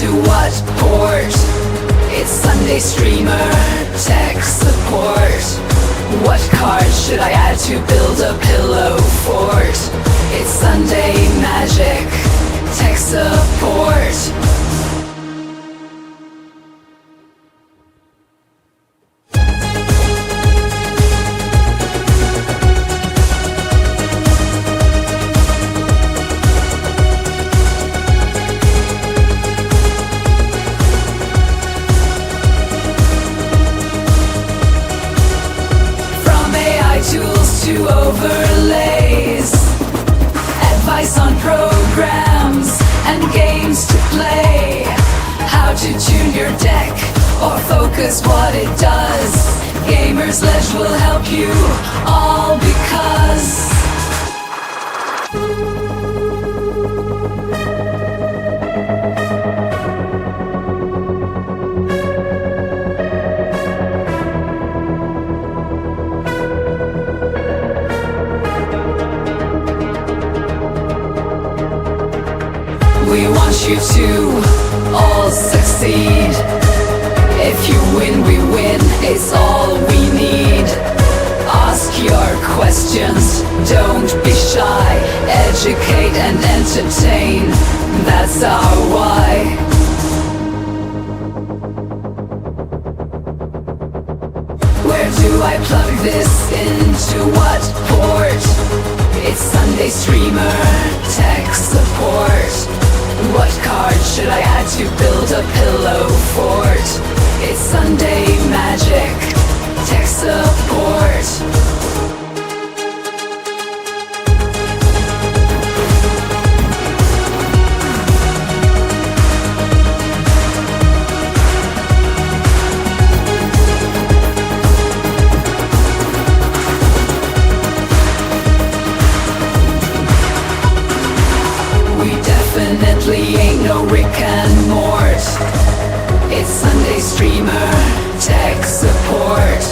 into what port? It's Sunday Streamer tech support. What card should I add to build a pillow fort? It's Sunday Magic tech support. To overlays, advice on programs and games to play, how to tune your deck or focus what it does. Gamers Ledge will help you all because we want you to all succeed. If you win, we win, it's all we need. Ask your questions, don't be shy. Educate and entertain, that's our why. Where do I plug this into what port? It's Sunday Streamer tech support. What card should I add to build a pillow fort? It's Sunday Magic tech support. Definitely ain't no Rick and Mort. It's Sunday Streamer tech support.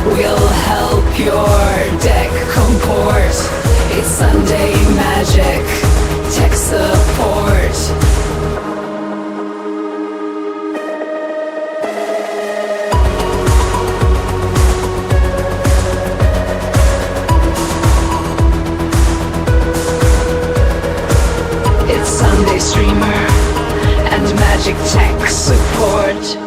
We'll help your deck comport. It's Sunday Magic tech support. Sunday Streamer and Magic Tech support.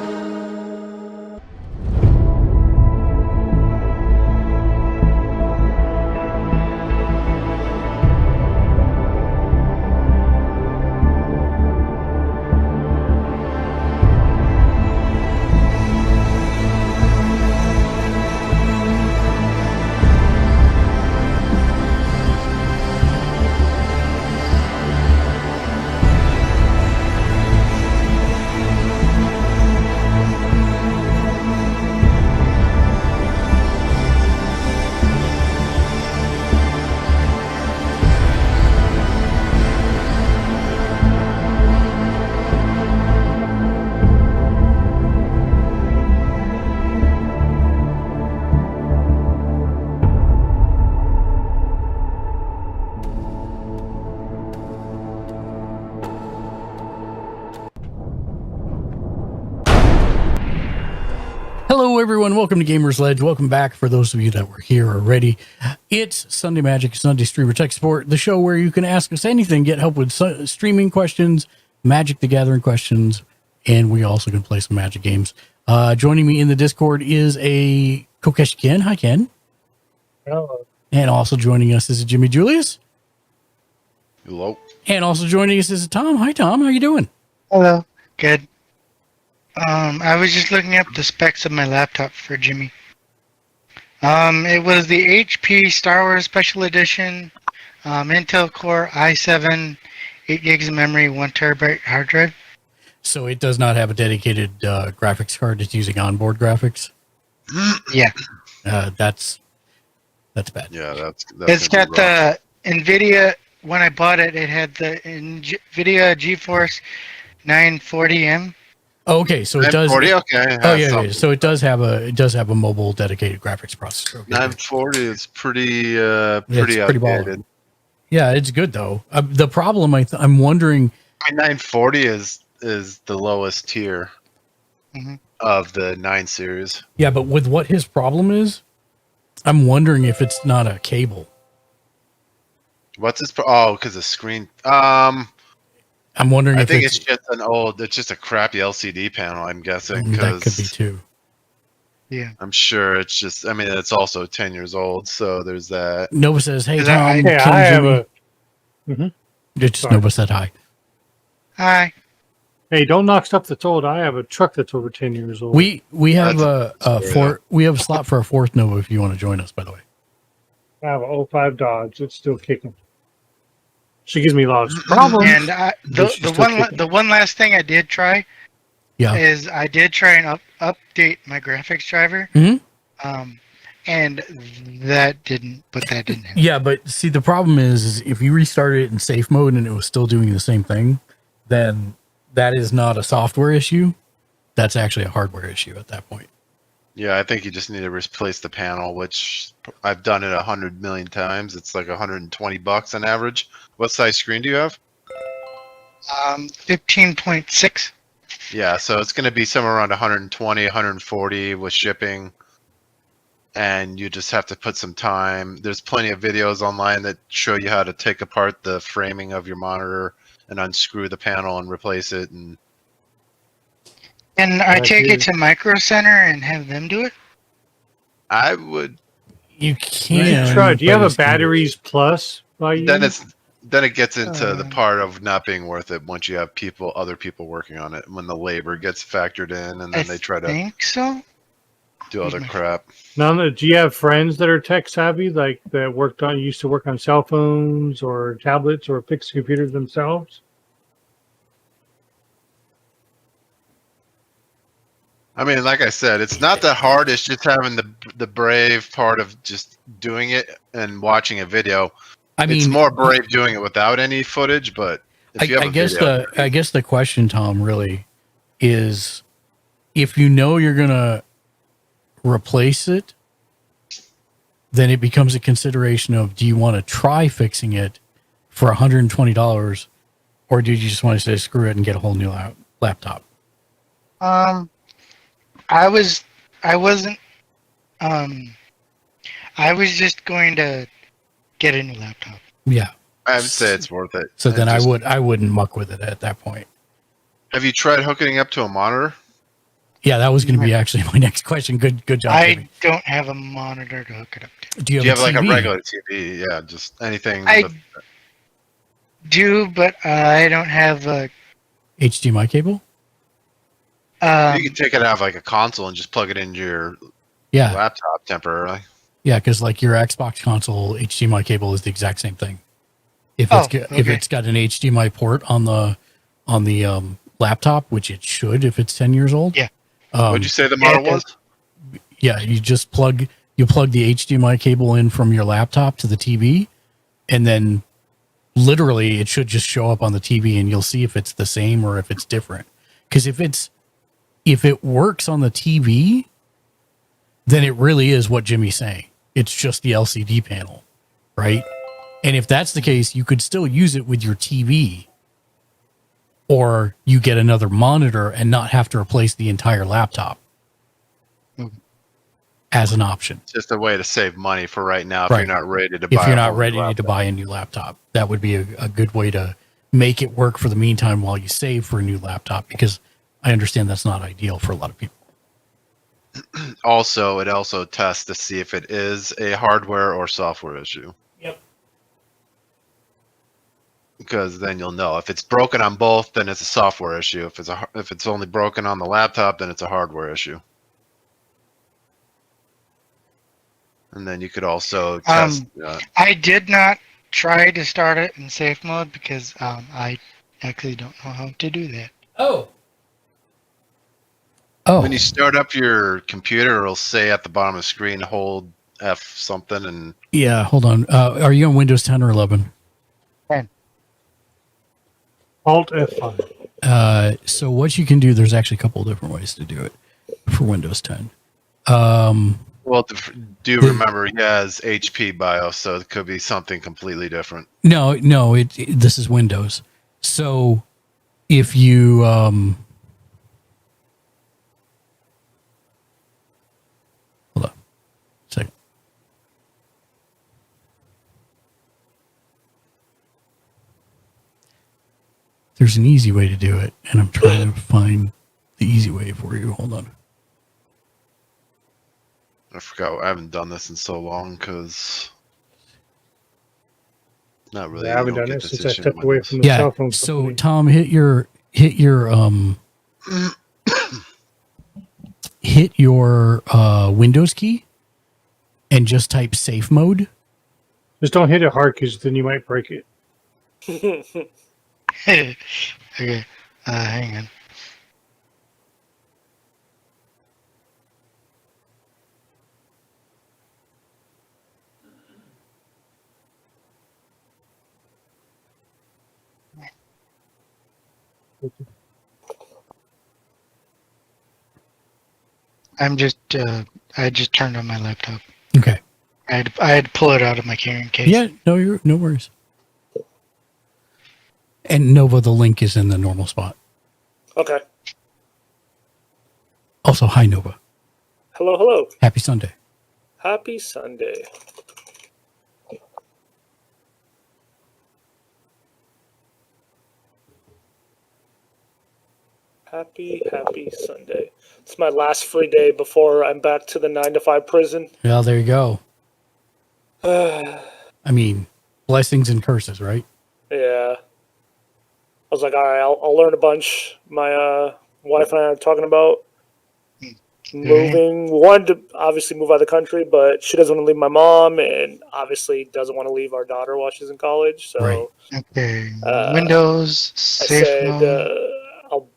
Hello, everyone. Welcome to Gamers Ledge. Welcome back for those of you that were here already. It's Sunday Magic, Sunday Streamer Tech Support, the show where you can ask us anything, get help with streaming questions, Magic the Gathering questions, and we also can play some Magic games. Joining me in the Discord is a Kokeshi Ken. Hi, Ken. Hello. And also joining us is a Jimmy Julius. Hello. And also joining us is a Tom. Hi, Tom. How you doing? Hello. Good. I was just looking up the specs of my laptop for Jimmy. It was the HP Star Wars Special Edition, Intel Core i7, 8 gigs of memory, 1 terabyte hard drive. So it does not have a dedicated graphics card. It's using onboard graphics. Yeah. That's bad. Yeah, that's it's got the NVIDIA. When I bought it, it had the NVIDIA GeForce 940M. Oh, okay, so it does. 940, okay. Oh yeah. So it does have a mobile dedicated graphics processor. Okay. 940 is pretty pretty outdated. Yeah, it's good though. The problem I'm wondering. I mean, 940 is is the lowest tier Mhm. of the 9 series. Yeah, but with what his problem is, I'm wondering if it's not a cable. What's his? Oh, because the screen. I'm wondering I if think it's just it's just a crappy LCD panel. I'm guessing that could be because too. Yeah. I'm sure it's just. I mean, it's also 10 years old, so there's that. Nova says, "Hey Is that- Tom, Hey, King I have Jimmy." a. Mhm. It's just Sorry. Nova said hi. Hi. Hey, don't knock stuff that's old. I have a truck that's over 10 years old. We have That's a story, we have a slot for a fourth Nova if you want to join us. By the way, I have an 05 Dodge. It's still kicking. She gives me lots of problems. And But she's still kicking. the one last thing I did try yeah, is I did try and update my graphics driver. Mhm. And that didn't happen. yeah. But see, the problem is if you restarted it in safe mode and it was still doing the same thing, then that is not a software issue. That's actually a hardware issue at that point. Yeah, I think you just need to replace the panel, which I've done it 100 million times. It's like $120 on average. What size screen do you have? 15.6. Yeah, so it's going to be somewhere around 120, 140 with shipping. And you just have to put some time. There's plenty of videos online that show you how to take apart the framing of your monitor and unscrew the panel and replace it. And And I Like take you- it to Micro Center and have them do it. I would You You can should try. Do you but have a it's gonna- batteries plus by you? then it gets into the Uh. part of not being worth it once you have other people working on it. When the labor gets factored in, and then they try to think so. do other Excuse me. crap. Now, do you have friends that are tech savvy, like that used to work on cell phones or tablets or fix computers themselves? I mean, like I said, it's not that hard. It's just having the brave part of just doing it and watching a video. I mean, It's more brave doing it without any footage, but if you have I a guess video, I guess the question, Tom, really is if you know you're gonna replace it, then it becomes a consideration of do you want to try fixing it for $120 or do you just want to say screw it and get a whole new laptop? I wasn't. I was just going to get a new laptop. Yeah. I would say it's worth it. So then Just- I wouldn't muck with it at that point. Have you tried hooking it up to a monitor? Yeah, that was going to be actually my next question. Good job. I Jimmy. don't have a monitor to hook it up to. Do you Do you have, have like a TV? regular TV? Yeah, just anything. I with- do, but I don't have a. HDMI cable? you can take it out of like a console and just plug it into your Yeah. laptop temporarily. Yeah, because like your Xbox console HDMI cable is the exact same thing. If Oh, if okay. it's got an HDMI port on the laptop, which it should if it's 10 years old. Yeah. What'd you say the yeah, model it was? Yeah, you just plug the HDMI cable in from your laptop to the TV, and then literally it should just show up on the TV, and you'll see if it's the same or if it's different. Because if it works on the TV, then it really is what Jimmy's saying. It's just the LCD panel, right? And if that's the case, you could still use it with your TV, or you get another monitor and not have to replace the entire laptop as an option. It's just a way to save money for right now if Right. you're not ready to buy. If you're a not whole ready laptop. to buy a new laptop, that would be a good way to make it work for the meantime while you save for a new laptop, because I understand that's not ideal for a lot of people. Also, it also tests to see if it is a hardware or software issue. Yep. Because then you'll know if it's broken on both, then it's a software issue. If it's only broken on the laptop, then it's a hardware issue. And then you could also test. I did not try to start it in safe mode because I actually don't know how to do that. Oh. When you start up your computer, it'll say at the bottom of the screen, hold F something, and Yeah, hold on. Are you on Windows 10 or 11? Alt F5. So what you can do, there's actually a couple of different ways to do it for Windows 10. well, do remember he has HP BIOS, so it could be something completely different. No, this is Windows. So if you hold on a second. There's an easy way to do it, and I'm trying to find the easy way for you. Hold on. I forgot. I haven't done this in so long because not really. I haven't don't done get it this since I issue stepped with away this. from the Yeah. cell phone. So company. Tom, hit your Windows key and just type safe mode. Just don't hit it hard because then you might break it. Okay. Hang on. I just turned on my laptop. Okay. I had to pull it out of my carrying case. Yeah, no worries. And Nova, the link is in the normal spot. Okay. Also, hi Nova. Hello, hello. Happy Sunday. Happy Sunday. Happy Sunday. It's my last free day before I'm back to the 9 to 5 prison. Well, there you go. Yeah. I mean, blessings and curses, right? I was like, all right, I'll learn a bunch. My wife and I are talking about moving. We wanted to obviously move out of the country, but she doesn't want to leave my mom and obviously doesn't want to leave our daughter while she's in college. So Right. Okay. Uh, Windows, I safe said, mode.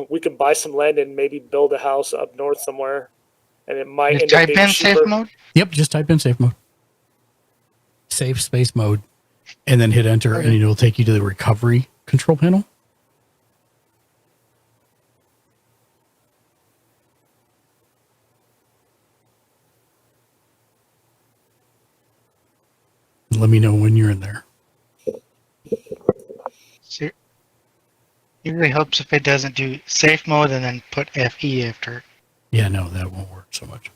we can buy some land and maybe build a house up north somewhere, and it might Just end up type being in cheaper. safe mode. Yep, just type in safe mode. Safe space mode, and then hit enter, and it'll take you to the recovery control panel. Let me know when you're in there. So, it really helps if it doesn't do safe mode and then put FE after it. Yeah, no, that won't work so much.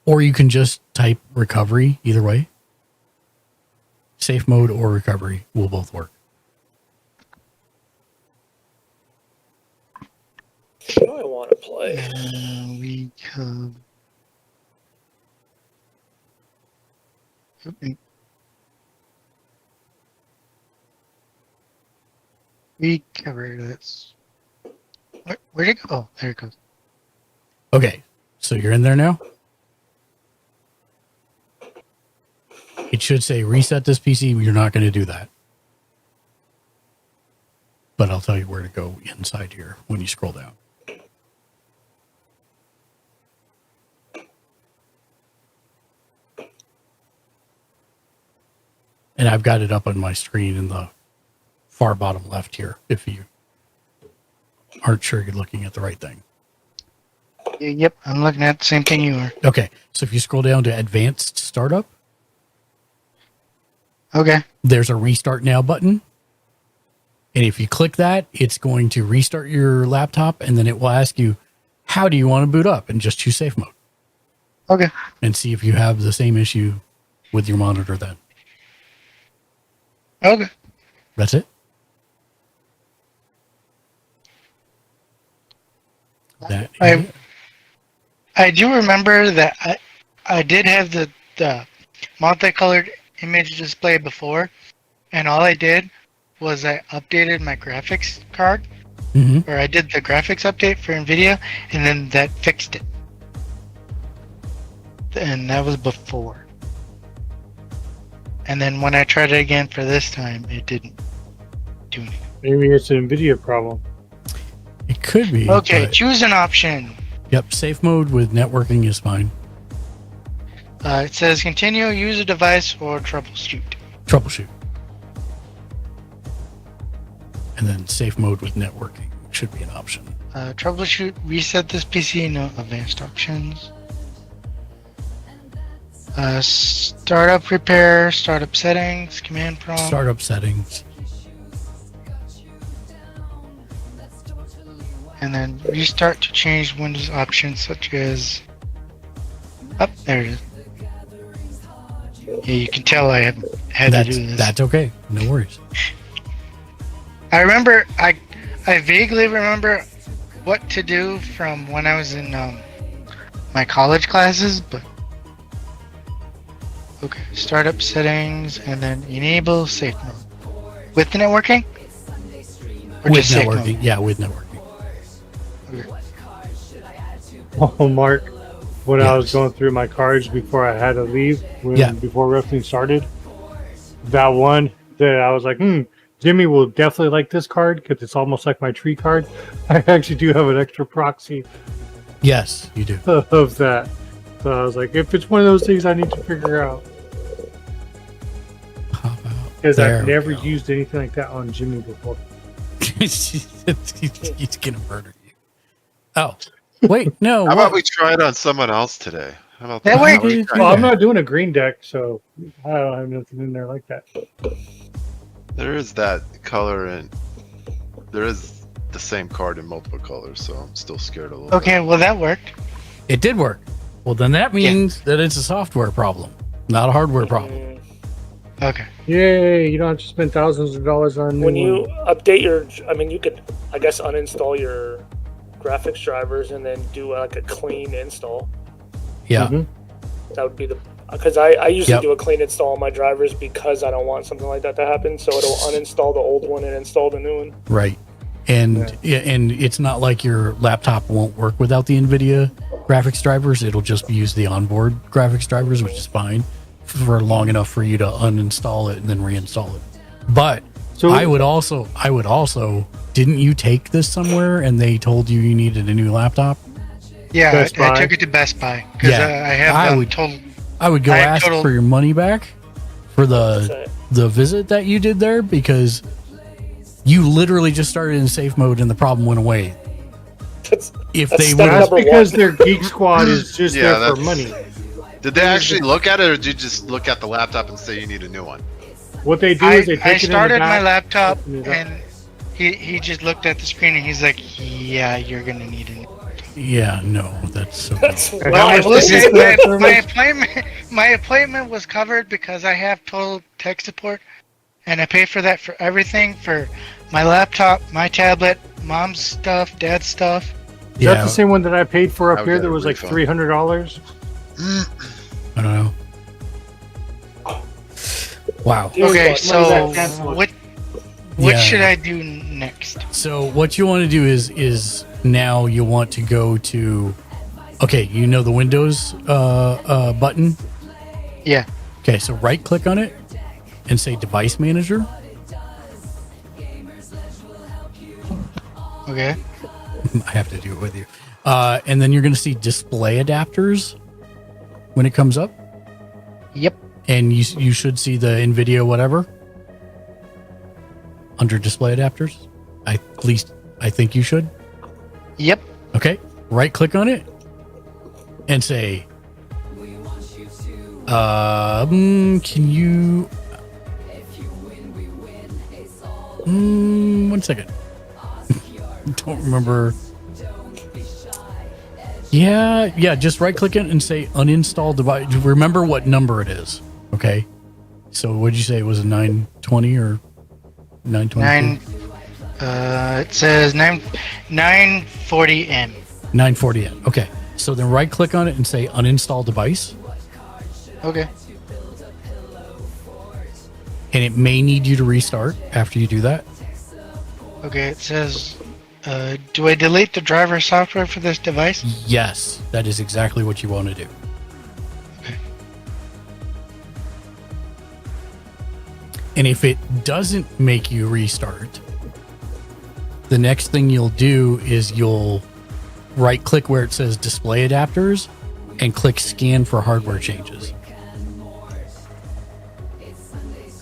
Or you can just type recovery, either way. Safe mode or recovery will both work. What do I want to play? We have. Recover this. Where'd it go? Oh, there it goes. Okay, so you're in there now? It should say reset this PC. You're not going to do that. But I'll tell you where to go inside here when you scroll down. And I've got it up on my screen in the far bottom left here if you aren't sure you're looking at the right thing. Yep, I'm looking at the same thing you are. Okay, so if you scroll down to advanced startup, Okay. there's a restart now button. And if you click that, it's going to restart your laptop, and then it will ask you, how do you want to boot up? And just choose safe mode Okay. and see if you have the same issue with your monitor then. Okay. That's it. That I do remember that I did have the multicolored image display before, and all I did was I updated my graphics card, Mhm. or I did the graphics update for NVIDIA, and then that fixed it. And that was before. And then when I tried it again for this time, it didn't do anything. Maybe it's an NVIDIA problem. It could be. Okay, but- choose an option. Yep, safe mode with networking is fine. It says continue, use a device, or troubleshoot. Troubleshoot. And then safe mode with networking should be an option. Troubleshoot, reset this PC, no advanced options. Startup repair, startup settings, command prompt. Startup settings. and then restart to change Windows options such as. There it is. Yeah, you can tell I have had to do this. That's okay. No worries. I remember, I vaguely remember what to do from when I was in my college classes, but okay. Startup settings and then enable safe mode with the networking. Or With just safe networking, mode? yeah, with networking. Oh, Mark, when I was Yes. going through my cards before I had to leave, Yeah. before wrestling started, that one that I was like, Jimmy will definitely like this card because it's almost like my tree card. I actually do have an extra proxy Yes, you do. of that. So I was like, if it's one of those things I need to figure out, Pop out. because There I've we never go. used anything like that on Jimmy before. He's gonna murder you. Oh, wait, no. How about what? we try it on someone else today? How about That that? way- How about we try Yeah. Well, I'm not doing a green deck, so I don't have nothing in there like that. There is that color and there is the same card in multiple colors, so I'm still scared a little. Okay, well that worked. It did work. Well, then that means that it's a software problem, not a hardware problem. Okay. Yay! You don't have to spend thousands of dollars on a new When one. you update your, I mean, you could, I guess, uninstall your graphics drivers and then do like a clean install. Yeah. Mhm. That would be the, because I usually Yep. do a clean install on my drivers because I don't want something like that to happen. So it'll uninstall the old one and install the new one. Right. And and it's not like your laptop won't work without the NVIDIA graphics drivers. It'll just use the onboard graphics drivers, which is fine for long enough for you to uninstall it and then reinstall it. But So I would also didn't you take this somewhere and they told you you needed a new laptop? Yeah, Best I Buy. took it to Best Buy because Yeah, I have I would- total. I would go I have ask total- for your money back for So, the visit that you did there because you literally just started in safe mode and the problem went away. that's, If That's they step would that's number because one. their Geek Squad is just Yeah, there for that's- money. Did they actually look at it, or did you just look at the laptop and say you need a new one? What they do I, is they take I it started in the my back, laptop open it up. and he just looked at the screen and he's like, "Yeah, you're gonna need it." yeah, no, that's so that's And why how I much Well, does listened it to cost? my appointment was covered because I have total tech support, and I pay for that for everything for my laptop, my tablet, mom's stuff, dad's stuff. Is that the same one that I paid for I up would here get that a was like refund. $300? I don't know. Wow. Dear Okay, God, so money back. what Yeah. should I do next? So what you want to do is now you want to go to, okay, you know the Windows button. Yeah. Okay, so right click on it and say Device Manager. Okay. I have to do it with you. And then you're going to see Display Adapters when it comes up, Yep. and you should see the NVIDIA whatever under Display Adapters. At least I think you should. Yep. Okay, right click on it and say, can you, 1 second. Don't remember. Yeah, just right click it and say uninstall device. Remember what number it is. Okay. So what'd you say? It was a 920 or 920? It says 940M. 940N. Okay. So then right click on it and say uninstall device. Okay. And it may need you to restart after you do that. Okay, it says, do I delete the driver software for this device? Yes, that is exactly what you want to do. And if it doesn't make you restart, the next thing you'll do is you'll right click where it says display adapters and click scan for hardware changes.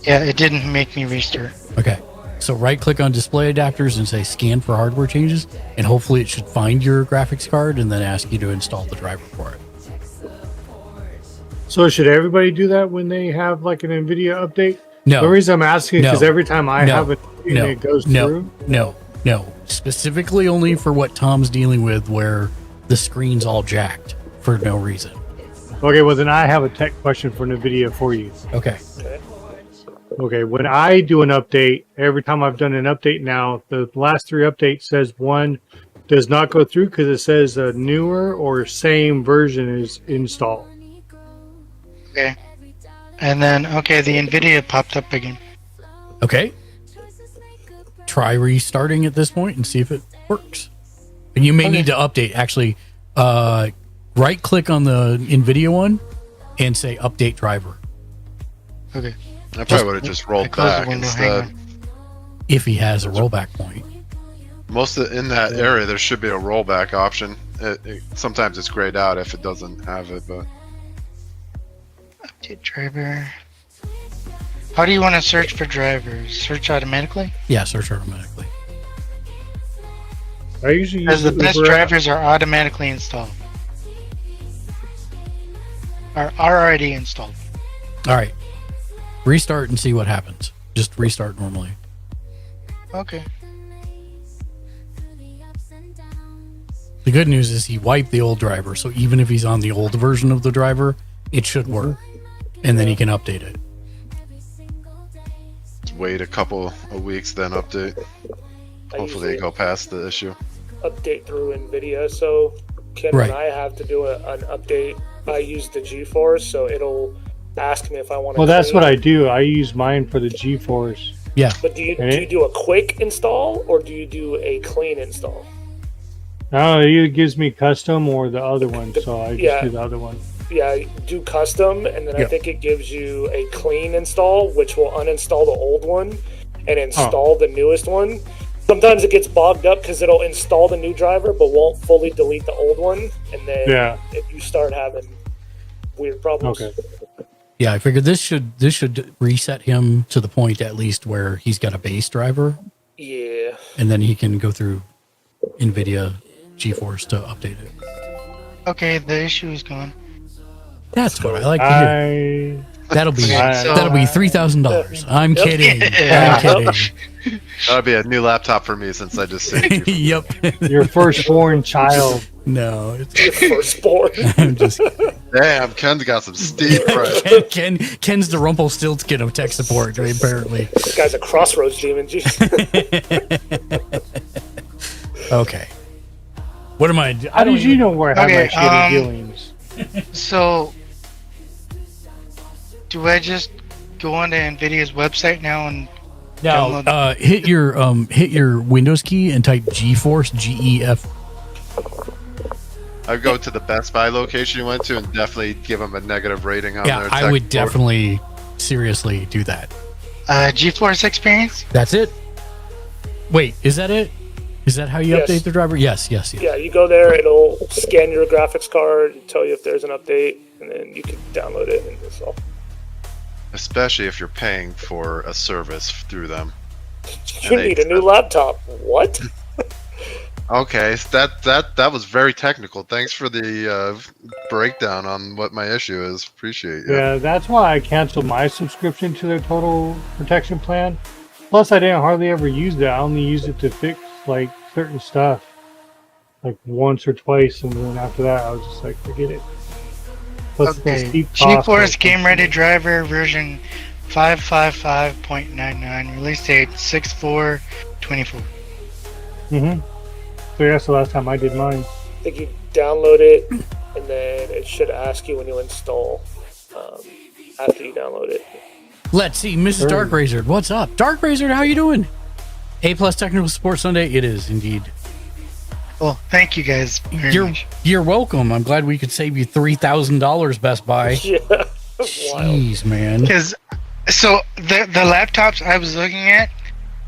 Yeah, it didn't make me restart. Okay. So right click on display adapters and say scan for hardware changes, and hopefully it should find your graphics card and then ask you to install the driver for it. So should everybody do that when they have like an NVIDIA update? No. The reason I'm asking is because No. every time I No. have it, No. it goes No. through. No. No, specifically only for what Tom's dealing with, where the screen's all jacked for no reason. Okay, well then I have a tech question for NVIDIA for you. Okay. Okay. Okay, when I do an update, every time I've done an update now, the last 3 updates says one does not go through because it says a newer or same version is installed. Okay. And then, okay, the NVIDIA popped up again. Okay. Try restarting at this point and see if it works. And you may need to update. Actually, right click on the NVIDIA one and say update driver Okay. I probably would have just I rolled closed the back window, hang instead. if he has a rollback point. In that area, there should be a rollback option. Sometimes it's grayed out if it doesn't have it, but Update driver. How do you want to search for drivers? Search automatically? Yeah, search automatically. I usually Because use the best Uber app. drivers are automatically installed. Are already installed. All right. Restart and see what happens. Just restart normally. Okay. The good news is he wiped the old driver, so even if he's on the old version of the driver, it should work. And then he can update it. wait a couple of weeks, then update. I Hopefully they usually go past the issue. update through NVIDIA. So Ken Right. and I have to do an update. I use the GeForce, so it'll ask me if I want to. Well, that's what I do. I use mine for the GeForce. Yeah. But do you do a quick install or do you do a clean install? No, it either gives me custom or the other one, so I just Yeah. do the other one. Yeah, do custom, and then I Yeah. think it gives you a clean install, which will uninstall the old one and install the newest one. Sometimes it gets bogged up because it'll install the new driver but won't fully delete the old one, and then Yeah. you start having weird problems. Okay. Yeah, I figured this should reset him to the point at least where he's got a base driver, Yeah. and then he can go through NVIDIA GeForce to update it. Okay, the issue is gone. That's what I like to hear. That'll be so, $3,000. I'm Yep. kidding. Yeah. I'm kidding. That'll be a new laptop for me since I just saved you. Yep. Your firstborn child. No, it's, Your firstborn. I'm just Damn, Ken's got some steep price. Ken's the Rumpelstiltskin of tech support, apparently. This guy's a crossroads demon. Jeez. Okay. What am I? How did you know where I have Okay, my shady dealings? So, do I just go onto NVIDIA's website now and Now, download? hit your Windows key and type GeForce GEF. I'd go to the Best Buy location you went to and definitely give them a negative rating on Yeah, their I tech would support. definitely seriously do that. GeForce Experience? That's it. Wait, is that it? Is that how you Yes. update the driver? Yes. Yeah, you go there, it'll scan your graphics card, tell you if there's an update, and then you can download it and install. Especially if you're paying for a service through them. You need a new laptop. What? Okay, that was very technical. Thanks for the breakdown on what my issue is. Appreciate it. Yeah, that's why I canceled my subscription to their total protection plan. Plus, I didn't hardly ever use it. I only used it to fix like certain stuff, like once or twice, and then after that, I was just like, forget it. Plus, the Okay. steep cost GeForce of- Game Ready Driver version 555.99. Release date 6/4/24. Mhm. So that's the last time I did mine. I think you download it, and then it should ask you when you install after you download it. Let's see, Mrs. Sure. Dark Razor, what's up? Dark Razor, how you doing? A+ Technical Support Sunday. It is indeed. Well, thank you guys very much. You're welcome. I'm glad we could save you $3,000, Best Buy. Yeah. Wild. Jeez, man. Because so the laptops I was looking at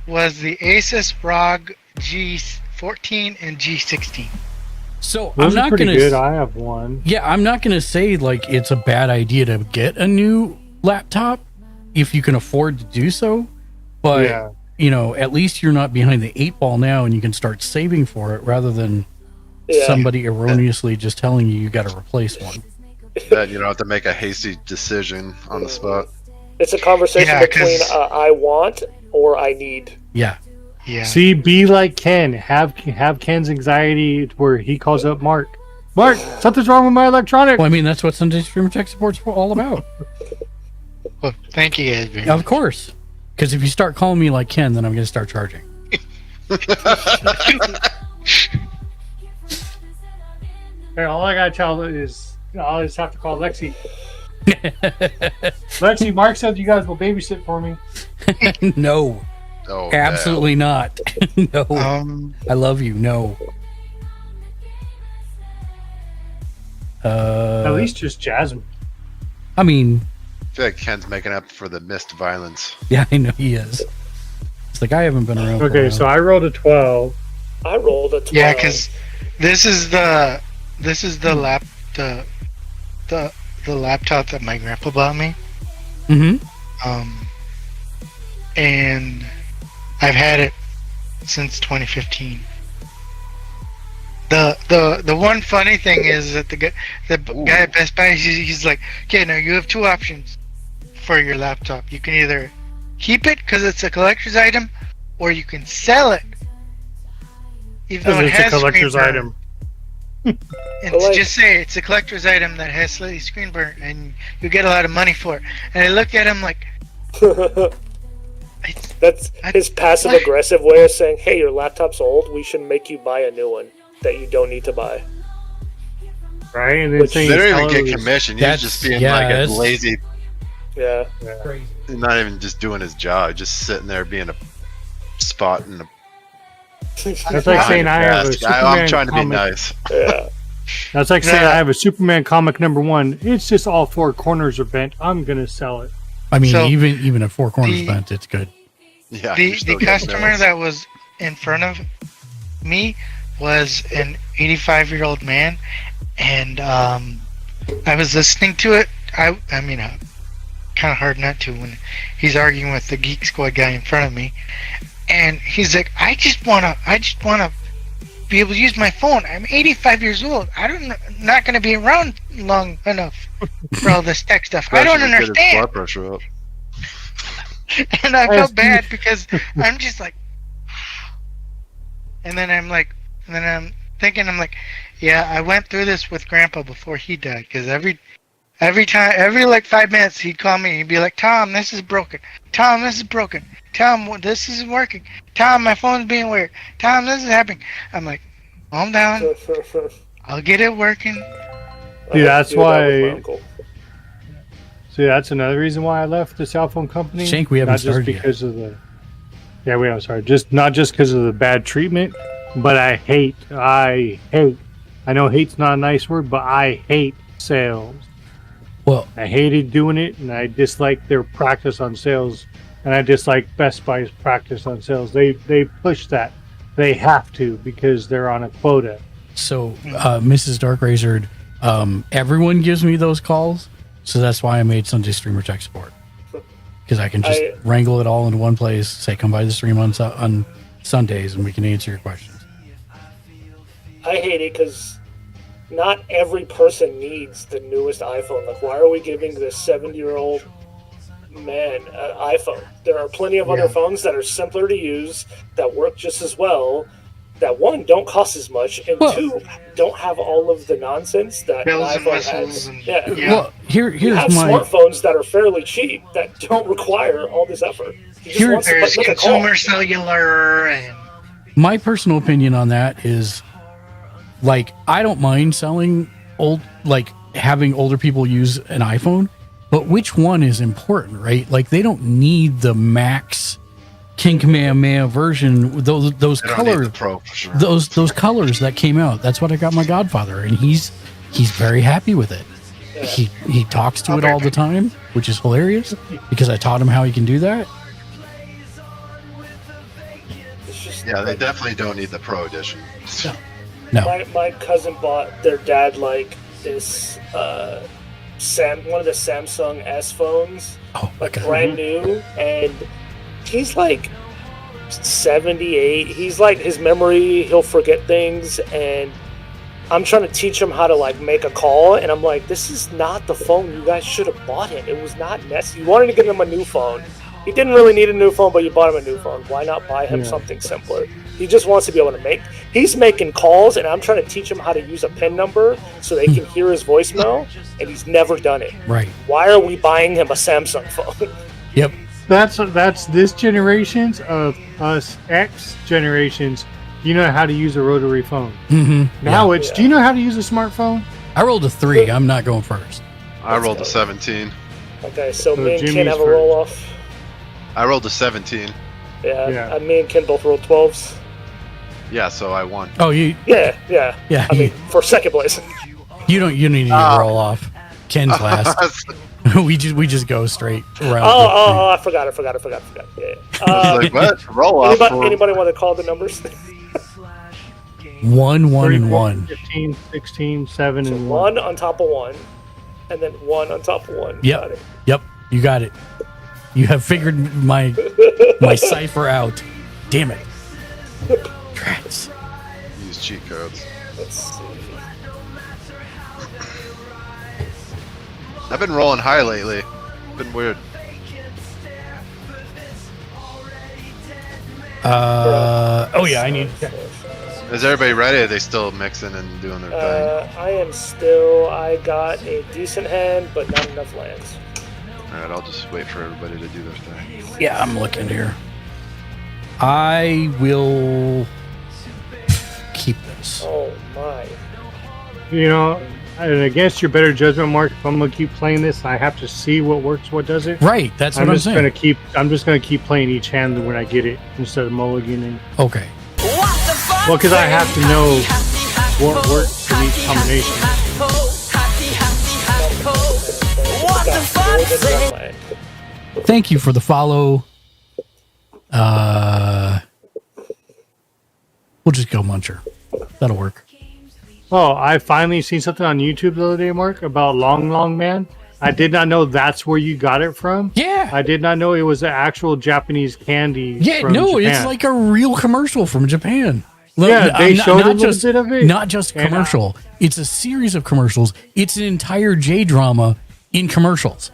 was the Asus ROG G14 and G16. So Those I'm are not pretty gonna. good. I have one. Yeah, I'm not gonna say like it's a bad idea to get a new laptop if you can afford to do so, but Yeah. you know, at least you're not behind the 8 ball now, and you can start saving for it rather than Yeah. somebody erroneously just telling you got to replace one. Then you don't have to make a hasty decision on the spot. It's a conversation Yeah, between 'cause- I want or I need. Yeah, Yeah. See, be like Ken. Have Ken's anxiety where he calls up Mark. Mark, something's wrong with my electronic. Well, I mean, that's what Sunday Streamer Tech Support's all about. Well, thank you guys very Of much. course. Because if you start calling me like Ken, then I'm going to start charging. Hey, all I gotta tell is I'll just have to call Lexi. Lexi, Mark said you guys will babysit for me. No, Oh, absolutely not. No, I love you. No. At least just Jasmine. I mean, I feel like Ken's making up for the missed violence. yeah, I know he is. It's like I haven't been around. for a Okay, while. so I rolled a 12. I rolled a 12. Yeah, because this is the laptop that my grandpa bought me. Mhm. And I've had it since 2015. The one funny thing is that the guy at Best Buy, he's like, okay, now you have two options for your laptop. You can either keep it because it's a collector's item, or you can sell it. Even though Because it it's a has collector's screen burn. item. And But like- just say it's a collector's item that has slightly screen burn, and you get a lot of money for it. And I look at him like, That's his passive aggressive way of saying, hey, your laptop's old. We should make you buy a new one that you don't need to buy. Right? And then Which- saying They don't tell even get us- commission. He's That's- just being yeah, like a that's- lazy, Yeah. not even just doing his job, just sitting there being a spot in the That's like saying I have a desk. Superman I'm trying to be comic. nice. Yeah. That's like saying Yeah. I have a Superman comic #1. It's just all four corners are bent. I'm gonna sell it. I mean, So, even at Four Corners the- bent, it's good. Yeah. the you're still getting customer sales. that was in front of me was an 85-year-old man, and I was listening to it. I mean, kind of hard not to when he's arguing with the Geek Squad guy in front of me, and he's like, I just wanna be able to use my phone. I'm 85 years old. Not gonna be around long enough for all this tech stuff. I don't Especially to get his understand. blood pressure up. And I felt bad because I'm just like, and then I'm thinking, yeah, I went through this with Grandpa before he died, because every like 5 minutes he'd call me, he'd be like, Tom, this is broken. Tom, this is broken. Tom, this isn't working. Tom, my phone's being weird. Tom, this is happening. I'm like, calm down. I'll get it working. See, that's I do that with why- my uncle. See, that's another reason why I left the cell phone company. Shank, we haven't not just started yet. because of the. Yeah, we are sorry. Not just because of the bad treatment, but I hate. I know hate's not a nice word, but I hate sales. Well, I hated doing it, and I dislike their practice on sales, and I dislike Best Buy's practice on sales. They push that. They have to because they're on a quota. so Mrs. Dark Razored, everyone gives me those calls, so that's why I made Sunday Streamer Tech Support, because I can just wrangle it all into one place. Say, come by the stream on Sundays, and we can answer your questions. I hate it because not every person needs the newest iPhone. Like, why are we giving this 70-year-old man an iPhone? There are plenty of other phones that are simpler to use, that work just as well, that one, don't cost as much, and Well- two, don't have all of the nonsense that an Bells and iPhone whistles has. and- Yeah. Yeah. Well, You here's have my smartphones that are fairly cheap that don't require all this effort. You just want somebody There's to make a call. consumer cellular and my personal opinion on that is, like, I don't mind selling having older people use an iPhone, but which one is important, right? Like, they don't need the max King Kamehameha version. Those They don't need colors, the Pro for sure. those colors that came out. That's what I got my godfather, and he's very happy with it. He talks to it all the time, which is hilarious because I taught him how he can do that. It's just, Yeah, they definitely don't need the Pro edition. No, my cousin bought their dad like this one of the Samsung S phones, oh my like god, brand new, and he's like 78. He's like, his memory, he'll forget things, and I'm trying to teach him how to like make a call, and I'm like, this is not the phone you guys should have bought him. It was not necessary. You wanted to get him a new phone, He didn't really need a new phone, but you bought him a new phone. Why not buy him Yeah. something simpler? He just wants to be able to make. He's making calls, and I'm trying to teach him how to use a PIN number so they can hear his voicemail, and he's never done it. Right. Why are we buying him a Samsung phone? Yep. That's this generation's of us X generations. You know how to use a rotary phone. Mm-hmm. Now Yeah. it's. Do you know how to use a smartphone? I rolled a 3. I'm not going first. I rolled a go. 17. Okay, so So me and Ken Jimmy's have a first. roll off. I rolled a 17. Yeah, Yeah. me and Ken both rolled 12s. Yeah, so I won. Oh, you Yeah. yeah. I mean, for second place. you need to roll off. Ken's last. we just go straight around. I forgot. Yeah. I was like, what? Roll off. Anybody want to call the numbers? 1, 1, and 34, 1. 15, 16, 7, So and 1. 1 on top of 1, and then 1 on top of 1. Got Yep. it. Yep. You got it. You have figured my cipher out. Damn it. Trats. Use cheat codes. Let's see. I've been rolling high lately. Been weird. Oh yeah, I need. Is everybody ready? Are they still mixing and doing their thing? I am still. I got a decent hand, but not enough lands. Alright, I'll just wait for everybody to do their thing. Yeah, I'm looking here. I will keep this. Oh my! You know, and against your better judgment, Mark, if I'm gonna keep playing this, I have to see what works, what doesn't. Right, that's what I'm just saying. I'm just gonna keep playing each hand when I get it instead of mulliganing. Okay. Well, because I have to know what works in each combination. Got more than one land. Thank you for the follow. We'll just go Muncher. That'll work. Oh, I finally seen something on YouTube the other day, Mark, about Long Man. I did not know that's where you got it from. Yeah. I did not know it was an actual Japanese candy. Yeah, from no, Japan. it's like a real commercial from Japan. Look, Yeah, they not- showed not a little just, bit of it. Not just And, commercial. It's a series of commercials. It's an entire J drama in commercials.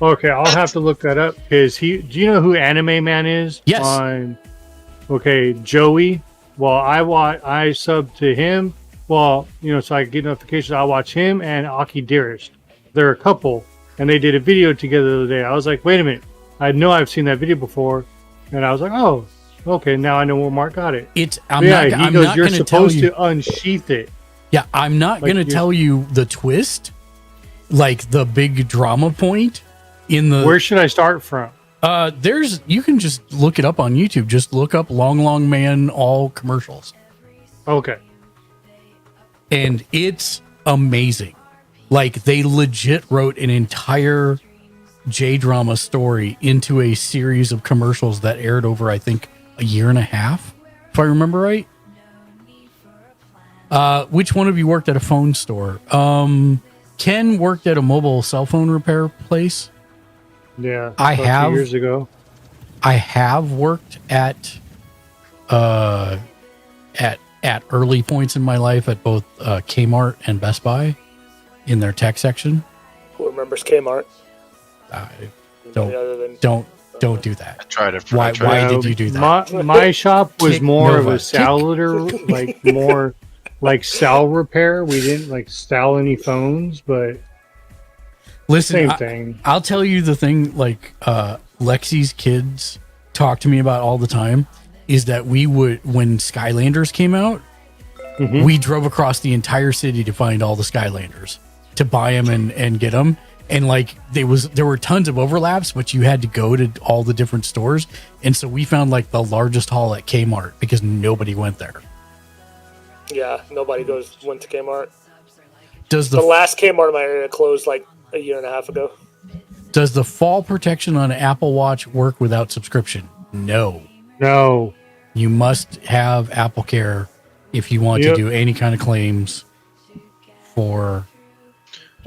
Okay, I'll have to look that up because do you know who Anime Man is? Yes. Okay, Joey. Well, I sub to him. Well, you know, so I get notifications. I watch him and Aki Dearest. They're a couple, and they did a video together the other day. I was like, wait a minute, I know I've seen that video before, and I was like, oh, okay, now I know where Mark got it. It's But I'm yeah, not, he I'm goes, not you're going to tell supposed you. to unsheath it. Yeah, I'm not Like going to you're- tell you the twist, like the big drama point in the. Where should I start from? You can just look it up on YouTube. Just look up Long Man all commercials. Okay. And it's amazing. Like they legit wrote an entire J drama story into a series of commercials that aired over, I think, a year and a half, if I remember right. Which one of you worked at a phone store? Ken worked at a mobile cell phone repair place. Yeah. I about 2 have- years ago. I have worked at early points in my life at both Kmart and Best Buy in their tech section. Who remembers Kmart? Don't Other than don't do that. I tried it. Why- I tried why it. did you do that? My shop was Kick more of Nova. a saluter, like more like cell repair. We didn't like style any phones, but Listen, same thing. I'll tell you the thing. Like Lexi's kids talk to me about all the time is that we would when Skylanders came out, Mhm. we drove across the entire city to find all the Skylanders to buy them and get them. And like there were tons of overlaps, but you had to go to all the different stores. And so we found like the largest haul at Kmart because nobody went there. yeah, nobody went to Kmart. Does The last Kmart in my area closed like a year and a half ago. Does the fall protection on an Apple Watch work without subscription? No. No. You must have Apple Care if you want Yep. to do any kind of claims for.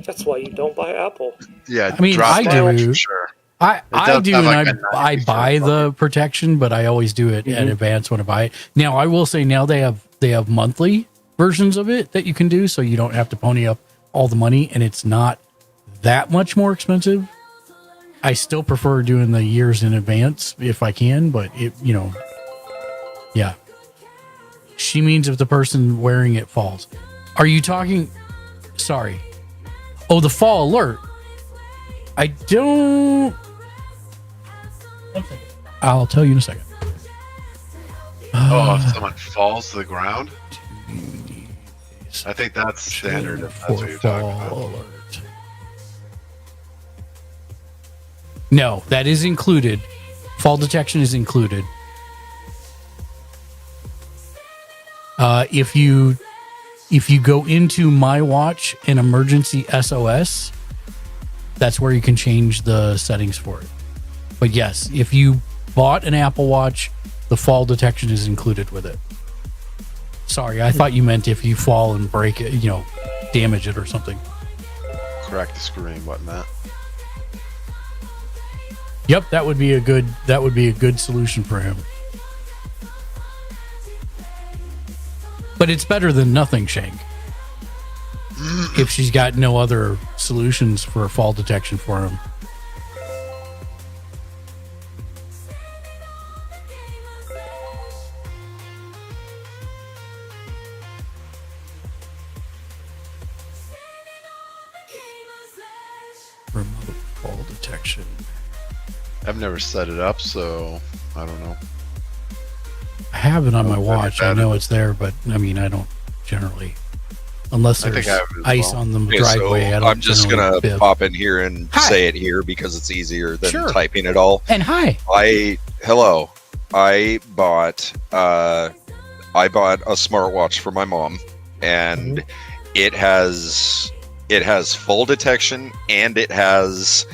That's why you don't buy Apple. Yeah, I mean, drop I damage do. for sure. I does do, have and like a I 90% buy the protection, but I always do it in advance when I buy it. Now, I will say now they have monthly versions of it that you can do, so you don't have to pony up all the money, and it's not that much more expensive. I still prefer doing the years in advance if I can, but yeah. She means if the person wearing it falls. Are you talking? Sorry. Oh, the fall alert. I don't. I'll tell you in a second. Oh, if someone falls to the ground? I think that's standard if that's what you're talking about. Alert. No, that is included. Fall detection is included. If you go into My Watch and Emergency SOS, that's where you can change the settings for it. But yes, if you bought an Apple Watch, the fall detection is included with it. Sorry, I thought you meant if you fall and break it, damage it or something. Crack the screen, whatnot. Yep, that would be a good solution for him. But it's better than nothing, Shank. If she's got no other solutions for fall detection for him. Remote fall detection. I've never set it up, so I don't know. I have it on my watch. I know it's there, but I mean, I don't generally, unless I think there's I have it as ice well. on the Okay, driveway. I so don't I'm just generally gonna bib. pop in here and Hi. say it here because it's easier than Sure. typing it all. And hi. I bought a smartwatch for my mom, and it has fall detection, and it has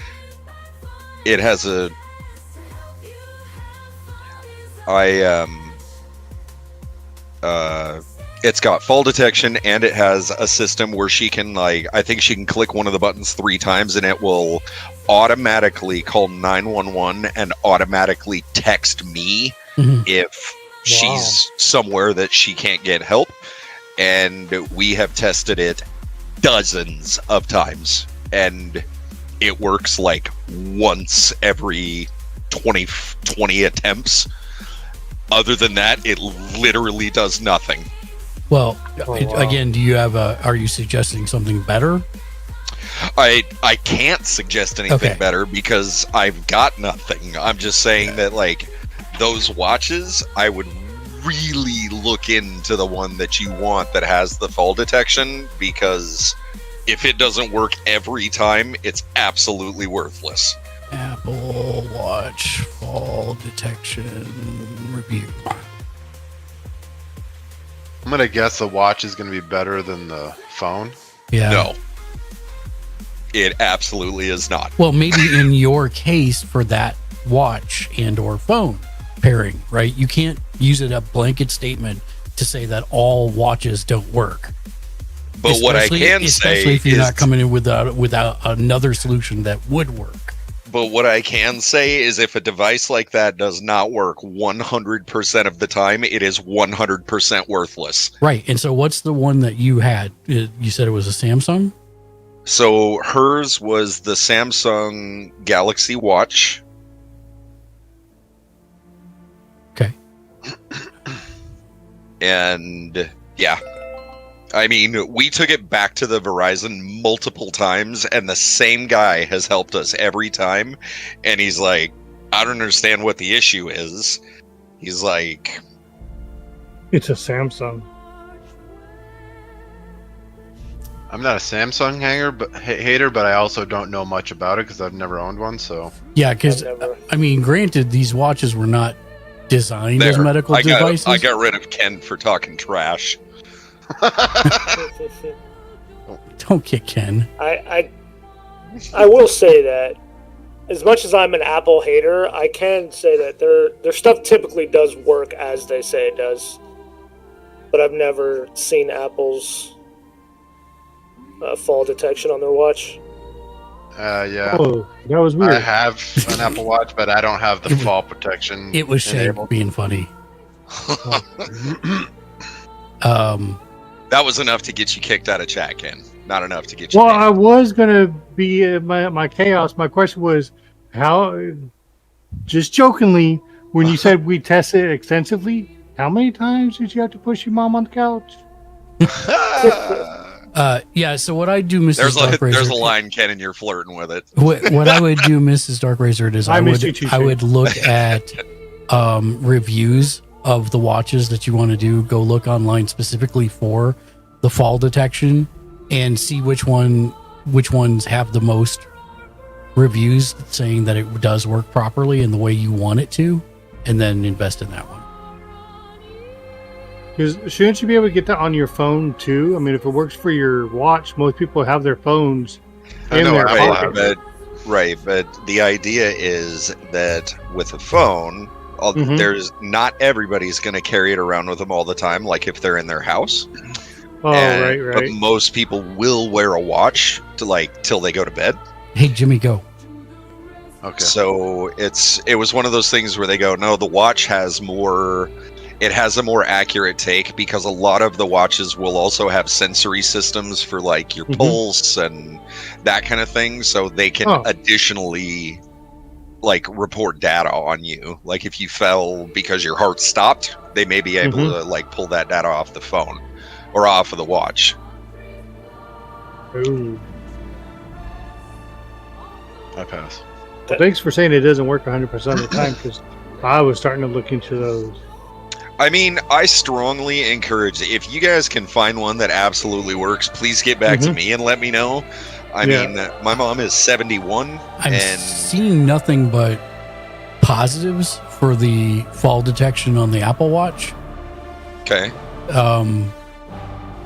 a it's got fall detection, and it has a system where she can, I think she can click one of the buttons 3 times and it will automatically call 911 and automatically text me Mhm. if she's somewhere that she can't get help. And we have tested it dozens of times, and it works like once every 20 attempts. Other than that, it literally does nothing. Well, wow. again, are you suggesting something better? I can't suggest anything Okay. better because I've got nothing. I'm just saying that those watches, I would really look into the one that you want that has the fall detection, because if it doesn't work every time, it's absolutely worthless. Apple Watch fall detection review. I'm gonna guess the watch is gonna be better than the phone. Yeah. No. It absolutely is not. Well, maybe in your case for that watch and or phone pairing, right? You can't use it a blanket statement to say that all watches don't work. But what I can especially say if you're is, not coming in without another solution that would work. but what I can say is, if a device like that does not work 100% of the time, it is 100% worthless. Right. And so what's the one that you had? You said it was a Samsung? So hers was the Samsung Galaxy Watch. Okay. And yeah, I mean, we took it back to the Verizon multiple times, and the same guy has helped us every time. And he's like, I don't understand what the issue is. He's like, It's a Samsung. I'm not a Samsung hater, but I also don't know much about it because I've never owned one. So Yeah, because I've never- I mean, granted, these watches were not designed as there, medical devices. I got rid of Ken for talking trash. Don't kick Ken. I will say that as much as I'm an Apple hater, I can say that their stuff typically does work as they say it does. But I've never seen Apple's fall detection on their watch. yeah, Oh, that was weird. I have an Apple Watch, but I don't have the fall protection. It was Shank enabled. being funny. That was enough to get you kicked out of chat, Ken. Not enough to get you Well, banned. I was gonna be my chaos. My question was, How? Just jokingly, when you said we tested it extensively, how many times did you have to push your mom on the couch? Yeah. So what I do, Mrs. Dark There's a Razor, line, Ken, and you're flirting with it. what I would do, Mrs. Dark Razor, is I missed you too, I would look at reviews of the watches that you want to do. Go look online specifically for the fall detection and see which ones have the most reviews saying that it does work properly in the way you want it to, and then invest in that one. Because shouldn't you be able to get that on your phone too? I mean, if it works for your watch, most people have their phones I in know their I Right, pocket. but the idea is that with a phone, Mhm. there's not everybody's going to carry it around with them all the time. Like if they're in their house, Oh, And- right. But most people will wear a watch to like till they go to bed. Hey, Jimmy, go. Okay. So it was one of those things where they go, no, the watch has more. It has a more accurate take because a lot of the watches will also have sensory systems for like your Mhm. pulse and that kind of thing, so they can Oh. additionally like report data on you. Like if you fell because your heart stopped, they may be able to like pull that data off the phone or off of the watch. Ooh. I pass. Well, thanks for saying it doesn't work 100% of the time, because I was starting to look into those. I mean, I strongly encourage if you guys can find one that absolutely works, please get back to me and let me know. I Yeah. mean, my mom is 71 I'm and seeing nothing but positives for the fall detection on the Apple Watch. okay.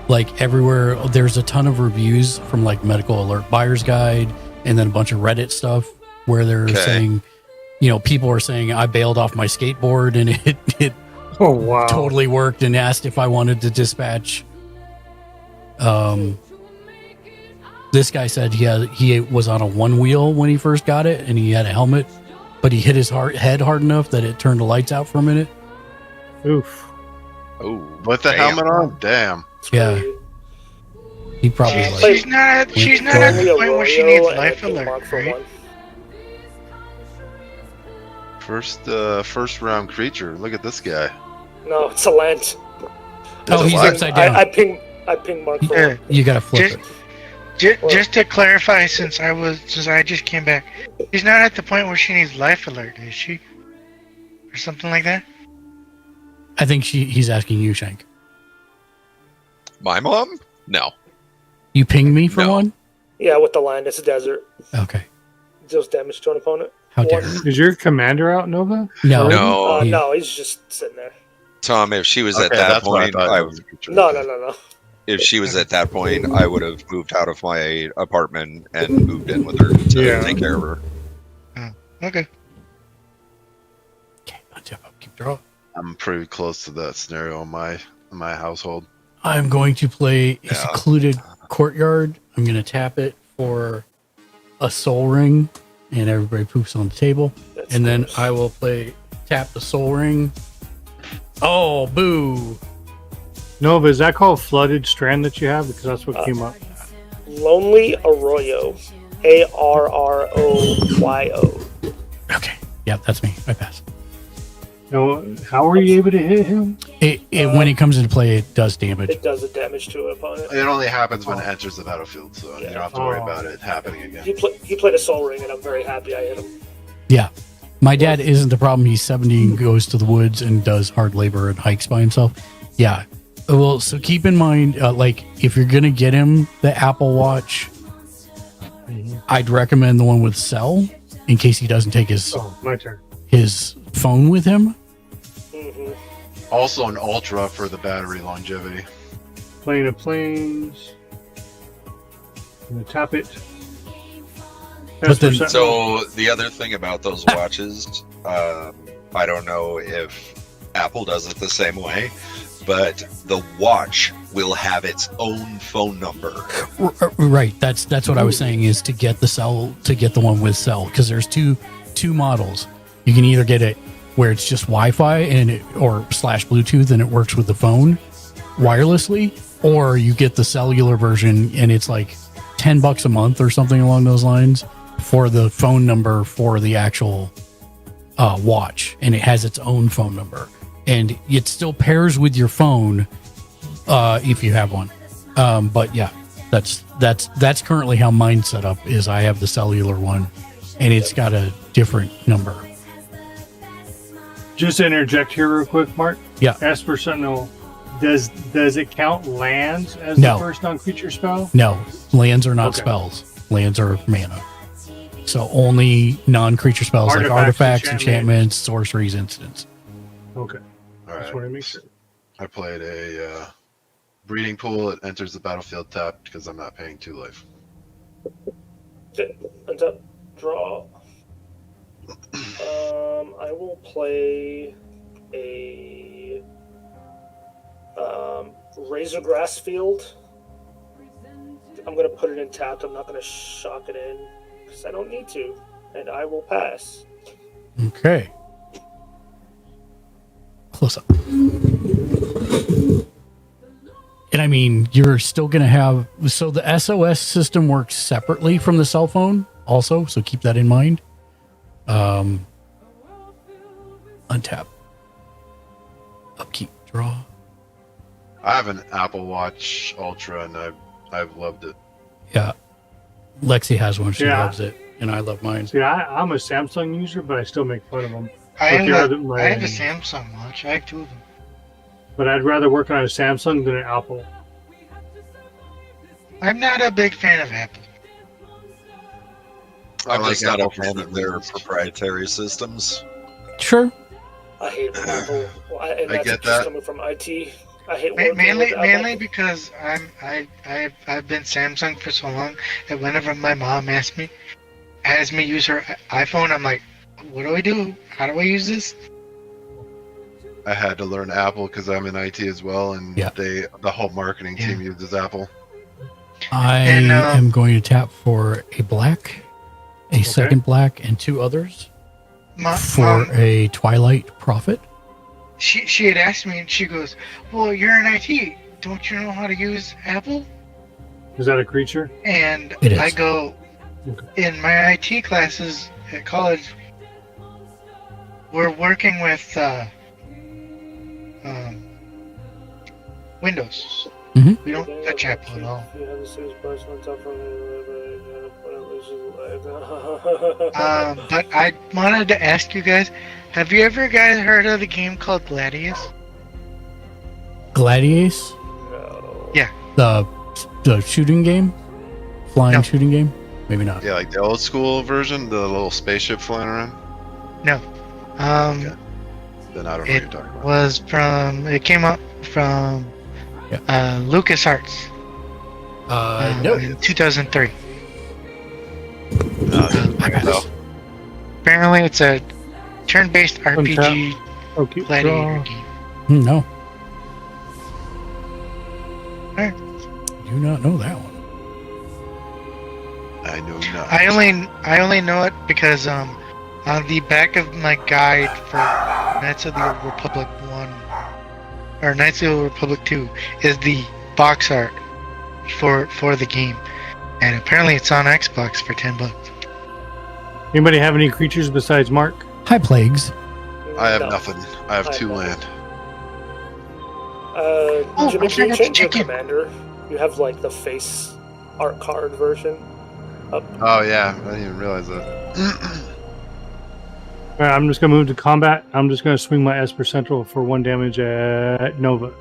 Like everywhere, there's a ton of reviews from like Medical Alert Buyer's Guide and then a bunch of Reddit stuff where they're Okay. saying, you know, people are saying I bailed off my skateboard and it Oh, wow. totally worked, and asked if I wanted to dispatch. This guy said he was on a one wheel when he first got it, and he had a helmet, but he hit his head hard enough that it turned the lights out for a minute. Oof. Oh, With the damn. helmet on? Damn. Yeah, he probably She's, like. she's not. She's not at the point where she needs life alert, right? First round creature. Look at this guy. No, it's a Lent. Oh, he's What? upside down. I ping Mark for Yeah. You gotta flip Just, it. just to clarify, since I just came back, she's not at the point where she needs life alert, is she? Or something like that? I think he's asking you, Shank. My mom? No. You pinged me for No. one? Yeah, with the land, it's a desert. Okay. Deals damage to an opponent. How dare One. you? Is your commander out, Nova? No. No. He- No, he's just sitting there. Tom, if she was at Okay, that that's what point, thought it was a creature. No, Okay. no. if she was at that point, I would have moved out of my apartment and moved in with her to Yeah. take care of her. Okay. Okay, I'll jump up, keep drawing. I'm pretty close to that scenario in my household. I'm going to play a Yeah. secluded courtyard. I'm going to tap it for a soul ring, and everybody poops on the table. That's And then gross. I will tap the soul ring. Oh, boo. Nova, is that called Flooded Strand that you have? Because that's what came up. Lonely Arroyo. Arroyo. Okay. Yeah, that's me. I pass. Now, how were you able to hit him? When it comes into play, it does damage. It does the damage to an opponent. It only happens when it enters the battlefield, so you don't have to worry Oh. about it happening again. He played a Soul Ring, and I'm very happy I hit him. Yeah. My dad isn't the problem. He's 70 and goes to the woods and does hard labor and hikes by himself. Yeah. Well, so keep in mind, like, if you're going to get him the Apple Watch, I'd recommend the one with cell in case he doesn't take Oh, my turn. his phone with him. Hmm. Also an ultra for the battery longevity. Plane of Planes. I'm going to tap it. But then- That's So the other thing about those watches, I don't know if Apple does it the same way, but the watch will have its own phone number. Right. That's what I was saying, is to get the one with cell, because there's two models. You can either get it where it's just Wi-Fi or / Bluetooth and it works with the phone wirelessly, or you get the cellular version and it's like $10 a month or something along those lines for the phone number for the actual watch, and it has its own phone number, and it still pairs with your phone if you have one. But yeah, that's currently how mine's set up. Is I have the cellular one, and it's got a different number. Just to interject here real quick, Mark. Yeah. Esper Sentinel, does it count lands as No. the first non-creature spell? No, lands are not Okay. spells. Lands are mana. So only non-creature spells like artifacts, enchantments, sorceries, instants. Okay. All Just right. want to make sure. I played a breeding pool. It enters the battlefield tapped because I'm not paying 2 life. Okay, untap, draw. I will play a Razor Grass Field. I'm gonna put it in tapped. I'm not gonna shock it in because I don't need to, and I will pass. Okay. Close up. And I mean, you're still going to have, so the SOS system works separately from the cell phone also, so keep that in mind. Untap. Upkeep. Draw. I have an Apple Watch Ultra, and I've loved it. Yeah. Lexi has one. She Yeah. loves it. And I love mine. See, I'm a Samsung user, but I still make fun of them. I If you're have the- a Samsung watch. I have 2 of them. But I'd rather work on a Samsung than an Apple. I'm not a big fan of Apple. I I'm like just not a Apple for fan the of their reasons. proprietary systems. Sure. I hate Apple, and I that's get just that. coming from IT. I hate working Mainly, with mainly Apple. because I've been Samsung for so long that whenever my mom asks me, has me use her iPhone, I'm like, what do I do? How do I use this? I had to learn Apple because I'm in IT as well, and Yeah. the whole marketing team uses Apple. I And, am going to tap for a black, a second black, and 2 others for a Twilight Prophet. She had asked me, and she goes, well, you're in IT. Don't you know how to use Apple? Is that a creature? And It is. I go, in my IT classes at college, we're working with Windows. Mhm. We don't touch Apple at all. You have a serious person on top of But I wanted to ask you guys, have you ever guys heard of the game called Gladius? Gladiace, No. Yeah. the shooting game, flying No. shooting game. Maybe not. Yeah, like the old school version, the little spaceship flying around. No. Okay. Then I don't know what It you're talking about. was from, it came up from LucasArts No. in 2003. I got No. it. Apparently it's a turn-based RPG Okay. gladiator Draw. game. No. Alright. Do not know that one. I know not. I only know it because on the back of my guide for Knights of the Old Republic 1 or Knights of the Old Republic 2 is the box art for the game, and apparently it's on Xbox for $10. Anybody have any creatures besides Mark? Hi, Plagues. I have No. nothing. I have 2 land. Jimmy, I can you forgot to change your check in. commander? You have like the face art card version up. Oh yeah, I didn't even realize that. All right, I'm just gonna move to combat. I'm just gonna swing my Esper Central for 1 damage at Nova.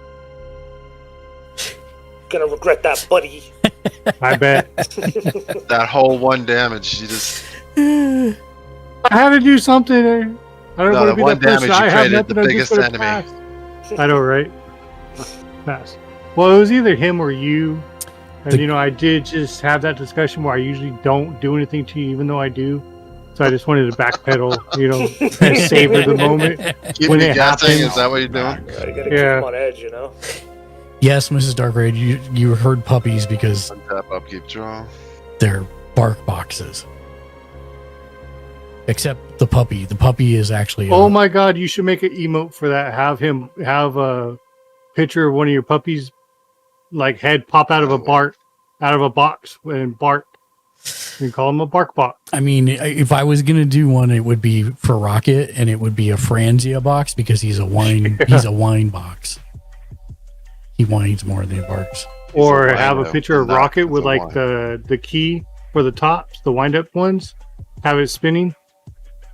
Gonna regret that, buddy. I bet. That whole 1 damage, you just I had to do something. I don't No, want to the be 1 that person. damage, you I have created nothing. the I'm biggest just gonna enemy. pass. I know, right? Pass. Well, it was either him or you. And, The- I did just have that discussion where I usually don't do anything to you, even though I do. So I just wanted to backpedal, and savor the moment. keep When me it guessing. happens- Is that what you're doing? You gotta keep Yeah. them on edge, Yes, Mrs. Darkraid, you heard puppies because Untap, upkeep, draw. they're bark boxes. Except the puppy. The puppy is actually. Oh my god, you should make an emote for that. Have a picture of one of your puppies, like head pop out of a box and bark. You can call him a bark bot. I mean, if I was gonna do one, it would be for Rocket, and it would be a Franzia box because he's a wine. He's a wine box. He whines more than he barks. Or a have a wino, picture of not Rocket as with a like wine. the key for the tops, the wind up ones. Have it spinning.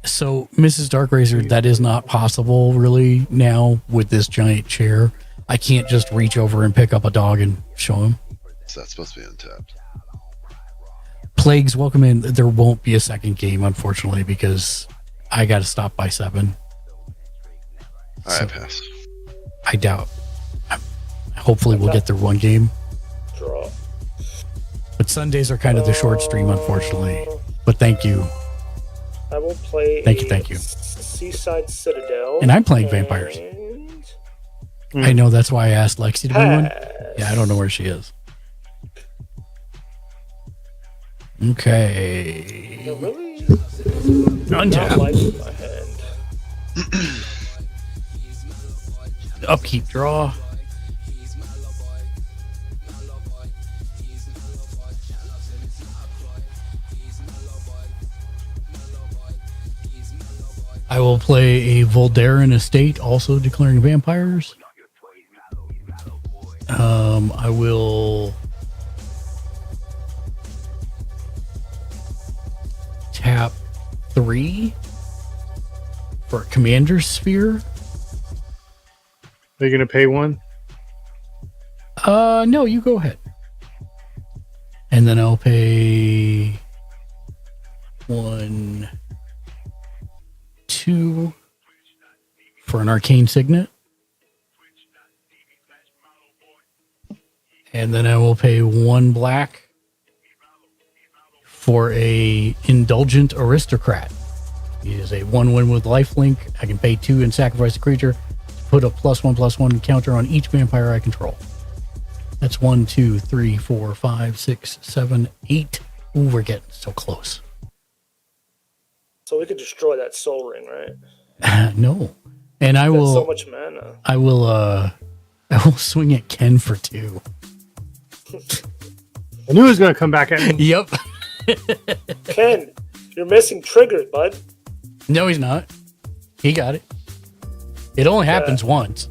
So, Mrs. Darkraiser, that is not possible really now with this giant chair. I can't just reach over and pick up a dog and show him. So that's supposed to be untapped. Plagues, welcome in. There won't be a second game, unfortunately, because I got to stop by 7. All right, So- pass. I doubt. Hopefully, we'll get through one game. Draw. But Sundays are kind of the short stream, unfortunately. But thank you. I will play. Thank you. Seaside Citadel. And I'm playing vampires. and I know that's why I asked Lexi to bring one. pass. Yeah, I don't know where she is. Okay. No, really? Not Untap. liking my hand. Upkeep draw. I will play a Voldarin Estate, also declaring vampires. I will tap 3 for Commander Sphere. They're gonna pay one. No, you go ahead. And then I'll pay 1, 2 for an Arcane Signet. And then I will pay 1 black for a Indulgent Aristocrat. He is a 1/1 with lifelink. I can pay 2 and sacrifice a creature to put a +1/+1 counter on each vampire I control. That's 1, 2, 3, 4, 5, 6, 7, 8. Ooh, we're getting so close. So we could destroy that Soul Ring, right? No. And I That's will so much mana. I will swing at Ken for 2. I knew it was gonna come back at me. Yep. Ken, you're missing triggers, bud. No, he's not. He got it. It only happens once.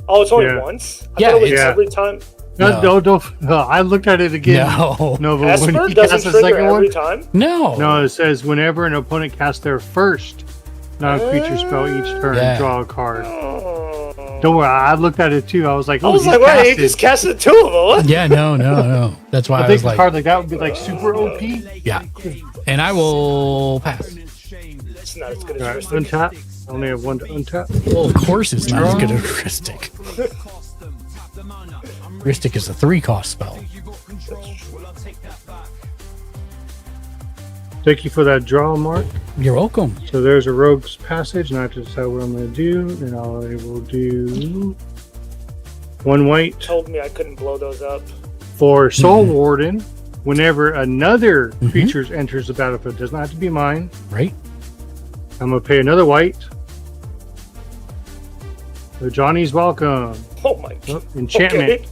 Oh, it's only Yeah. once? I Yeah, thought it was it's- every time. No. No, I looked at it again. No. No, but when Esper he doesn't casts the trigger second every one, time? No. no, it says whenever an opponent casts their first non-creature spell each turn, Yeah. draw a card. Oh. Don't worry, I looked at it too. I was like, I oh, was he's like, wait, he casted. just casted 2 of them. What? Yeah, no. That's why I I think was a like, card like that would be like super OP. yeah. And I will pass. It's not as good as All right, Mystic. untap. I only have 1 to untap. Well, of course it's not as good as Ristic. Ristic is a 3-cost spell. Thank you for that draw, Mark. You're welcome. So there's a Rogue's Passage, and I have to decide what I'm going to do. And I will do 1 white Told me I couldn't blow those up. for Soul Warden. Whenever another creature enters the battlefield, it does not have to be mine. Right? I'm going to pay another white. So Johnny's Welcome. Oh my god. Oh, enchantment. Okay.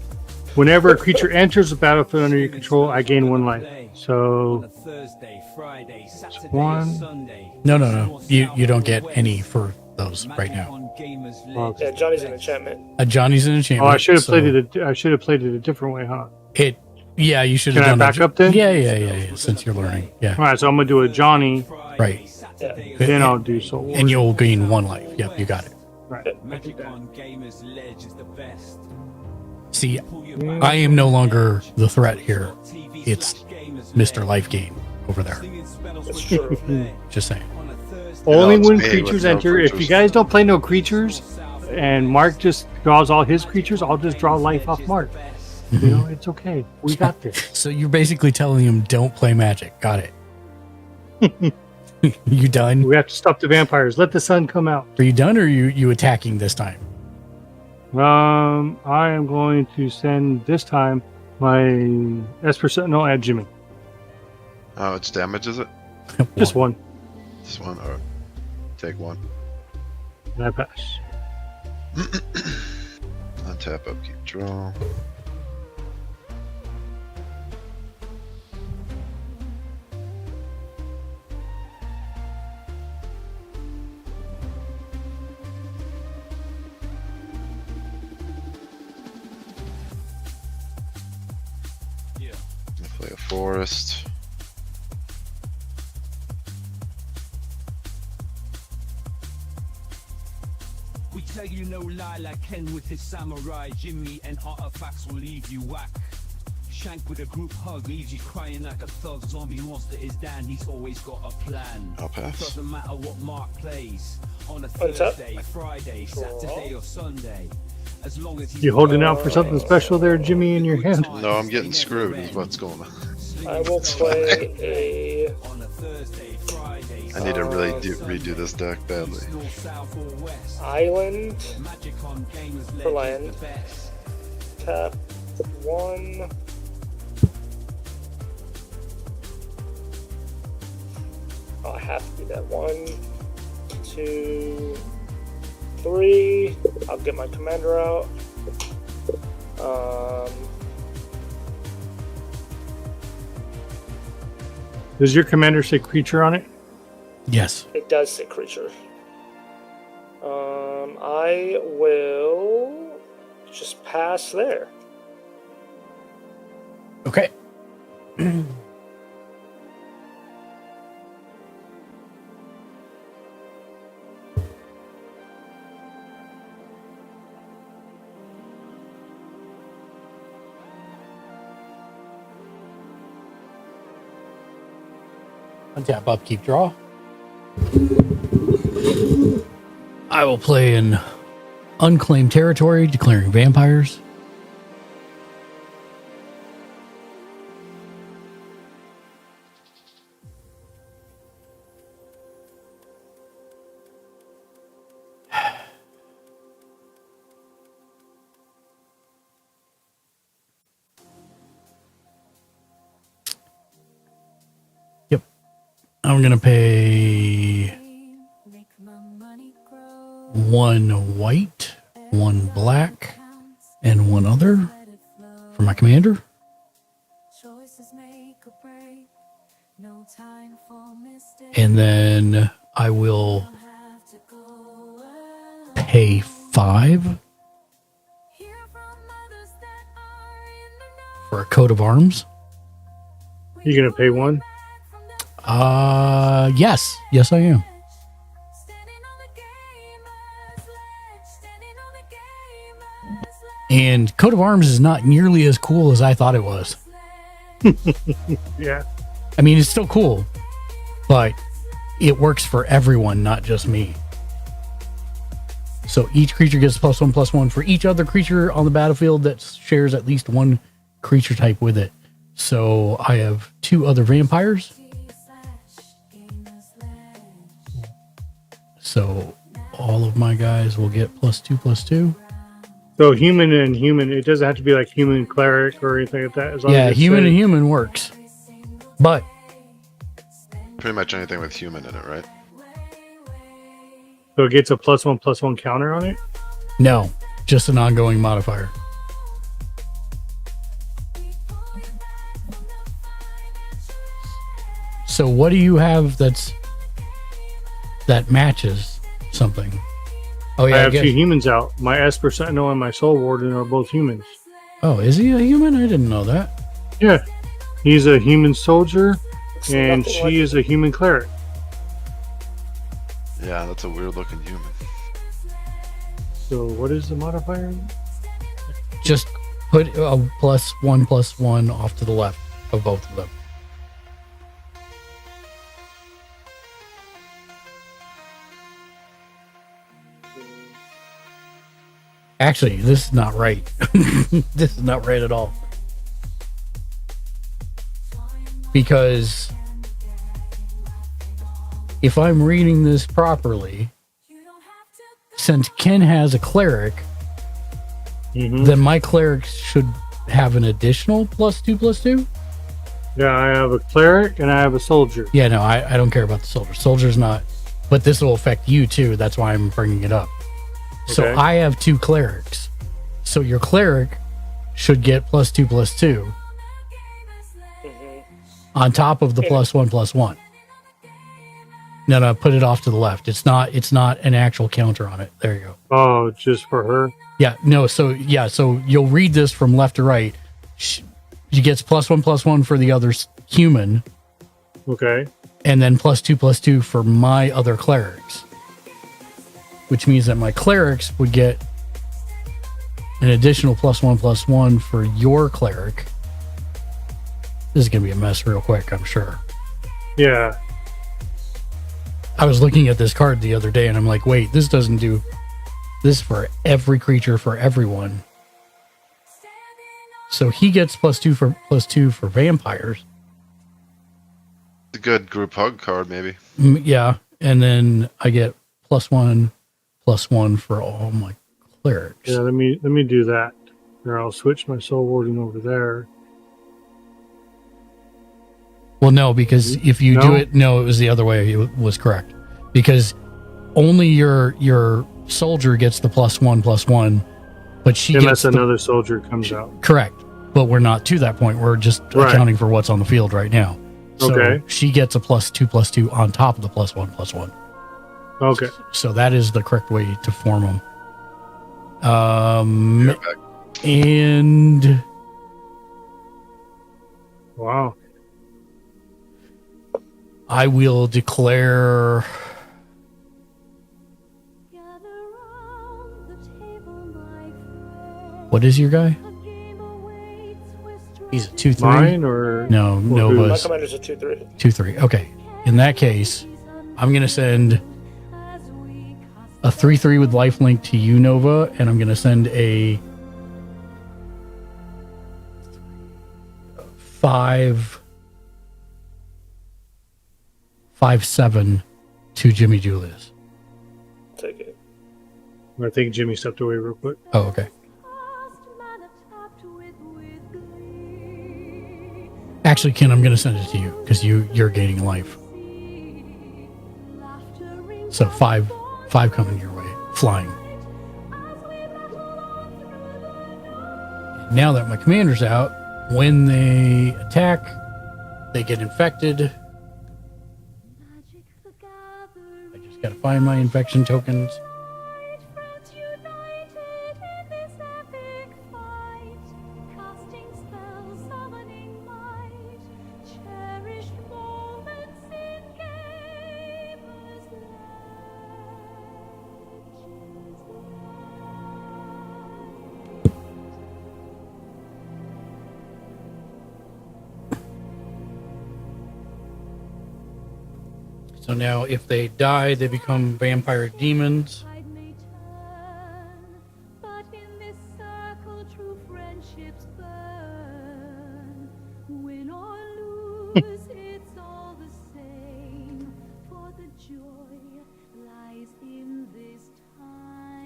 Whenever a creature enters the battlefield under your control, I gain 1 life. So Thursday, Friday, Saturday, one. Sunday. No. You don't get any for those right now. On Gamers Oh. Ledge. Yeah, Johnny's an enchantment. Johnny's an oh, enchantment. I should have so played it. I should have played it a different way, huh? It. Yeah, you should have Can I done back it. up then? Yeah. Since you're learning, yeah, All right, so I'm going to do a Johnny. right. Then I'll do Soul Warden. And you'll gain 1 life. Yep, you got it. Right. Magic on Gamers Ledge is the best. See, I am no longer the threat here. It's Mr. Life Gain over there. That's true. Just saying. Only No, when it's me with creatures no enter. If you creatures. guys don't play no creatures, and Mark just draws all his creatures, I'll just draw life off Mark. You know, it's okay. We got this. So you're basically telling him don't play Magic. Got it. You done? We have to stop the vampires. Let the sun come out. Are you done, or are you attacking this time? I am going to send this time my Esper Sentinel at Jimmy. How much damage is it? Just one. This one, or take 1. And I pass. Untap, upkeep, draw. Play a forest. We tell you no lie like Ken with his samurai. Jimmy and artifacts will leave you whack. Shank with a group hug leaves you crying like a thug. Zombie monster is down, he's always got a plan. I'll pass. Doesn't matter what Mark plays. On a What's up? Thursday, Friday, Saturday or Sunday. As long as You holding out for something special there, Jimmy, in your hand? No, I'm getting screwed is what's going on. I will play a on a Thursday, Friday. I need to really redo this deck badly. North, south or west. island. Magic on gamers For legend land. the best. Tap 1. Oh, I have to do that. 1, 2, 3. I'll get my commander out. Does your commander say creature on it? Yes. It does say creature. I will just pass there. Okay. Untap, upkeep, draw. I will play in unclaimed territory, declaring vampires. Yep. I'm going to pay 1 white, 1 black, and 1 other for my commander. And then I will pay 5 for a coat of arms. You gonna pay 1? Yes. Yes, I am. And coat of arms is not nearly as cool as I thought it was. Yeah. I mean, it's still cool, but it works for everyone, not just me. So each creature gets +1/+1 for each other creature on the battlefield that shares at least one creature type with it. So I have 2 other vampires. So all of my guys will get +2/+2. So human and human, it doesn't have to be like human cleric or anything like that. As long Yeah, as it's human safe. and human works. But Pretty much anything with human in it, right? So it gets a +1/+1 counter on it. no, just an ongoing modifier. So what do you have that matches something? Oh I yeah, I have guess. 2 humans out. My Esper Sentinel and my Soul Warden are both humans. Oh, is he a human? I didn't know that. Yeah. He's a human soldier It's and nothing she like- is a human cleric. Yeah, that's a weird looking human. So what is the modifier? Just put a +1/+1 off to the left of both of them. Actually, this is not right. This is not right at all. Because if I'm reading this properly, since Ken has a cleric, Mm-hmm. then my cleric should have an additional +2/+2. Yeah, I have a cleric and I have a soldier. Yeah, no, I don't care about the soldier. Soldier's not, but this will affect you too. That's why I'm bringing it up. So Okay. I have 2 clerics. So your cleric should get +2/+2 on top of the +1/+1. No, put it off to the left. It's not an actual counter on it. There you go. Oh, just for her. Yeah, no, so you'll read this from left to right. She gets +1/+1 for the other human, Okay. and then +2/+2 for my other clerics. Which means that my clerics would get an additional +1/+1 for your cleric. This is going to be a mess real quick, I'm sure. Yeah. I was looking at this card the other day and I'm like, wait, this doesn't do this for every creature for everyone. So he gets +2 for vampires. It's a good group hug card, maybe. Yeah. And then I get +1/+1 for all my clerics. Yeah, let me do that. Or I'll switch my soul warding over there. Well, no, because if you do No? it, no, it was the other way. It was correct. Because only your soldier gets the +1/+1, but she Unless gets another soldier comes out. correct. But we're not to that point. We're just Right. accounting for what's on the field right now. So Okay. she gets a +2/+2 on top of the +1/+1. Okay. So that is the correct way to form them. Be right back. And Wow. I will declare what is your guy? He's a 2/3. Mine or No, who? My Nova's commander's a 2/3. 2/3. Okay. In that case, I'm gonna send a 3/3 with lifelink to you, Nova, and I'm gonna send a 5/7 to Jimmy Julius. Take it. I think Jimmy stepped away real quick. Oh, okay. Actually, Ken, I'm gonna send it to you because you're gaining life. So five coming your way, flying. Now that my commander's out, when they attack, they get infected. I just gotta find my infection tokens. So now if they die, they become vampire demons.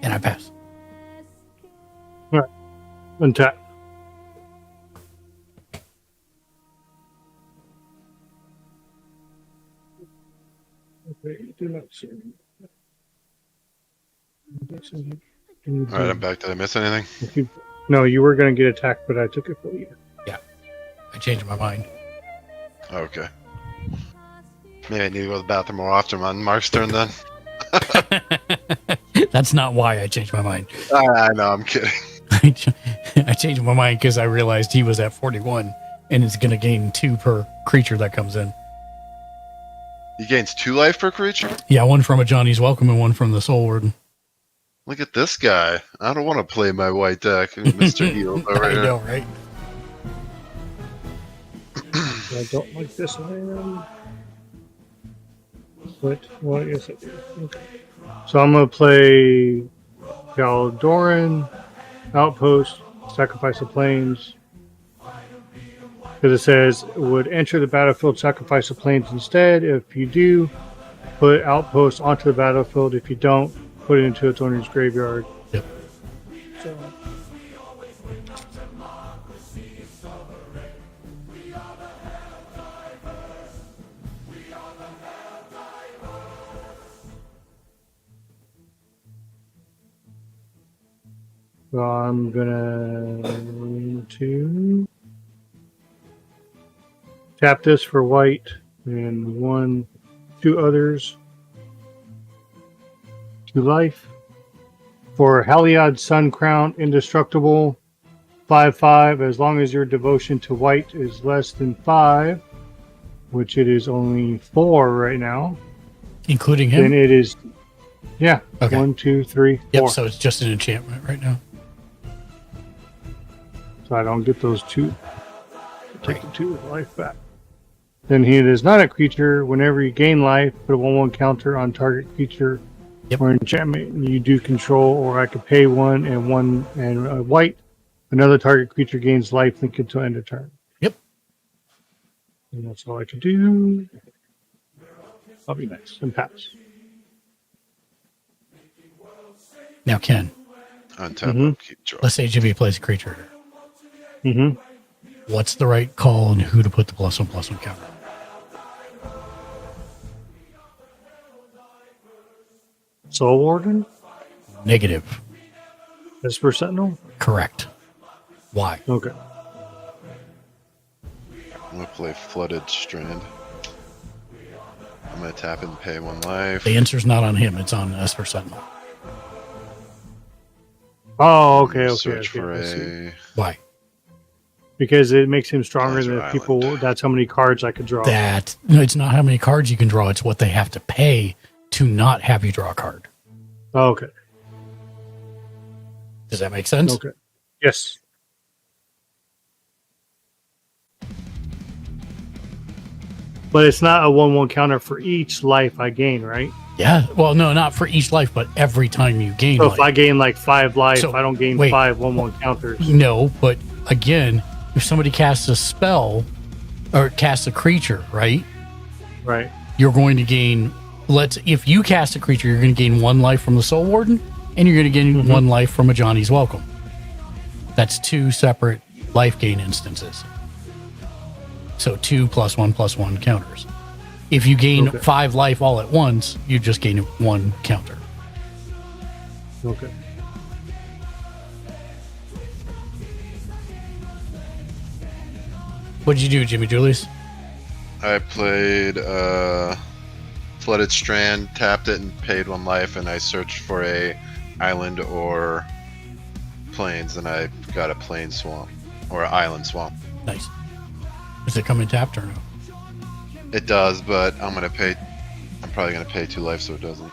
And I pass. Untap. Okay, do not see. All right, I'm back. Did I miss anything? No, you were going to get attacked, but I took it for you. I changed my mind. Okay. Maybe I need to go to the bathroom more often on Mark's turn then. That's not why I changed my mind. I know, I'm kidding. I changed my mind because I realized he was at 41 and it's going to gain 2 per creature that comes in. He gains 2 life per creature? Yeah, one from a Johnny's Welcome and one from the Soul Warden. Look at this guy. I don't want to play my white deck. Mr. Heal over I here. know, right? I don't like this land. But what is it? Okay. So I'm going to play Galdoran, Outpost, Sacrifice of Plains. Because it says, would enter the battlefield, Sacrifice of Plains instead. If you do, put Outpost onto the battlefield. If you don't, put it into its owner's graveyard. Yep. So, so I'm gonna tap this for white and 2 others. 2 life. For Haliad Sun Crown, indestructible, 5/5. As long as your devotion to white is less than 5, which it is only 4 right now, Including then him? it is, yeah, Okay. 1, 2, 3, 4. Yep, so it's just an enchantment right now. So I don't get those 2. Take the 2 life back. Then he is not a creature. Whenever you gain life, put a 1/1 counter on target creature Yep. or enchantment you do control, or I could pay 1 and 1 and white. Another target creature gains life linked until end of turn. Yep. And that's all I can do. I'll be nice and pass. Now, Ken, Untap, keep draw. let's say Jimmy plays a creature. Mm-hmm. What's the right call on who to put the +1/+1 counter? Soul Warden? Negative. Esper Sentinel? Correct. Why? Okay. I'm gonna play Flooded Strand. I'm gonna tap and pay 1 life. The answer's not on him. It's on Esper Sentinel. Oh, okay, okay. Search okay, for I see. a. Why? Because it makes him stronger Treasure than people. Island. That's how many cards I could draw. No, it's not how many cards you can draw. It's what they have to pay to not have you draw a card. Oh, okay. Does that make sense? Okay. Yes. But it's not a 1/1 counter for each life I gain, right? Yeah. Well, no, not for each life, but every time you gain So life. if I gain like 5 life, So, I don't gain wait. 5 1/1 counters. No, but again, if somebody casts a spell or casts a creature, right? Right. You're going to gain. If you cast a creature, you're going to gain 1 life from the Soul Warden, and you're going to gain 1 life from a Johnny's Welcome. That's 2 separate life gain instances. So 2 +1/+1 counters. If you gain Okay. 5 life all at once, you just gain 1 counter. Okay. What'd you do, Jimmy Julius? I played Flooded Strand, tapped it and paid 1 life, and I searched for a island or plains, and I got a plain swamp or island swamp. Nice. Does it come in tapped or no? It does, but I'm probably gonna pay 2 life so it doesn't.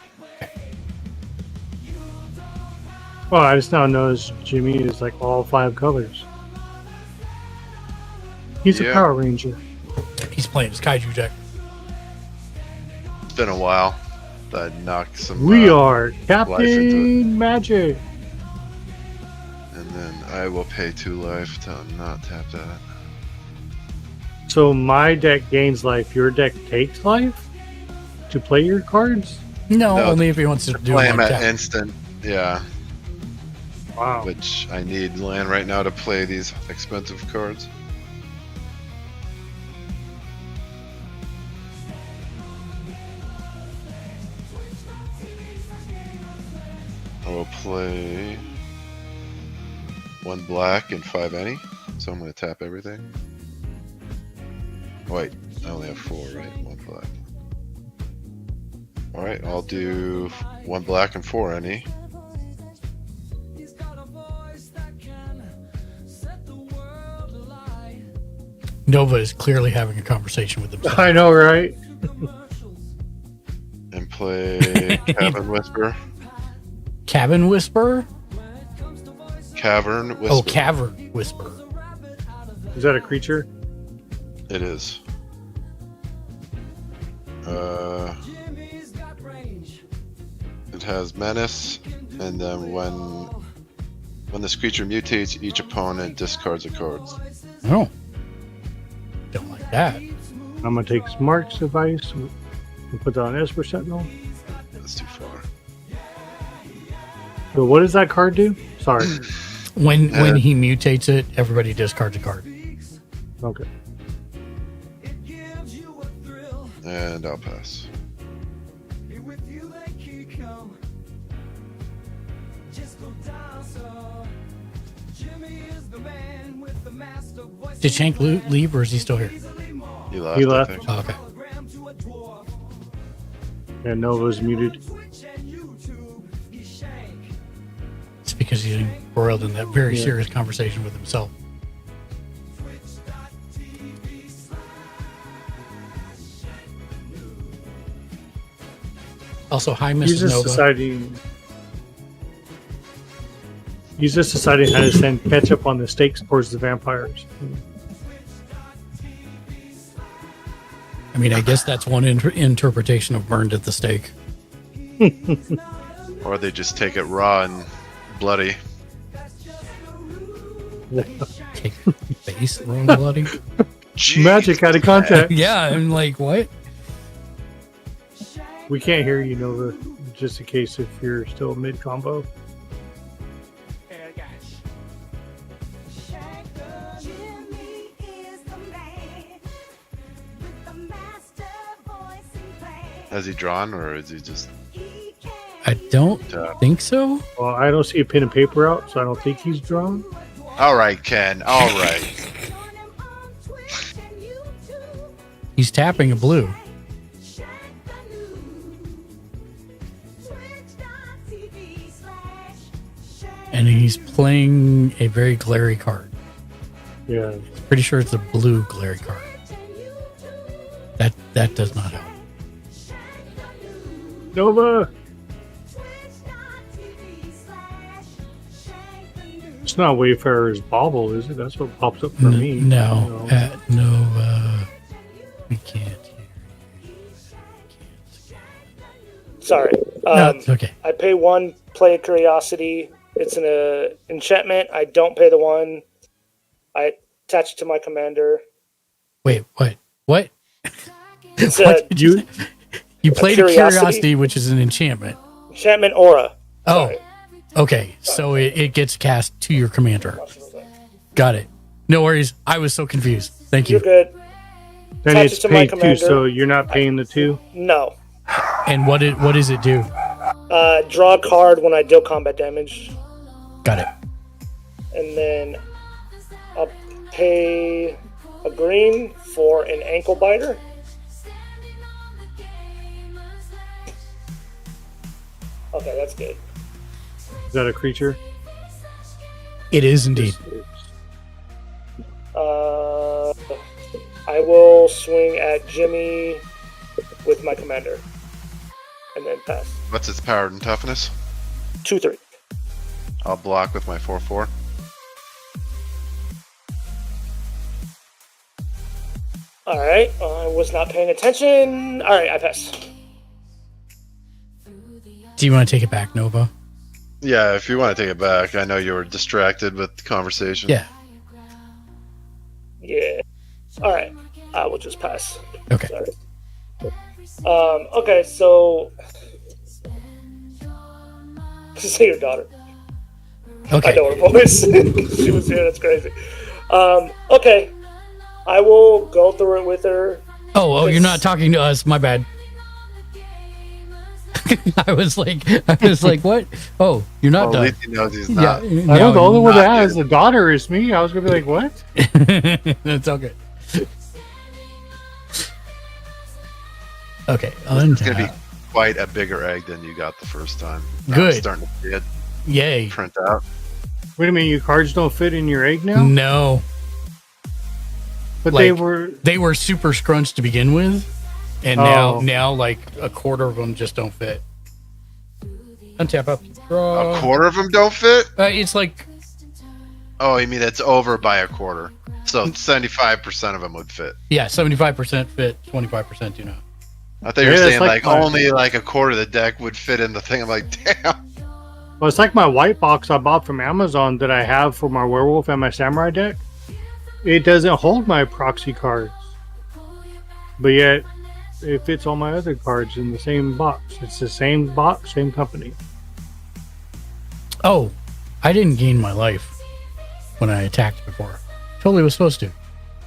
Well, I just now noticed Jimmy is like all 5 colors. He's a Yeah. Power Ranger. He's playing his Kaiju deck. It's been a while. I knocked some. We are life into Captain Magic. And then I will pay 2 life to not tap that. So my deck gains life. Your deck takes life to play your cards. No, No, only if he wants to do Play it him like at that. instant, yeah. Wow. Which I need land right now to play these expensive cards. I will play 1 black and 5 any, so I'm going to tap everything. Wait, I only have 4, right? 1 black. Alright, I'll do 1 black and 4 any. Nova is clearly having a conversation with himself. I know, right? And play Cabin Whisper. Cabin Whisperer? Cavern Whisper. Oh, Cavern Whisperer. Is that a creature? It is. It has menace, and then when this creature mutates, each opponent discards a card. Oh. Don't like that. I'm gonna take Mark's advice and put that on Esper Sentinel. That's too far. So what does that card do? Sorry. When he mutates it, everybody discards a card. Okay. And I'll pass. Did Shank leave or is he still here? He left. He I left. think. Oh, okay. And Nova's muted. It's because he's embroiled in that very serious conversation with himself. Also, hi, Mrs. Nova. Use this society how to send ketchup on the steaks towards the vampires. I mean, I guess that's one interpretation of burned at the stake. Or they just take it raw and bloody. Take face wrong bloody. Jeez. Magic out of context. Yeah, I'm like, what? We can't hear you, Nova, just in case if you're still mid combo. Has he drawn, or is he just? I don't think so. Well, I don't see a pen and paper out, so I don't think he's drawn. All right, Ken. All right. He's tapping a blue. And he's playing a very glary card. Yeah. Pretty sure it's a blue glary card. That does not help. Nova! It's not Wayfarer's Bauble, is it? That's what pops up for me. No, no, we can't hear you. Sorry. No, it's okay. I pay 1, play a Curiosity. It's an enchantment. I don't pay the 1. I attach it to my commander. Wait, what? What? It's What a did you played a Curiosity? Curiosity, which is an enchantment. enchantment aura. Oh, Sorry. okay. So it gets cast to your commander. Got it. No worries. I was so confused. Thank you. You're good. Then Attach it's it to my paid too, commander. so you're not paying the 2? No. And what does it do? Draw a card when I deal combat damage. Got it. And then I'll pay a green for an ankle biter. Okay, that's good. Is that a creature? It is indeed. I will swing at Jimmy with my commander. And then pass. What's its power and toughness? 2-3. I'll block with my 4/4. Alright, I was not paying attention. Alright, I pass. Do you want to take it back, Nova? Yeah, if you want to take it back. I know you were distracted with the conversation. Yeah. Yeah. Alright, I will just pass. Okay. Sorry. Okay, so. Say your daughter. I Okay. know her voice. She was here, that's crazy. Okay. I will go through it with her. Oh, you're not talking to us. My bad. I was like, what? Oh, you're not Well, at done. least he knows he's not. I know the only one not that has good. a daughter is me. I was gonna be like, what? That's all good. Okay, It's gonna be untap. quite a bigger egg than you got the first time. Now Good. it's starting to see it Yay. print out. Wait a minute, your cards don't fit in your egg now? No, But like- they they were were super scrunched to begin with, and Oh. now like a quarter of them just don't fit. Untap up, draw. A quarter of them don't fit? It's like Oh, you mean it's over by a quarter. So 75% of them would fit. 75% fit, 25% do not. I thought you were Yeah, it's saying like like my- only like a quarter of the deck would fit in the thing. I'm like, damn. well, it's like my white box I bought from Amazon that I have for my werewolf and my samurai deck. It doesn't hold my proxy cards. But yet it fits all my other cards in the same box. It's the same box, same company. Oh, I didn't gain my life when I attacked before. Totally was supposed to.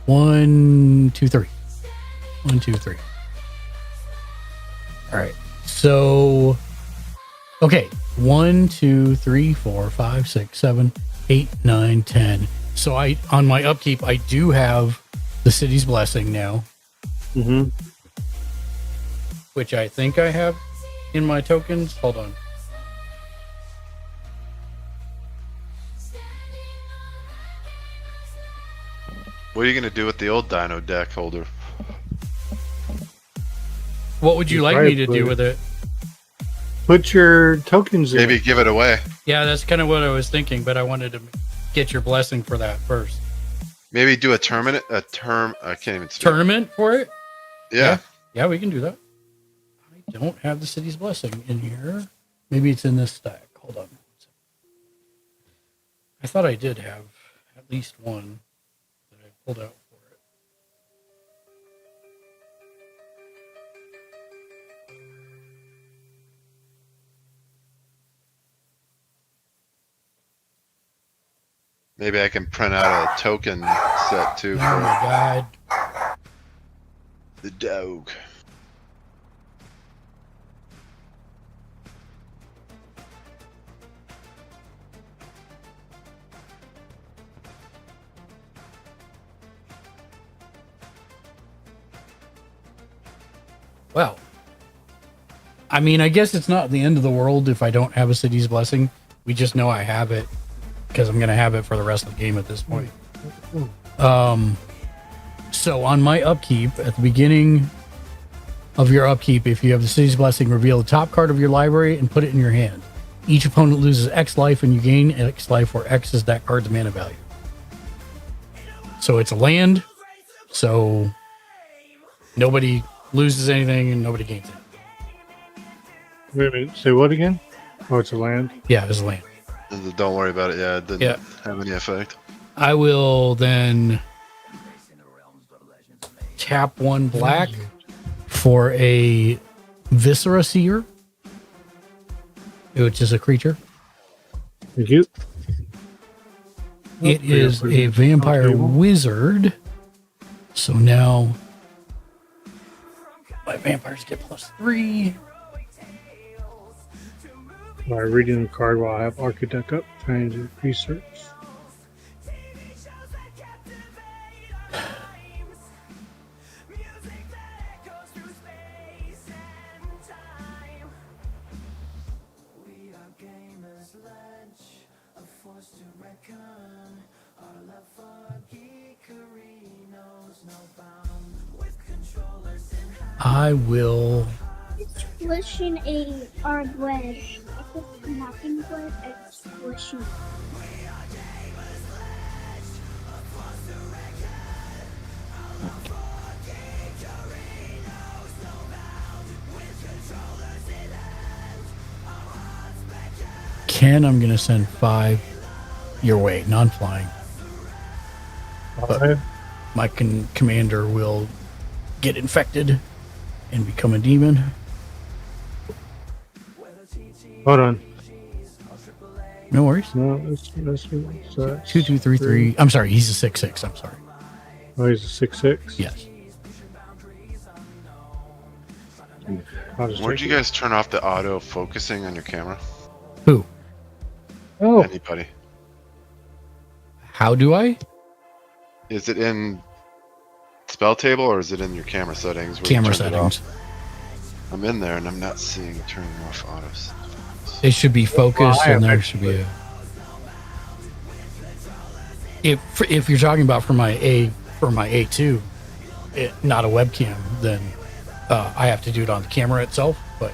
1, 2, 3. 1, 2, 3. All right. So, okay. 1, 2, 3, 4, 5, 6, 7, 8, 9, 10. So I on my upkeep, I do have the city's blessing now, Mm-hmm. which I think I have in my tokens. Hold on. What are you gonna do with the old Dino deck holder? What would you like me to do with it? Put your tokens in. Maybe give it away. Yeah, that's kind of what I was thinking, but I wanted to get your blessing for that first. Maybe do a tournament. I can't even speak. Tournament for it? Yeah. Yeah, we can do that. I don't have the city's blessing in here. Maybe it's in this stack. Hold on. I thought I did have at least one that I pulled out for it. Maybe I can print out a token set too Oh for my god. the dog. Well, I mean, I guess it's not the end of the world if I don't have a city's blessing. We just know I have it because I'm going to have it for the rest of the game at this point. So on my upkeep, at the beginning of your upkeep, if you have the city's blessing, reveal the top card of your library and put it in your hand. Each opponent loses X life and you gain X life, where X is that card's mana value. So it's a land, so nobody loses anything and nobody gains it. Wait a minute. Say what again? Oh, it's a land. Yeah, it's a land. Don't worry about it. Yeah, it didn't Yeah. have any effect. I will then tap one black for a Viscera Seer, which is a creature. Thank you. It is a vampire wizard. So now my vampires get +3. By reading the card while I have Architect up, trying to do research. I will. Squishing a hard wedge. If it's knocking wedge, it's squishing. Ken, I'm going to send 5 your way, non-flying. Okay. My commander will get infected and become a demon. Hold on. No worries. No, that's 2, 2, 3, 3. I'm sorry, he's a 6/6. I'm sorry. Oh, he's a 6/6. Yes. I'll just Where'd take you it. guys turn off the auto focusing on your camera? Who? Oh, Anybody? How do I? Is it in spell table or is it in your camera settings? where you Camera turned it off? settings. I'm in there and I'm not seeing turning off autos. It should be focused, and there should be a. If you're talking about for my A2, not a webcam, then I have to do it on the camera itself. But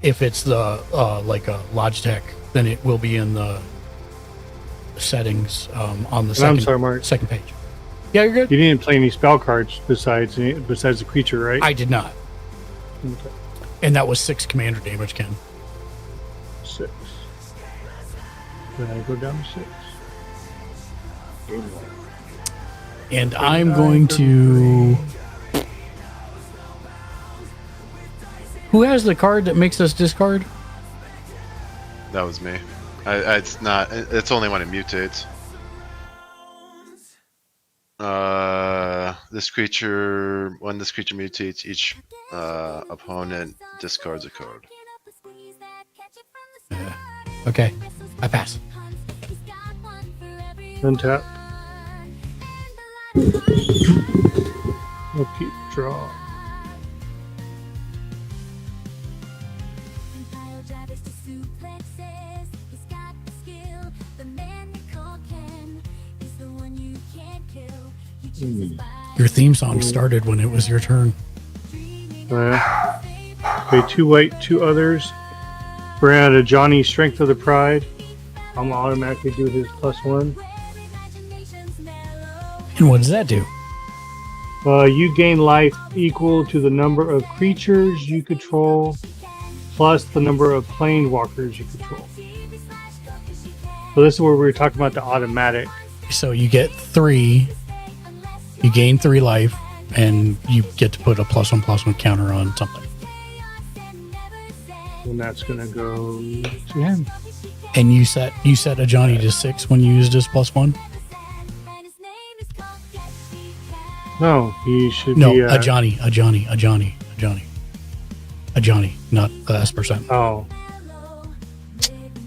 if it's the like a Logitech, then it will be in the settings on the I'm sorry, Mark. second page. Yeah, you're good. You didn't play any spell cards besides the creature, right? I did not, Okay. and that was 6 commander damage, Ken. 6. Then I go down to 6. And I'm going to. Who has the card that makes us discard? That was me. It's not. It's only when it mutates. When this creature mutates, each opponent discards a card. Okay, I pass. Untap. Okay, draw. Your theme song started when it was your turn. Okay, 2 white, 2 others. Bring out a Johnny Strength of the Pride. I'm gonna automatically do his +1. And what does that do? You gain life equal to the number of creatures you control plus the number of planewalkers you control. So this is where we were talking about the automatic. So you get 3, you gain 3 life, and you get to put a +1/+1 counter on something. And that's gonna go to him. And you set a Johnny to 6 when you used his +1? No, he should No, be a Johnny, not the S%. Oh,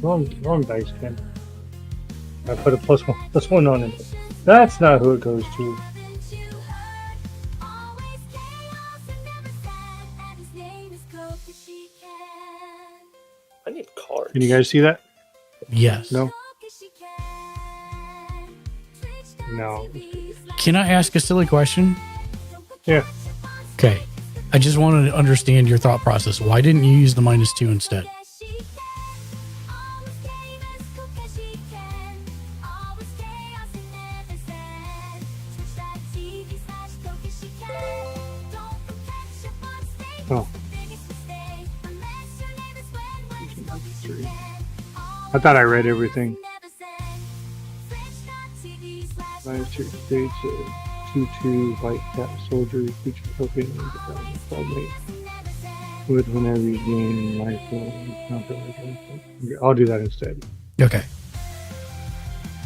wrong dice, Ken. I put a +1 on it. That's not who it goes to. I need cards. Can you guys see that? Yes. No. No. Can I ask a silly question? Yeah. Okay. I just wanted to understand your thought process. Why didn't you use the -2 instead? Oh. I thought I read everything. -2 states 2/2 white cat soldier creature token with whenever you gain life. I'll do that instead. Okay.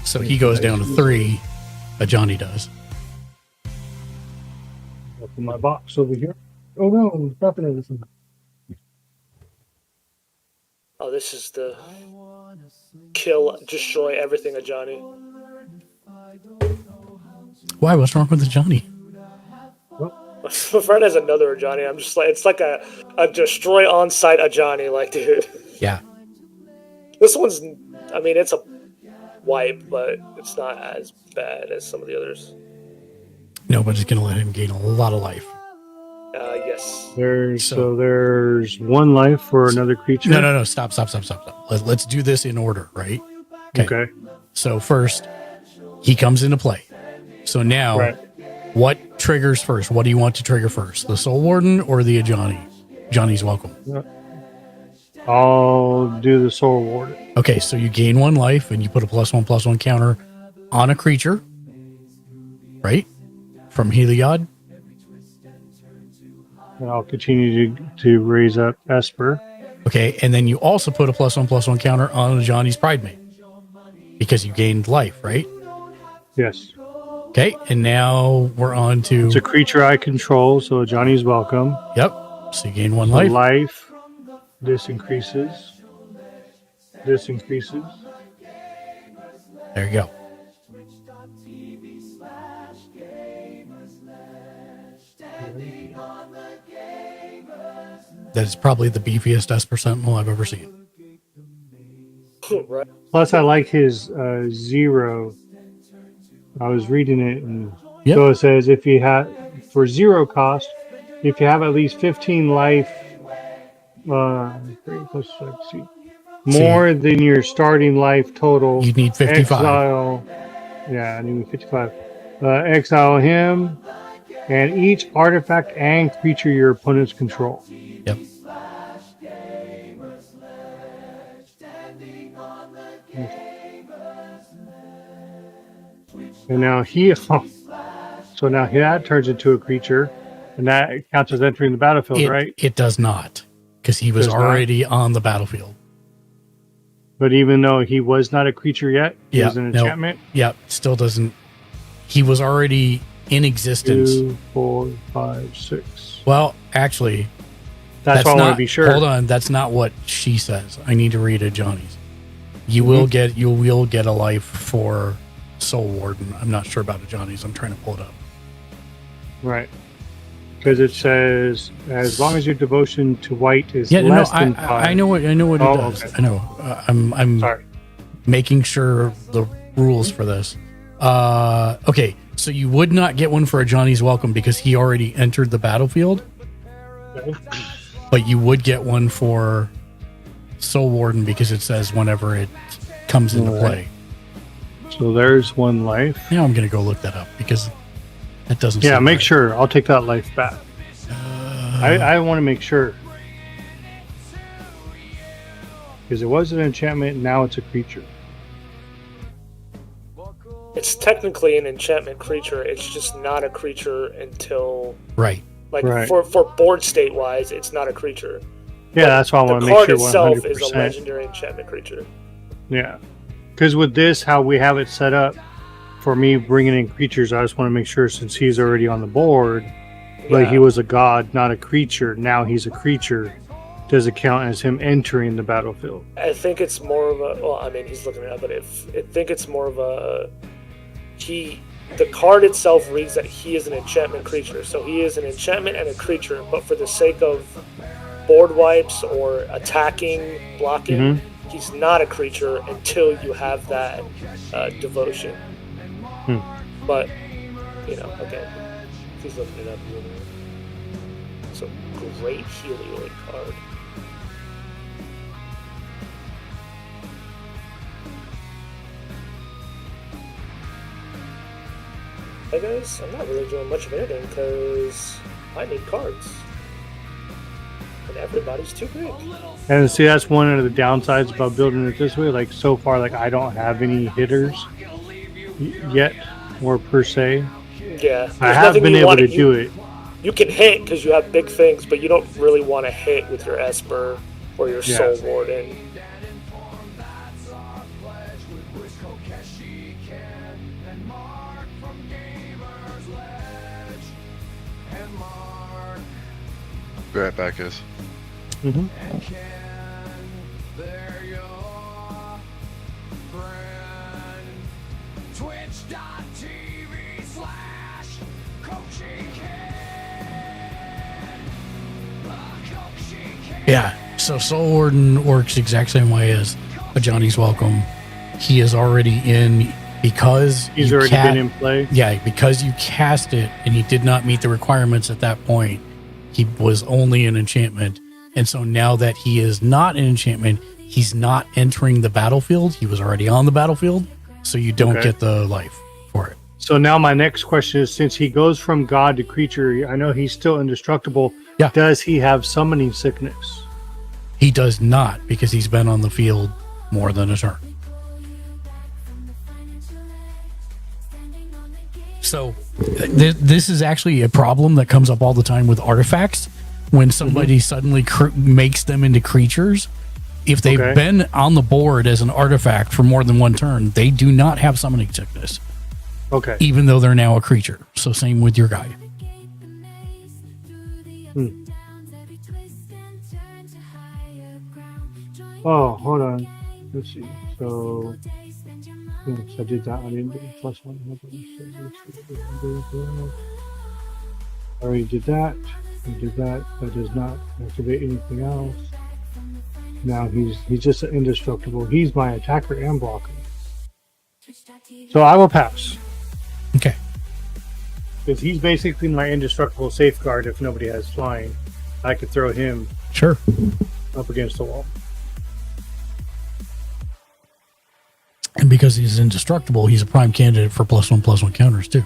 So he goes down to 3, but Johnny does. Open my box over here. Oh no, I'm dropping everything. Oh, this is the kill, destroy everything of Johnny. Why? What's wrong with the Johnny? My friend has another Johnny. I'm just like, it's like a destroy on sight a Johnny. Like, dude, Yeah. this one's, I mean, it's a wipe, but it's not as bad as some of the others. Nobody's going to let him gain a lot of life. Yes. There's 1 life for another creature. No. Stop. Let's do this in order, right? Okay. So first, he comes into play. So now, Right. what triggers first? What do you want to trigger first? The Soul Warden or the Johnny? Johnny's welcome. I'll do the Soul Warden. Okay, so you gain 1 life and you put a +1/+1 counter on a creature, right? From Heliod. And I'll continue to raise up Esper. Okay, and then you also put a +1/+1 counter on Johnny's Pride Mate because you gained life, right? Yes. Okay, and now we're on to. It's a creature I control, so Johnny's welcome. Yep. So you gain 1 The life. life. This increases. This increases. There you go. That is probably the beefiest S% I've ever seen. Right. Plus, I like his 0. I was reading it, and Yep. so it says if you have, for 0 cost, if you have at least 15 life, more than your starting life total, You need 55. Exile, I need 55. Exile him and each artifact and creature your opponents control. Yep. And now so now that turns into a creature, and that counts as entering the battlefield, right? It does not, because he was Does not? already on the battlefield. But even though he was not a creature yet, he Yeah, was an no. enchantment. Yep, still doesn't. He was already in existence. 2, 4, 5, 6. Well, actually, That's why I want to be sure. Hold on, that's not what she says. I need to read it, Johnny's. You will get a life for Soul Warden. I'm not sure about it, Johnny's. I'm trying to pull it up. Right. Because it says, as long as your devotion to white is Yeah, no, less than 5. I know what it Oh, does. okay. I know. I'm Sorry. making sure the rules for this. Okay, So you would not get one for a Johnny's Welcome because he already entered the battlefield. Okay. But you would get one for Soul Warden because it says whenever it comes into play. So there's one life. Now I'm going to go look that up because that doesn't. Yeah, seem make right. sure. I'll take that life back. I want to make sure. Because it was an enchantment, now it's a creature. It's technically an enchantment creature. It's just not a creature until Right. Right. for board state wise, it's not a creature. Yeah, that's why I The want to make card sure itself 100%. is a legendary enchantment creature. Yeah. Because with this, how we have it set up for me bringing in creatures, I just want to make sure since he's already on the board, but he was a god, not a creature. Now he's a creature. Does it count as him entering the battlefield? I think it's more of a. Well, I mean, he's looking it up, but I think it's more of a. The card itself reads that he is an enchantment creature, so he is an enchantment and a creature. But for the sake of board wipes or attacking, blocking, he's not a creature until you have that devotion. But okay, he's looking it up. It's a great Helioid card. Hey guys, I'm not really doing much of anything because I need cards. And everybody's too big. And see, that's one of the downsides about building it this way. Like, so far, like, I don't have any hitters yet, or per se. Yeah. I have been able to do it. You can hit because you have big things, but you don't really want to hit with your Esper or your Soul Warden. Be right back, guys. Yeah. So Soul Warden works the exact same way as a Johnny's Welcome. He is already in because He's already been in play. Yeah, because you cast it and he did not meet the requirements at that point. He was only an enchantment. And so now that he is not an enchantment, he's not entering the battlefield. He was already on the battlefield. So you don't get the life for it. So now my next question is, since he goes from god to creature, I know he's still indestructible. Yeah. Does he have summoning sickness? He does not because he's been on the field more than a turn. So this is actually a problem that comes up all the time with artifacts. When somebody suddenly makes them into creatures, if they've been on the board as an artifact for more than one turn, they do not have summoning sickness. Okay. Even though they're now a creature. So same with your guy. Oh, hold on. Let's see. So, yes, I did that. I didn't do +1. I already did that. I did that. That does not activate anything else. Now he's just indestructible. He's my attacker and blocker. So I will pass. Okay. Because he's basically my indestructible safeguard if nobody has flying. I could throw him up against the wall. And because he's indestructible, he's a prime candidate for +1/+1 counters too.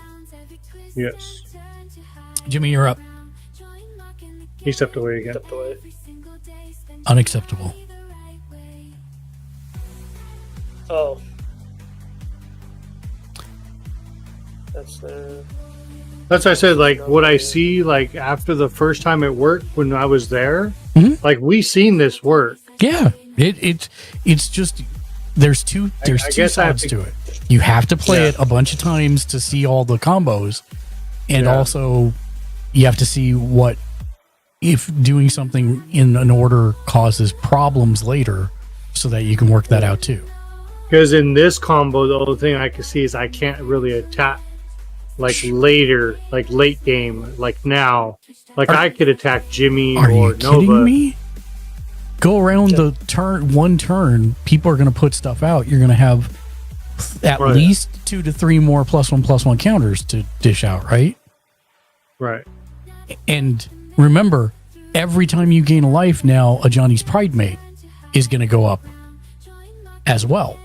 Yes. Jimmy, you're up. He stepped away again. Stepped away. Unacceptable. Oh. That's there. That's what I said, like, what I see, like, after the first time it worked when I was there, like, we seen this work. Yeah. It's just, there's two sides to it. You have to play it a bunch of times to see all the combos. And also, you have to see what, if doing something in an order causes problems later, so that you can work that out too. Because in this combo, the only thing I can see is I can't really attack, like, later, like, late game, like now. Like, I could attack Jimmy or Are you kidding Nova. me? Go around the one turn, people are going to put stuff out. You're going to have at Right. least 2 to 3 more +1/+1 counters to dish out, right? Right. And remember, every time you gain a life now, a Johnny's Pride mate is going to go up as well.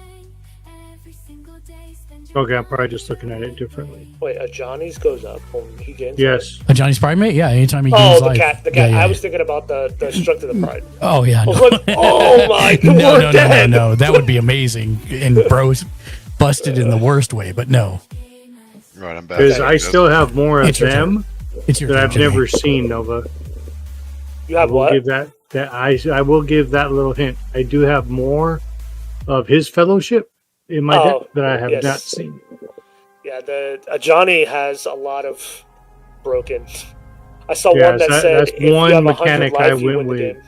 Okay, I'm probably just looking at it differently. Wait, a Johnny's goes up when he gains. Yes. A Johnny's Pride mate? Yeah, anytime he gains Oh, the life. cat. The Yeah, cat. yeah, I yeah. was thinking about the strength of the pride. Oh, yeah. I was No. like, oh my, no, we're dead. no. That would be amazing. And bro's busted in the worst way, but no. Right, I'm back. Because I still have more of It's your them It's your that turn, I've Jimmy. never seen, Nova. You have I will what? give that I will give that little hint. I do have more of his fellowship in my Oh, deck that I have yes. not seen. Yeah, a Johnny has a lot of broken. I saw Yeah, one that so said that's if you one have 100 mechanic life, I you went win the with. game.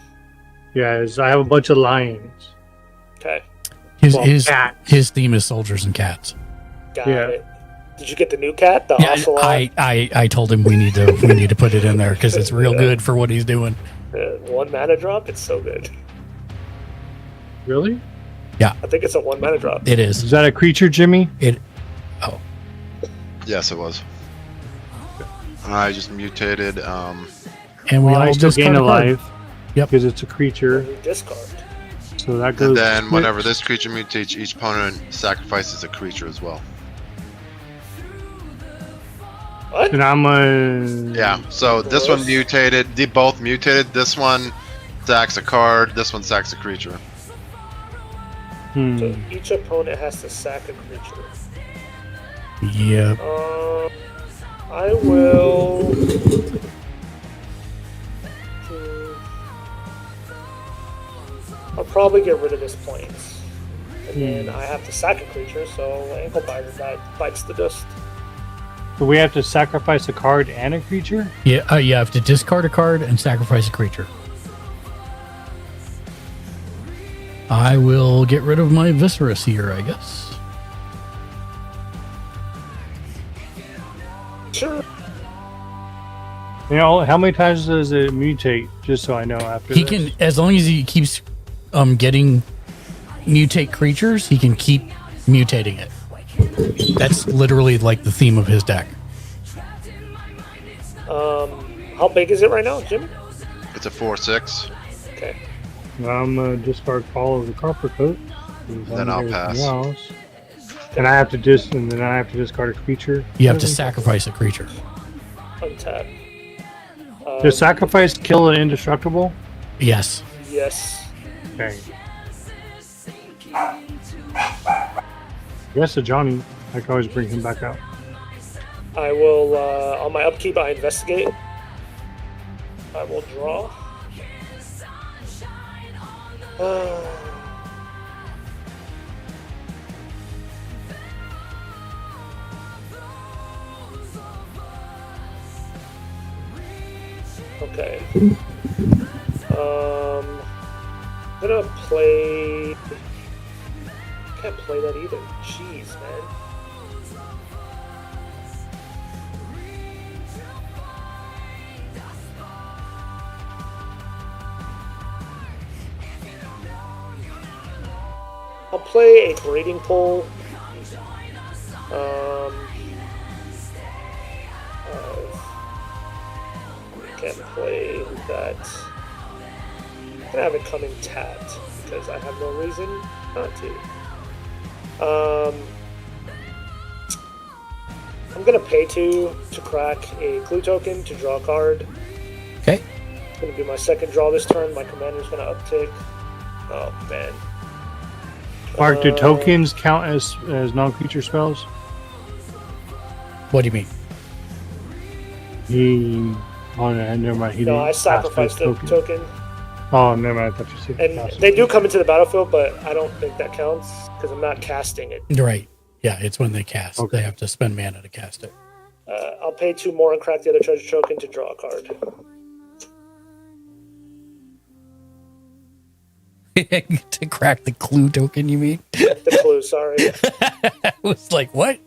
Yeah, is I have a bunch of lions. Okay, Well, cats. His theme is soldiers and cats. got Yeah. it. Did you get the new cat, the Yeah, ocelot? I told him we need to put it in there because it's real good for what he's doing. 1 mana drop. It's so good. Really? I think it's a 1 mana drop. It is. Is that a creature, Jimmy? Yes, it was. I just mutated. And we Well, I all still discard gain a a card. life. Yep. Because it's a creature. You discard. So that goes. And then switch. whenever this creature mutates, each opponent sacrifices a creature as well. What? And I'm a. Yeah. So this one mutated. They both mutated. This one sacks a card. This one sacks a creature. Hmm. So each opponent has to sack a creature. Yep. I will. I'll probably get rid of this plains. And then I have to sack a creature, so Ankle Biter bites the dust. So we have to sacrifice a card and a creature? Yeah, you have to discard a card and sacrifice a creature. I will get rid of my Viscerus here, I guess. Sure. You know, how many times does it mutate? Just so I know after He this. can, as long as he keeps getting mutate creatures, he can keep mutating it. That's literally like the theme of his deck. How big is it right now, Jim? It's a 4/6. Okay. I'm gonna discard Call of the Copper Coat. Then I'll pass. And I have to discard a creature. You have to sacrifice a creature. Untap. Does sacrifice kill an indestructible? Yes. Yes. Okay. Yes, to Johnny. I can always bring him back out. I will, on my upkeep, I investigate. I will draw. Okay. I'm gonna play. Can't play that either. Jeez, man. I'll play a breeding pool. Can't play that. I'm gonna have it come in tapped because I have no reason not to. I'm gonna pay to crack a clue token to draw a card. Okay. It's gonna be my second draw this turn. My commander's gonna uptick. Oh man. Mark, do tokens count as non-creature spells? What do you mean? Oh, no, never mind. He No, didn't I cast sacrificed his the token. Oh, never mind. I thought you said And cast they it. do come into the battlefield, but I don't think that counts because I'm not casting it. Right. Yeah, it's when they cast. Okay. They have to spend mana to cast it. I'll pay 2 more and crack the other treasure token to draw a card. To crack the clue token, you mean? The clue, sorry. I was like, what?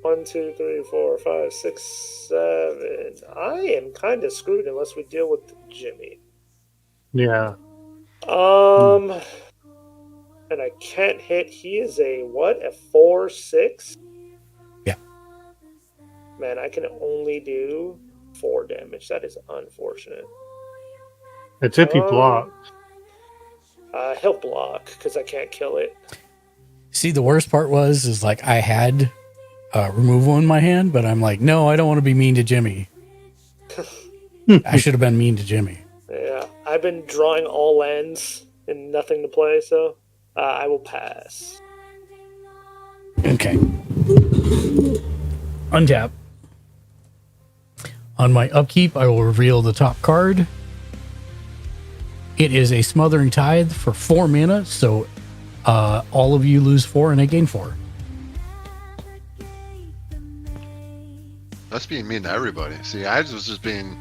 1, 2, 3, 4, 5, 6, 7. I am kind of screwed unless we deal with Jimmy. Yeah. and I can't hit. He is a what? A 4/6? Yeah. Man, I can only do 4 damage. That is unfortunate. It's if you block. He'll block because I can't kill it. See, the worst part is like I had removal in my hand, but I'm like, no, I don't want to be mean to Jimmy. I should have been mean to Jimmy. Yeah, I've been drawing all lands and nothing to play, so I will pass. Okay. Untap. On my upkeep, I will reveal the top card. It is a Smothering Tithe for 4 mana, so all of you lose 4 and I gain 4. That's being mean to everybody. See, I was just being.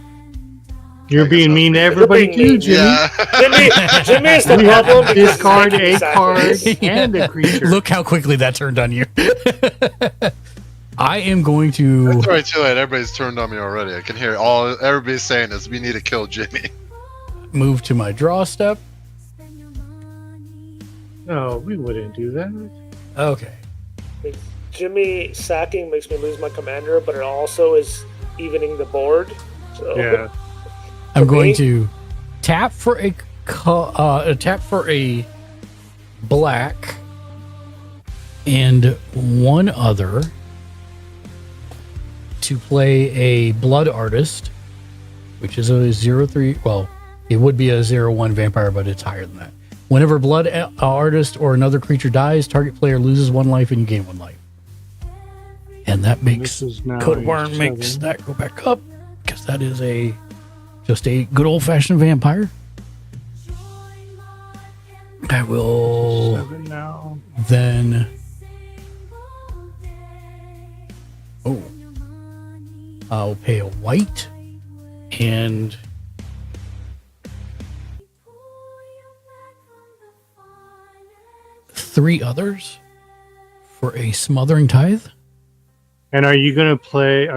You're being mean to everybody too, Jimmy. Yeah. Jimmy is the We have problem. to because discard a exactly. card and a creature. Look how quickly that turned on you. I am going to It's already too late. Everybody's turned on me already. I can hear everybody's saying is we need to kill Jimmy. move to my draw step. No, we wouldn't do that. Okay. Jimmy sacking makes me lose my commander, but it also is evening the board. So Yeah. I'm For going me? to tap for a black and one other to play a Blood Artist, which is a 0/3. Well, it would be a 0/1 vampire, but it's higher than that. Whenever Blood Artist or another creature dies, target player loses 1 life and you gain 1 life. And that makes This is now Coat of your Arm makes 7. that go back up because that is just a good old fashioned vampire. I will 7 now. then. Oh, I'll pay a white and three others for a Smothering Tithe. And are you gonna pay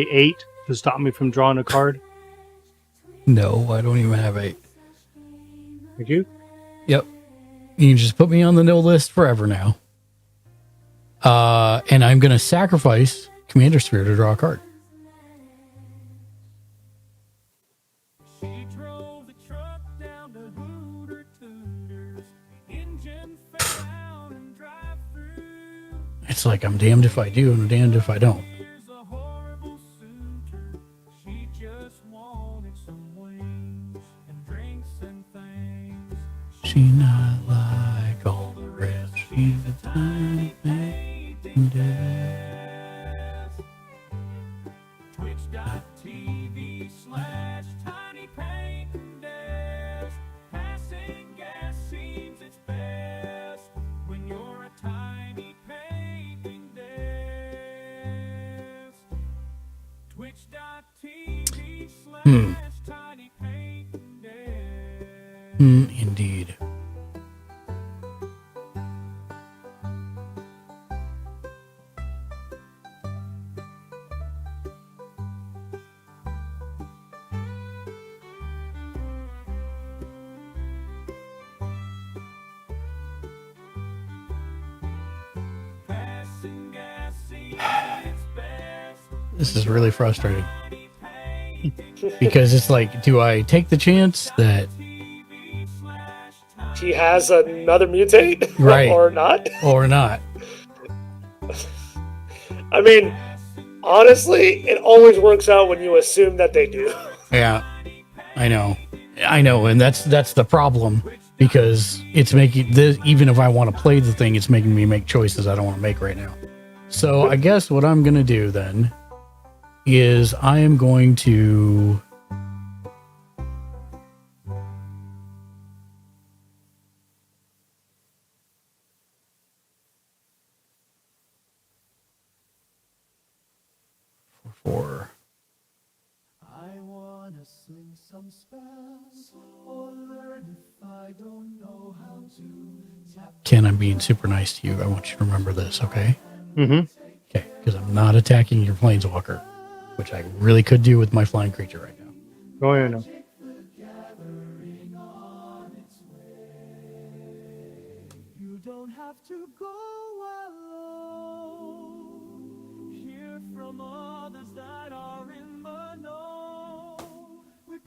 8 to stop me from drawing a card? No, I don't even have 8. Would you? Yep. You can just put me on the no list forever now. And I'm going to sacrifice Commander Sphere to draw a card. She drove the truck down to Hooter Tooters. Engine fell and drive through. It's like I'm damned if I do and I'm damned if I don't. Here's a horrible suitor. She just wanted some wings and drinks and things. She not like all the rest. She's a tiny painting death. Twitch.tv/tinypaintingdesk. Passing gas seems its best when you're a tiny painting desk. Twitch.tv/tinypaintingdesk. Indeed. Passing gas seems its best. This is really frustrating. Because it's like, do I take the chance that he has another mutate, Right. or not? or not? I mean, honestly, it always works out when you assume that they do. Yeah, I know, and that's the problem because it's making this. Even if I want to play the thing, it's making me make choices I don't want to make right now. So I guess what I'm gonna do then is I am going to. For I wanna sing some spells or learn if I don't know how to tap. Ken, I'm being super nice to you. I want you to remember this, okay? Mm-hmm. Okay, because I'm not attacking your planeswalker, which I really could do with my flying creature right now. Oh yeah, no.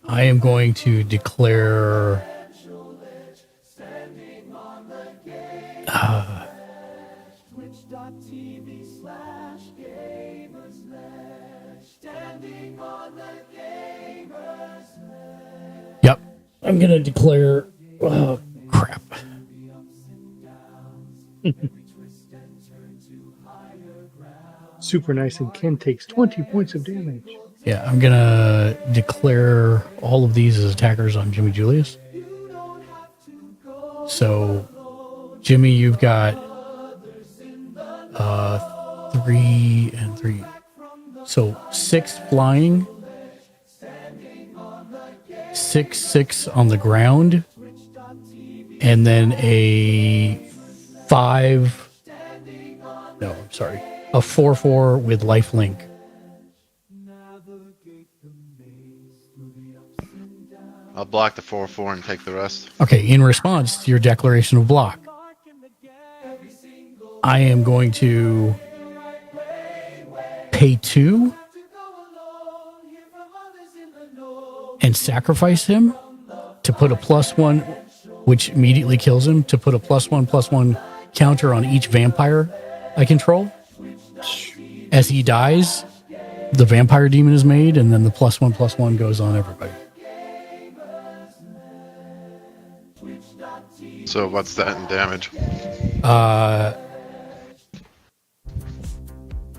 I am going to declare. Yep. I'm going to declare. Oh, crap. Super nice, and Ken takes 20 points of damage. Yeah, I'm going to declare all of these as attackers on Jimmy Julius. So, Jimmy, you've got 3 and 3. So 6 flying, 6 on the ground, and then a 5. No, I'm sorry. A 4/4 with lifelink. I'll block the 4/4 and take the rest. Okay, in response to your declaration of block, I am going to pay 2 and sacrifice him to put a +1, which immediately kills him, to put a +1/+1 counter on each vampire I control. As he dies, the vampire demon is made, and then the +1/+1 goes on everybody. So what's that in damage?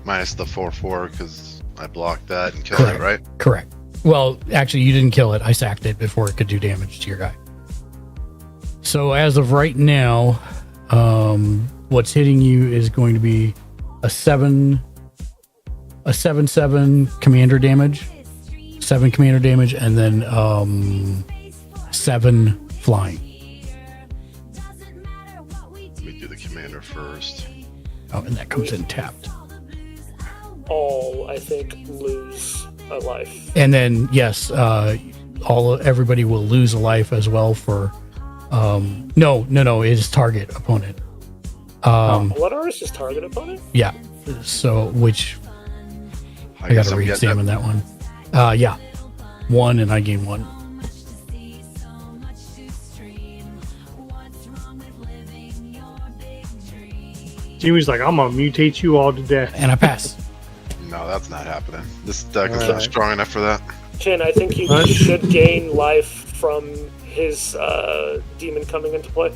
Minus the 4/4 because I blocked that and killed it, right? Correct. Well, actually, you didn't kill it. I sacked it before it could do damage to your guy. So as of right now, what's hitting you is going to be a 7/7 commander damage, 7 commander damage, and then 7 flying. Let me do the commander first. Oh, and that comes in tapped. All, I think, lose a life. And then yes, everybody will lose a life as well for. No, it is target opponent. What are his target opponent? Yeah. So which I got to re-examine that one. Yeah, 1 and I gain 1. Jimmy's like, I'm gonna mutate you all to death. And I pass. No, that's not happening. This deck is Alright. not strong enough for that. Ken, I think you should gain life from his demon coming into play.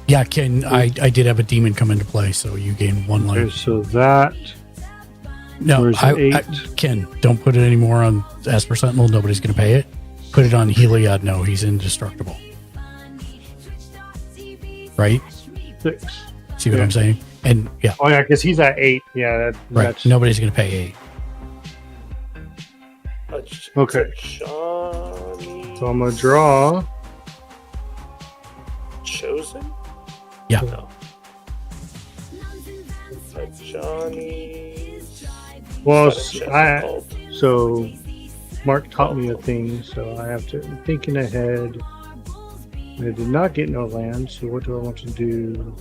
Yeah, Ken, I did have a demon come into play, so you gain 1 life. Okay, so that. No, where's I, Ken, don't put it anymore on Esper Sentinel. Nobody's going to pay it. Put it on Heliod. No, he's indestructible. Right? 6. See what I'm saying? And yeah, Oh yeah, because he's at 8. Yeah, right. that's Nobody's going to pay 8. Okay. Johnny So I'm gonna draw. Chosen? Yeah. No. Johnny's. Well, Chest called. so Mark taught me a thing, so I have to I'm thinking ahead. I did not get no land, so what do I want to do?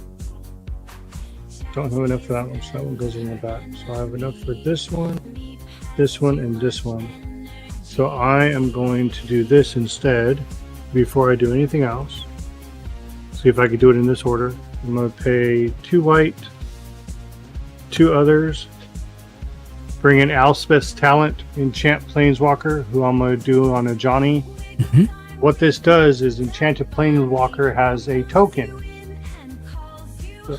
Don't have enough for that one, so that one goes in the back. So I have enough for this one, and this one. So I am going to do this instead before I do anything else. See if I can do it in this order. I'm going to pay 2 white, 2 others. Bring in Elspeth's Talent, Enchant Planeswalker, who I'm going to do on a Johnny. Mhm. What this does is Enchanted Planeswalker has a token. So,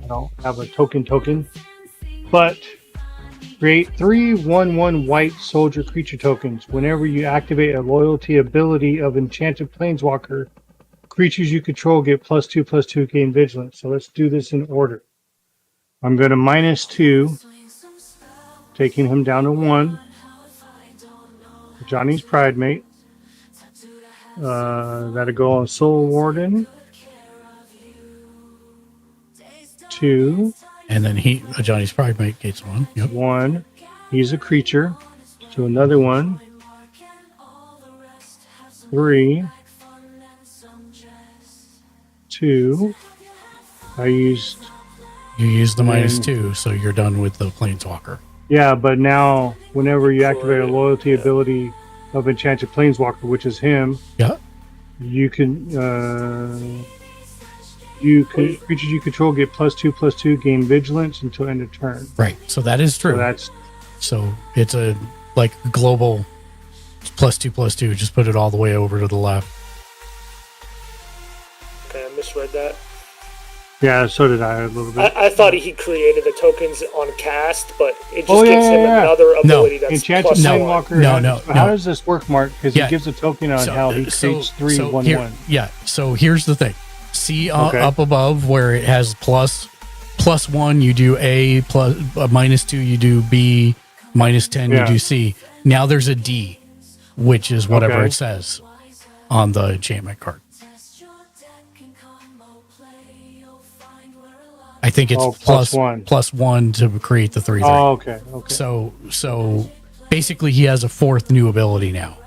I don't have a token, but create 3 1/1 white soldier creature tokens. Whenever you activate a loyalty ability of Enchanted Planeswalker, creatures you control get +2/+2 gain vigilance. So let's do this in order. I'm going to -2, taking him down to 1. Johnny's Pride Mate. That'll go on Soul Warden. 2. And then Johnny's Pride Mate gets 1. Yep. 1. He's a creature. So another one. 3. 2. You used the And- -2, so you're done with the Planeswalker. Yeah, but now whenever you activate a loyalty ability of Enchanted Planeswalker, which is him. Yeah. You can creatures you control get +2/+2, gain vigilance until end of turn. Right. So that is true. So that's So it's a like global +2/+2. Just put it all the way over to the left. Okay, I misread that. yeah. So did I a little bit. I thought he created the tokens on cast, but it just Oh, yeah, gives him yeah. another ability that's Enchanted +1. Planeswalker. No, How no. does this work, Mark? Because Yeah. he gives a token on how he creates 3/1/1. here, yeah. So here's the thing. See Okay. up above where it has +1, you do A, plus -2, you do B, -10, Yeah. you do C. Now there's a D, which is whatever Okay. it says on the enchantment card. I think it's +1. +1 to create the 3/3. Oh, okay. Okay. So basically, he has a fourth new ability now.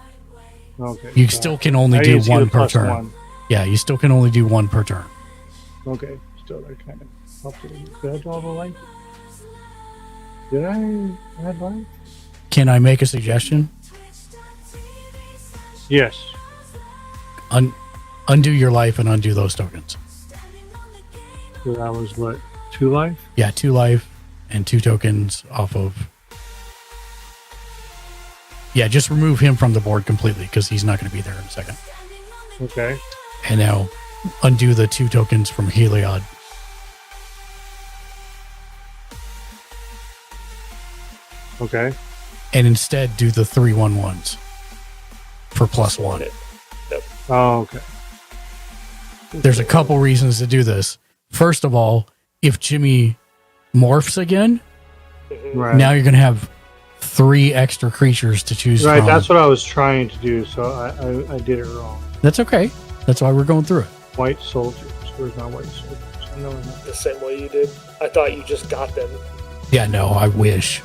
Okay. You still can only I do didn't see one the per turn. +1. Yeah, you still can only do one per turn. Okay. Still, that kind of helped it. Did I draw the light? Did I add light? Can I make a suggestion? Yes. Undo your life and undo those tokens. So that was what? 2 life? Yeah, 2 life and 2 tokens off of. Yeah, just remove him from the board completely because he's not going to be there in a second. Okay. And now undo the 2 tokens from Heliod. Okay. And instead do the 3/1/1s for +1. Oh, okay. There's a couple reasons to do this. First of all, if Jimmy morphs again, Right. now you're going to have 3 extra creatures to choose Right. from. That's what I was trying to do, so I did it wrong. That's okay. That's why we're going through it. White soldiers. Where's my white soldiers? I know I'm not. The same way you did. I thought you just got them. Yeah, no, I wish.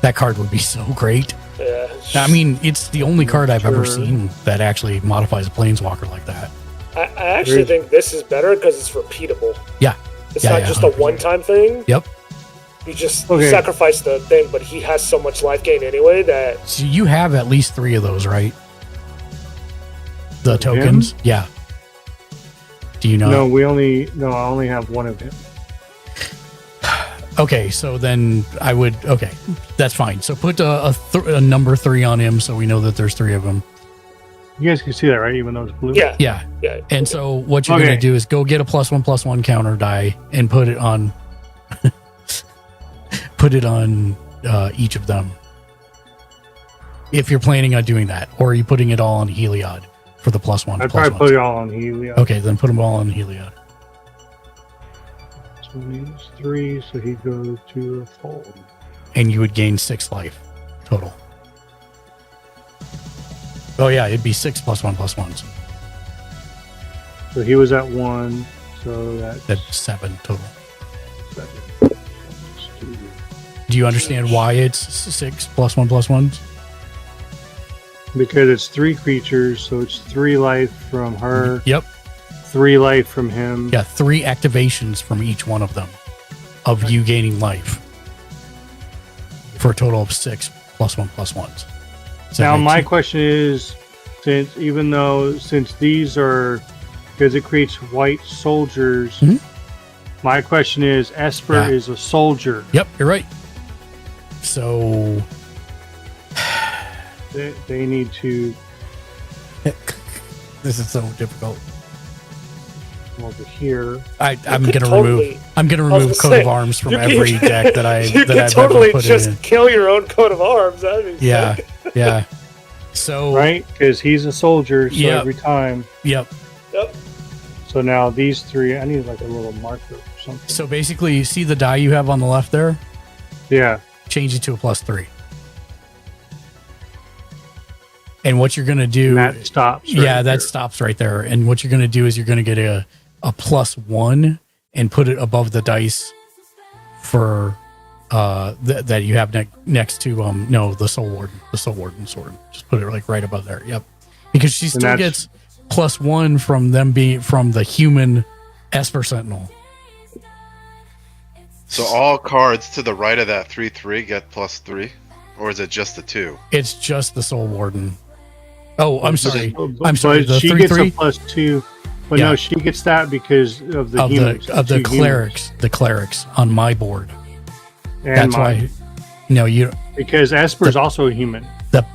That card would be so great. Yeah. I mean, it's the only card I've ever Sure. seen that actually modifies a planeswalker like that. I actually think this is better because it's repeatable. Yeah. It's Yeah, not yeah, just a 100%. one-time thing. Yep. You just Okay. sacrifice the thing, but he has so much life gain anyway that So you have at least 3 of those, right? The Him? tokens? Yeah. Do you know? No, I only have one of him. Okay, so then I would. Okay, that's fine. So put a number 3 on him, so we know that there's 3 of them. You guys can see that, right? Even though it's blue. yeah. Yeah. Yeah. And so what you're Okay. gonna do is go get a +1/+1 counter die and put it on. put it on each of them. If you're planning on doing that, or are you putting it all on Heliod for the +1? I'd probably put it all on Helios. Okay, then put them all on Heliod. So he's 3, so he goes to a fold. And you would gain 6 life total. Oh yeah, it'd be 6 +1/+1s. So he was at 1, so that's That's 7 total. 7. Do you understand why it's 6 +1/+1s? Because it's 3 creatures, so it's 3 life from her, Yep. 3 life from him. Yeah, 3 activations from each one of them of you gaining life for a total of 6 +1/+1s. Does that Now make my sense? question is, since these are, because it creates white soldiers, Mhm. my question is, Esper Yeah. is a soldier. Yep, you're right. So They need to this is so difficult. come over here. I'm could gonna totally- remove. I'm gonna I was remove gonna Coat of say, Arms from you could- every deck that you that could I've totally ever put just in. kill your own coat of arms. That'd be Yeah, sick. yeah. So Right? Because he's a soldier, so Yep. every time. Yep. Yep. So now these 3, I need like a little marker or something. So basically, you see the die you have on the left there? Yeah. Change it to a +3. And what you're gonna do? And that stops. Right Yeah, that there. stops right there. And what you're going to do is you're going to get a +1 and put it above the dice for that you have next to the Soul Warden sword. Just put it like right above there. Yep, because she still that's- gets +1 from them being from the human Esper Sentinel. So all cards to the right of that 3/3 get +3, or is it just the 2? It's just the Soul Warden. Oh, I'm sorry. But I'm sorry. The she 3-3 gets a +2. But Yeah. no, she gets that because of the of humans. the Two clerics, the clerics on my board. humans. And That's mine. why. No, you. Because Esper is also a human.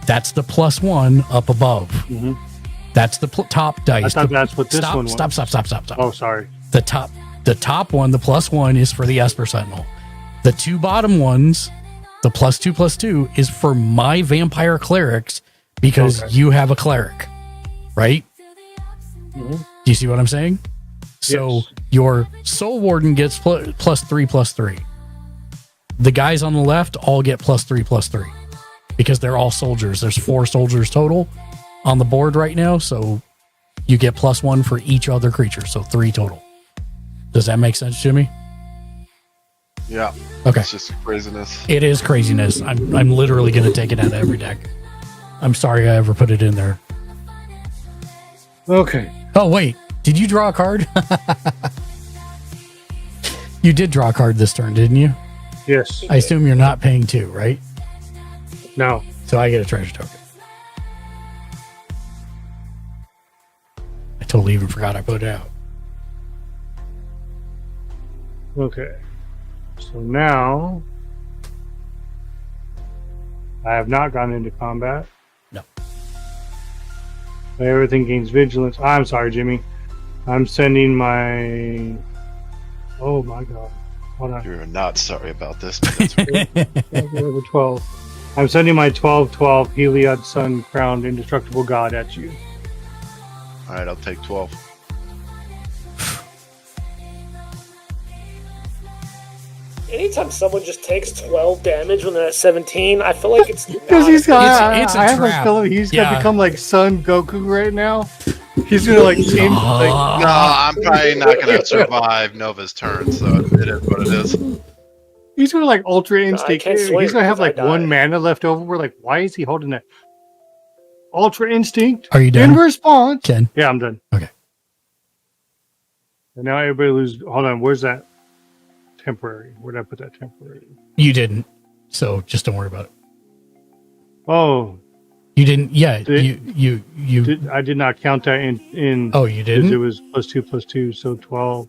That's the +1 up above. Mhm. That's the top dice. I thought that's what this stop, one was. Stop. Oh, sorry. The top one, the +1 is for the Esper Sentinel. The two bottom ones, the +2 is for my vampire clerics because Okay. you have a cleric, right? Mhm. Do you see what I'm saying? So Yes. your Soul Warden gets +3. The guys on the left all get +3 because they're all soldiers. There's 4 soldiers total on the board right now, so you get +1 for each other creature, so 3 total. Does that make sense, Jimmy? Yeah. Okay. It's just craziness. It is craziness. I'm literally going to take it out of every deck. I'm sorry I ever put it in there. Okay. Oh, wait. Did you draw a card? You did draw a card this turn, didn't you? Yes. I assume you're not paying 2, right? No. So I get a treasure token. I totally even forgot I put it out. Okay. So now I have not gone into combat. No. Everything gains vigilance. I'm sorry, Jimmy. I'm sending my. Oh my god. Hold on. You're not sorry about this, but that's okay. Level 12. I'm sending my 12/12 Heliod Sun Crowned Indestructible God at you. All right, I'll take 12. Anytime someone just takes 12 damage when they're at 17, I feel like it's Because not he's got. It's a I have a trap. feeling he's Yeah. gonna become like Son Goku right now. He's gonna like change. Like, No, I'm probably not going to survive Nova's turn, so it is what it is. he's gonna like Ultra Instinct. can't swing He's gonna have because like I one die. mana left over. We're like, why is he holding that? Ultra Instinct. Are you done, In response. Ken? Yeah, I'm done. Okay. And now everybody loses. Hold on. Where's that temporary? Where'd I put that temporary? You didn't. So just don't worry about it. Oh, You didn't. Yeah. Did- You. I did not count that in. Oh, you Because it didn't? was +2/+2, so 12.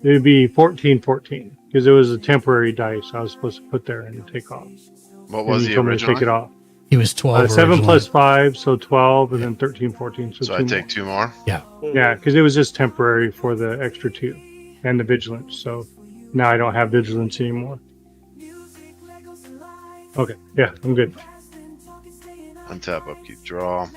It would be 14/14 because it was a temporary dice I was supposed to put there and take off. What And was you the told me to take it original? off. He was 12. 7 originally. plus 5, so 12, and then 13/14. So, So I two take 2 more. more. Yeah, because it was just temporary for the extra 2 and the vigilance. So now I don't have vigilance anymore. Okay, yeah, I'm good. Untap, upkeep, draw.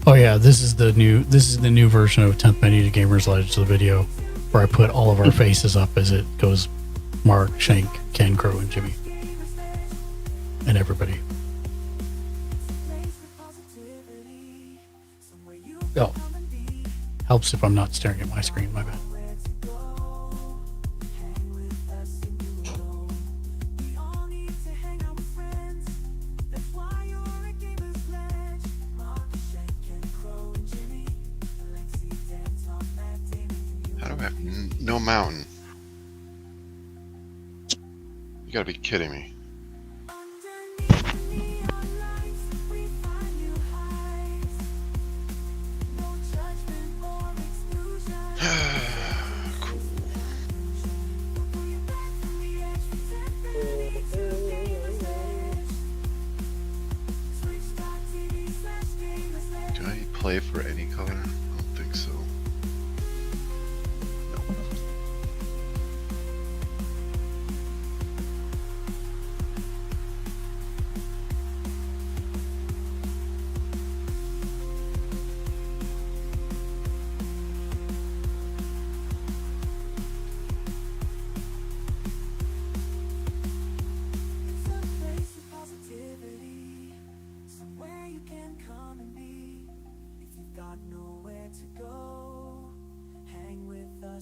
Oh yeah, this is the new version of 10th Menu to Gamers Legends, the video where I put all of our faces up as it goes. Mark, Shank, Ken, Crow, and Jimmy, and everybody. Oh, helps if I'm not staring at my screen. My bad. How do I have no mountain? You gotta be kidding me. Cool. Do I play for any color? I don't think so. No.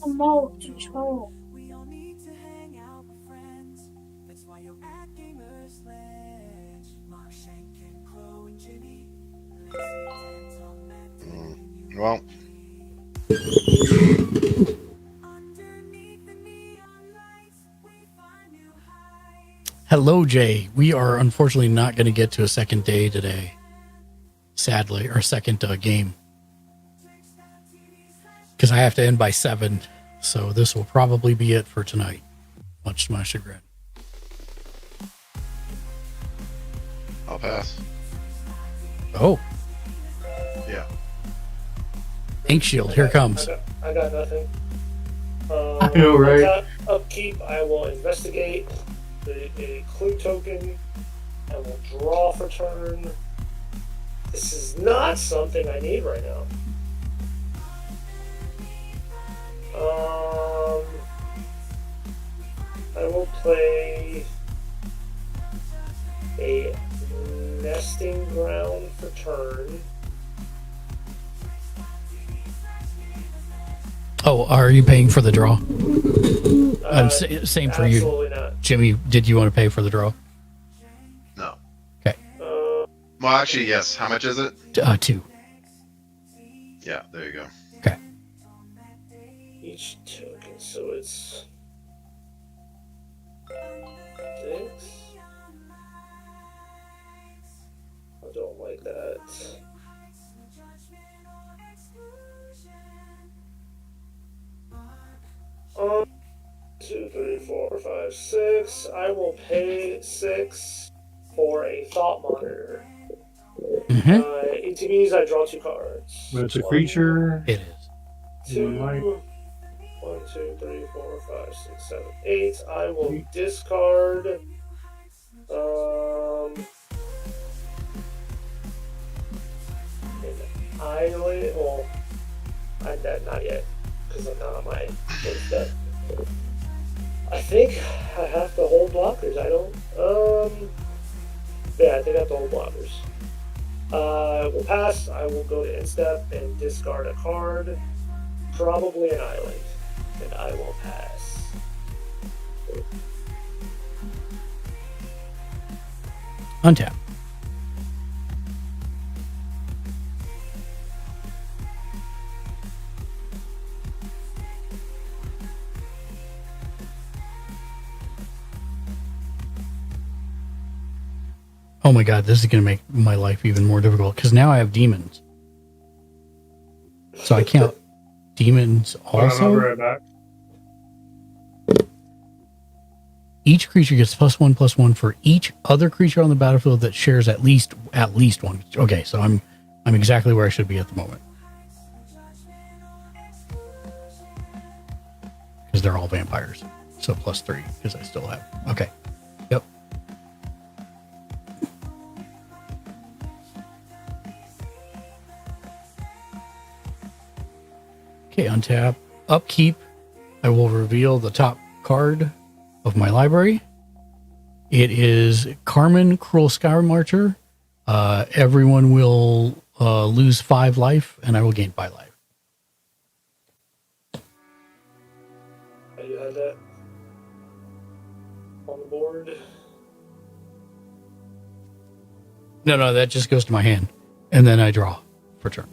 Remote control. Well, Hello, Jay. We are unfortunately not going to get to a second day today. Sadly, our second game. Because I have to end by 7. So this will probably be it for tonight. Much to my chagrin. I'll pass. Oh, Yeah. Ink Shield, here comes. I got nothing. I know, right? Upkeep, I will investigate a clue token. I will draw for turn. This is not something I need right now. I will play a nesting ground for turn. Oh, are you paying for the draw? Same for you. Absolutely not. Jimmy, did you want to pay for the draw? No. Okay. Well, actually, yes. How much is it? 2. Yeah, there you go. Okay. Each token, so it's 6. I don't like that. Um, 2, 3, 4, 5, 6. I will pay 6 for a thought monitor. Mm-hmm. ETBs, I draw 2 cards. But it's a creature. It is. 2, Right. 1, 2, 3, 4, 5, 6, 7, 8. I will discard. An island. Well, not yet, because I'm not on my first step. I think I have to hold blockers. I don't. Yeah, I think I have to hold blockers. We'll pass. I will go to end step and discard a card. Probably an island. And I will pass. Untap. Oh my god, this is going to make my life even more difficult because now I have demons. So I can't. Demons I'll be also? right back. Each creature gets +1/+1 for each other creature on the battlefield that shares at least one. Okay, so I'm exactly where I should be at the moment. Because they're all vampires. So +3, because I still have. Okay. Yep. Okay, untap. Upkeep. I will reveal the top card of my library. It is Carmen, Cruel Sky Marcher. Everyone will lose 5 life, and I will gain 5 life. You had that on the board. No, that just goes to my hand, and then I draw for turn.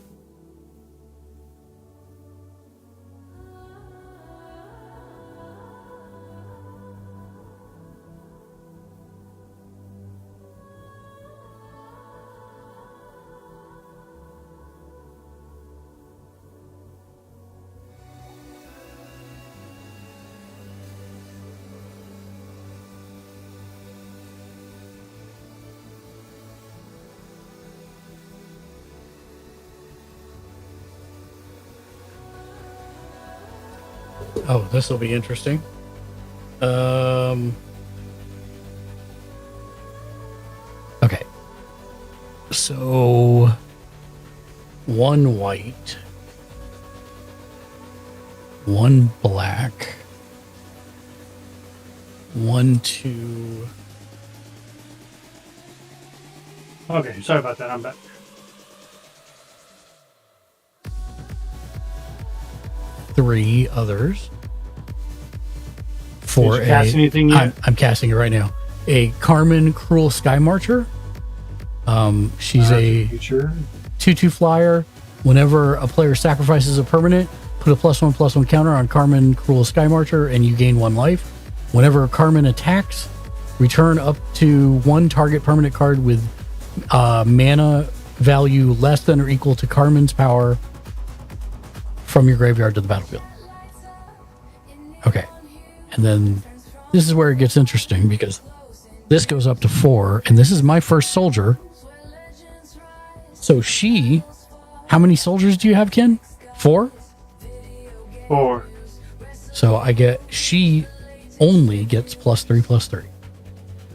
Oh, this will be interesting. Okay. So 1 white, 1 black, 1, 2. Okay, sorry about that. I'm back. 3 others for Did you cast anything yet? I'm casting it right now. A Carmen Cruel Sky Marcher. She's a future. 2/2 flyer. Whenever a player sacrifices a permanent, put a +1/+1 counter on Carmen Cruel Sky Marcher and you gain 1 life. Whenever Carmen attacks, return up to 1 target permanent card with mana value less than or equal to Carmen's power from your graveyard to the battlefield. Okay. And then this is where it gets interesting because this goes up to 4, and this is my first soldier. So how many soldiers do you have, Ken? 4? 4. So she only gets +3/+3.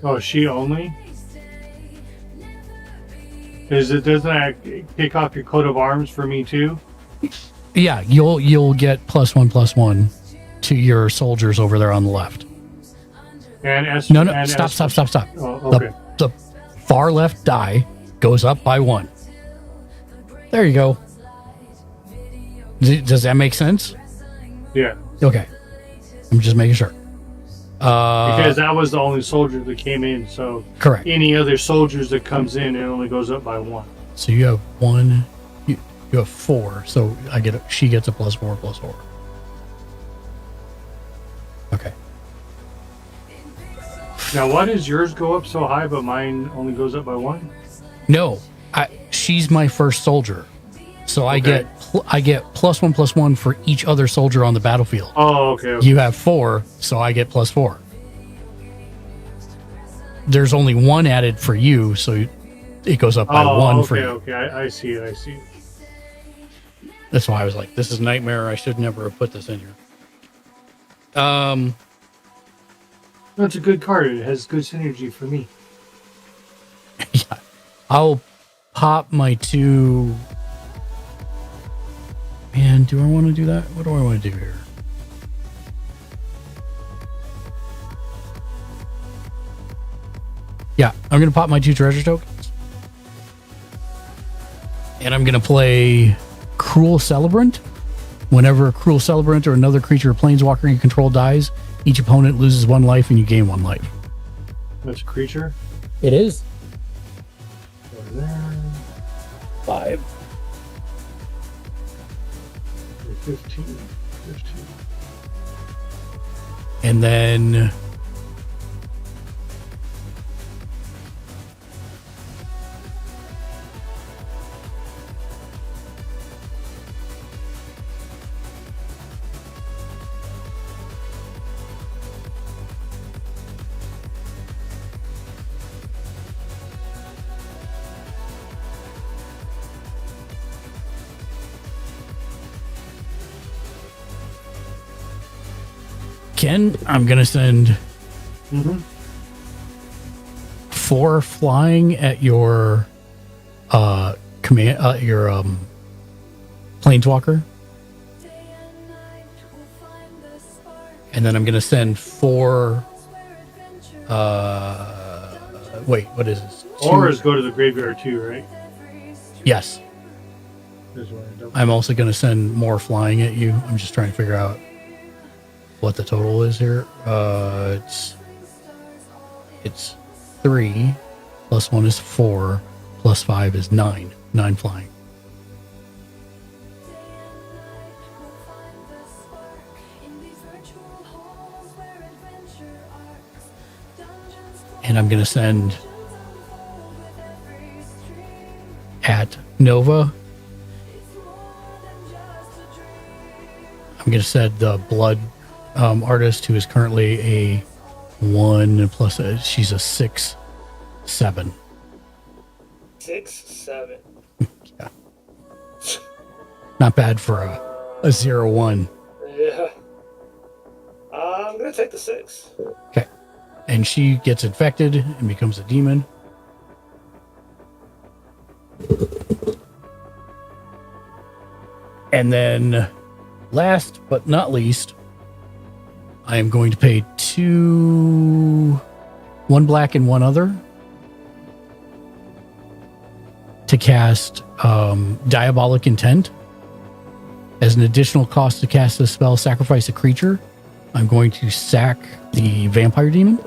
Oh, she only? Doesn't that kick off your coat of arms for me too? Yeah, you'll get +1/+1 to your soldiers over there on the left. And Stop. Oh, okay. The far left die goes up by 1. There you go. Does that make sense? Yeah. Okay. I'm just making sure. Because that was the only soldier that came in, so Correct. any other soldiers that comes in, it only goes up by 1. So you have 1, you have 4. So she gets a +4/+4. Okay. Now, why does yours go up so high, but mine only goes up by 1? No, she's my first soldier, so I Okay. get +1/+1 for each other soldier on the battlefield. Oh, okay. You have 4, so I get +4. There's only 1 added for you, so it goes up by 1 for you. Okay, I see it. That's why I was like, "This is nightmare. I should never have put this in here." That's a good card. It has good synergy for me. Yeah, I'll pop my 2. Man, do I want to do that? What do I want to do here? Yeah, I'm going to pop my 2 treasure tokens. And I'm going to play Cruel Celebrant. Whenever a Cruel Celebrant or another creature or planeswalker you control dies, each opponent loses 1 life and you gain 1 life. That's a creature. It is. Over there. 5. 15. And then Ken, I'm going to send 4 flying at your command, your planeswalker. And then I'm going to send 4 wait, what is this? Auras go to the graveyard too, right? Yes. There's one. I'm also going to send more flying at you. I'm just trying to figure out what the total is here. It's 3 plus 1 is 4 plus 5 is 9. 9 flying. And I'm going to send at Nova. I'm going to send the Blood artist, who is currently a 1 plus she's a 6/7. 6/7. Yeah. Not bad for a 0/1. Yeah. I'm gonna take the 6. Okay. And she gets infected and becomes a demon. And then last but not least, I am going to pay 2, 1 black and 1 other to cast Diabolic Intent. As an additional cost to cast the spell, sacrifice a creature. I'm going to sack the vampire demon.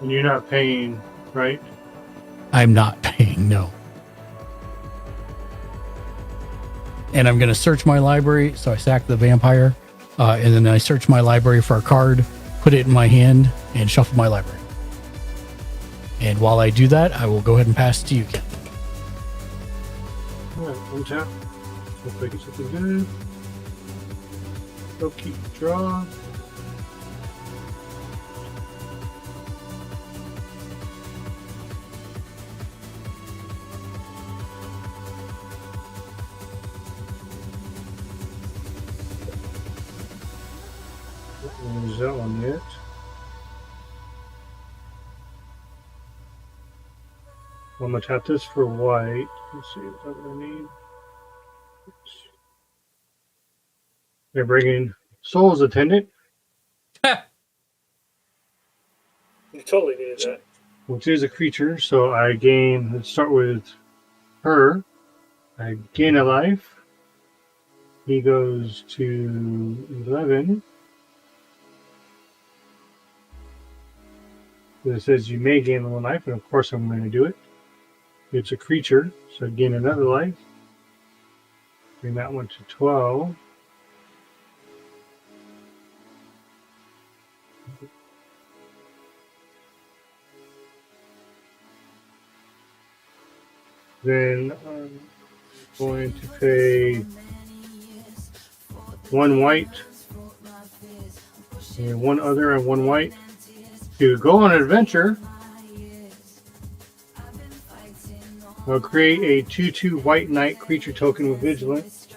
And you're not paying, right? I'm not paying, no. And I'm going to search my library. So I sack the vampire. And then I search my library for a card, put it in my hand, and shuffle my library. And while I do that, I will go ahead and pass it to you, Ken. Alright, untap. Looks like it's something good. Okay, draw. Don't use that one yet. I'm gonna tap this for white. Let's see what I need. They're bringing Soul's Attendant, You totally needed that. which is a creature. So I gain. Let's start with her. I gain a life. He goes to 11. It says you may gain one life, and of course I'm going to do it. It's a creature, so I gain another life. Bring that one to 12. Then I'm going to pay 1 white and 1 other and 1 white to go on an adventure. I'll create a 2/2 white knight creature token with vigilance.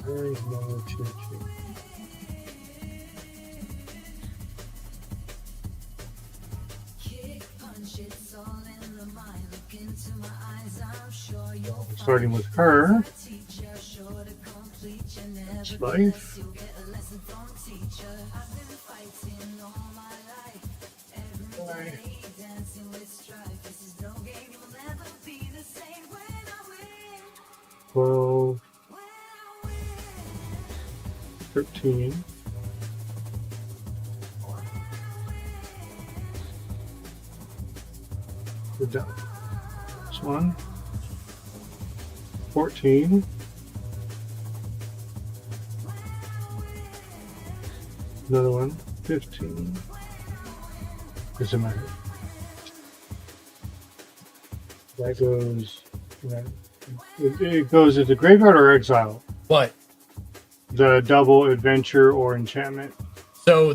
Where's my choo-choo? Starting with her. Life. Twelve. 13. We're done. This one. 14. Another one. 15. Doesn't matter. That goes. It goes into graveyard or exile. What? The double adventure or enchantment. So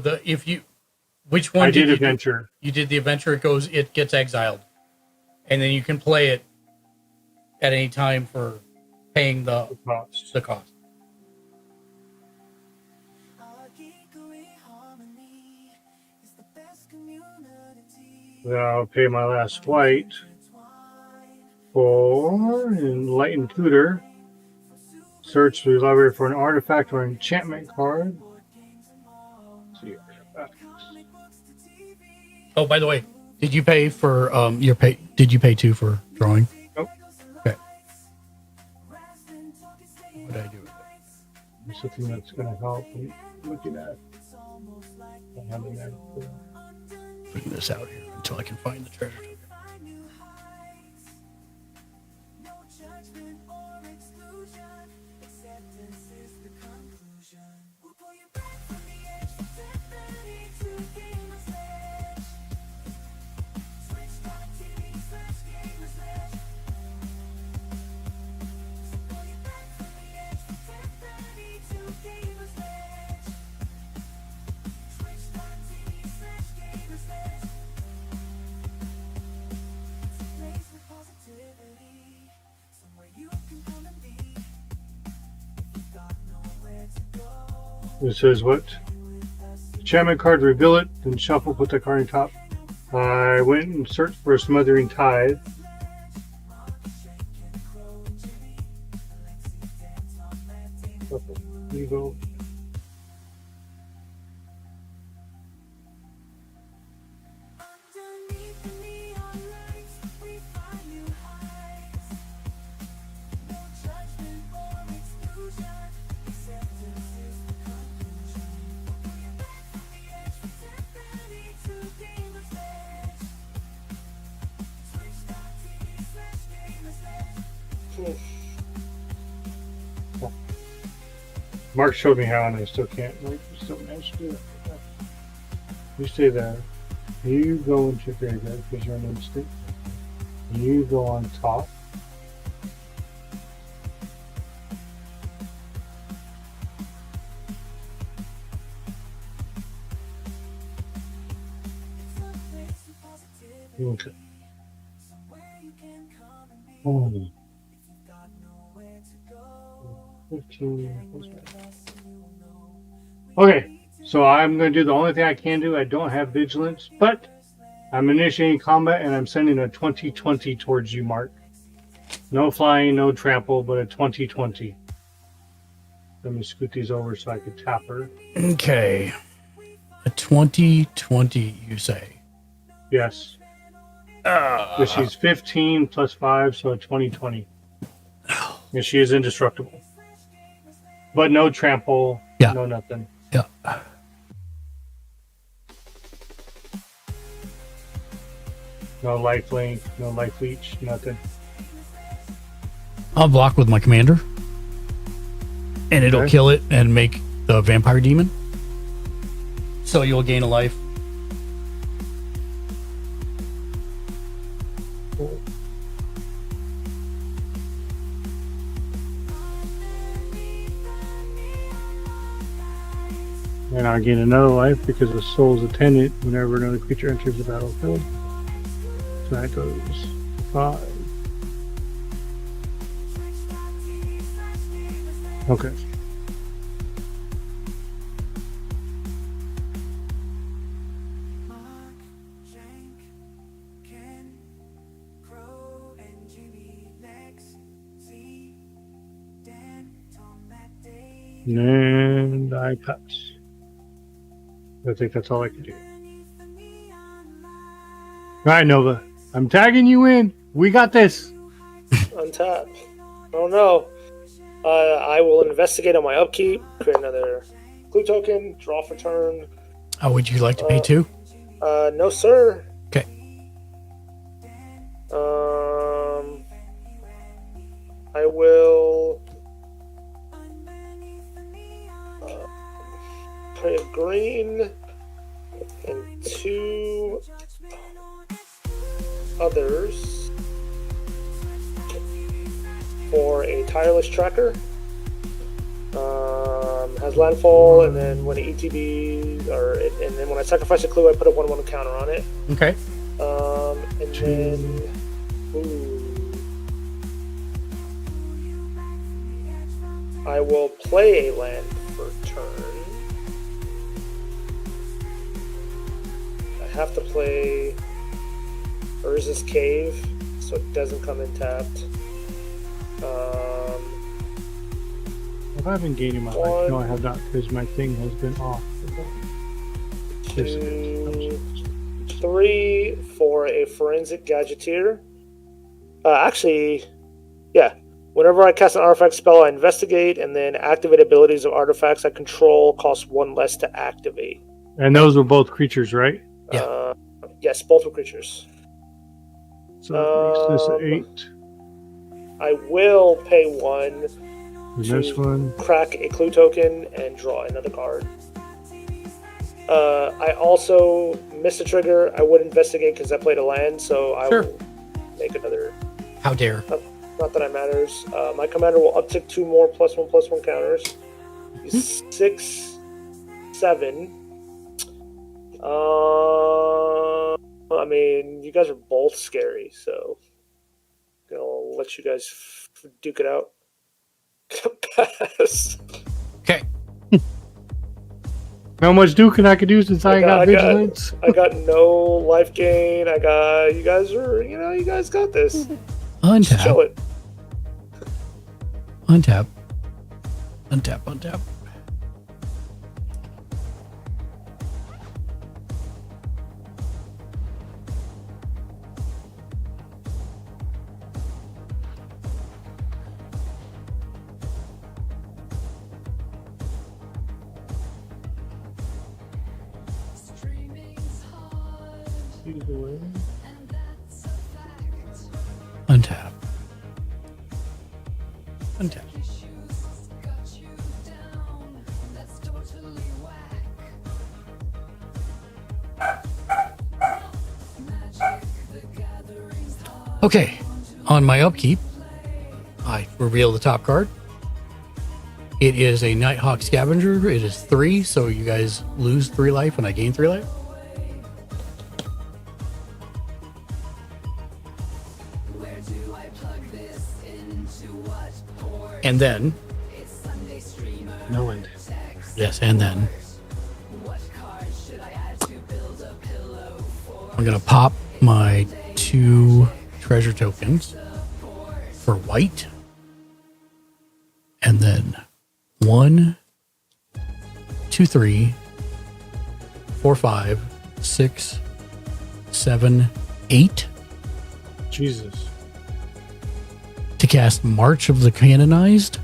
which one I did you adventure. You did the adventure. It gets exiled, and then you can play it at any time for paying the cost. The cost. Then I'll pay my last white for Enlightened Tutor. Search the library for an artifact or enchantment card. Let's see. Oh, by the way, did you pay for your pay? Did you pay 2 for drawing? Nope. Okay. What did I do with it? Something that's going to help me looking at. Putting this out here until I can find the treasure token. It says what? Enchantment card, reveal it, then shuffle, put the card on top. I went and searched for a Smothering Tithe. There you go. Mark showed me how, and I still can't. Like, still managed to do it. You stay there. You go into your graveyard because you're an instant. You go on top. Okay. Oh. 15. Okay, so I'm going to do the only thing I can do. I don't have vigilance, but I'm initiating combat and I'm sending a 20/20 towards you, Mark. No flying, no trample, but a 20/20. Let me scoot these over so I can tap her. Okay. A 20/20, you say? Yes. So she's 15 plus 5, so a 20/20. And she is indestructible. But no trample, Yeah. no nothing. Yeah. No life link, no life leech, nothing. I'll block with my commander. And it'll Okay. kill it and make the vampire demon. So you'll gain a life. And I gain another life because the soul's attendant whenever another creature enters the battlefield. So that goes 5. Okay. And I pass. I think that's all I can do. Alright, Nova. I'm tagging you in. We got this. Untap. Oh no. I will investigate on my upkeep, create another clue token, draw for turn. Would you like to pay 2? No, sir. Okay. I will pay a green and 2 others for a tireless tracker. Has landfall, and then when it ETB, and then when I sacrifice a clue, I put a 1/1 counter on it. Okay. And then, I will play a land for turn. I have to play Urza's Cave, so it doesn't come in tapped. If I've been gaining my life, no, I have not, because my thing has been off. 2, 3 for a Forensic Gadgeteer. Actually, yeah. Whenever I cast an artifact spell, I investigate, and then activate abilities of artifacts I control cost 1 less to activate. And those were both creatures, right? Yeah. Yes, both were creatures. So that makes this 8. I will pay 1 And to this one. crack a clue token and draw another card. I also missed a trigger. I would investigate because I played a land, so I Sure. will make another. How dare. Not that that matters. My commander will uptick 2 more +1/+1 counters. 6, 7. I mean, you guys are both scary, so I'll let you guys duke it out. Pass. Okay. How much duking I could do since I got vigilance? I got no life gain. You guys are, you guys got this. Just chill Untap. it. Untap. Untap. Untap. Untap. untap. Okay, on my upkeep, I reveal the top card. It is a Nighthawk Scavenger. It is 3, so you guys lose 3 life and I gain 3 life. And then, No end. yes, and then I'm going to pop my 2 treasure tokens for white. And then 1, 2, 3, 4, 5, 6, 7, 8 Jesus. to cast March of the Canonized.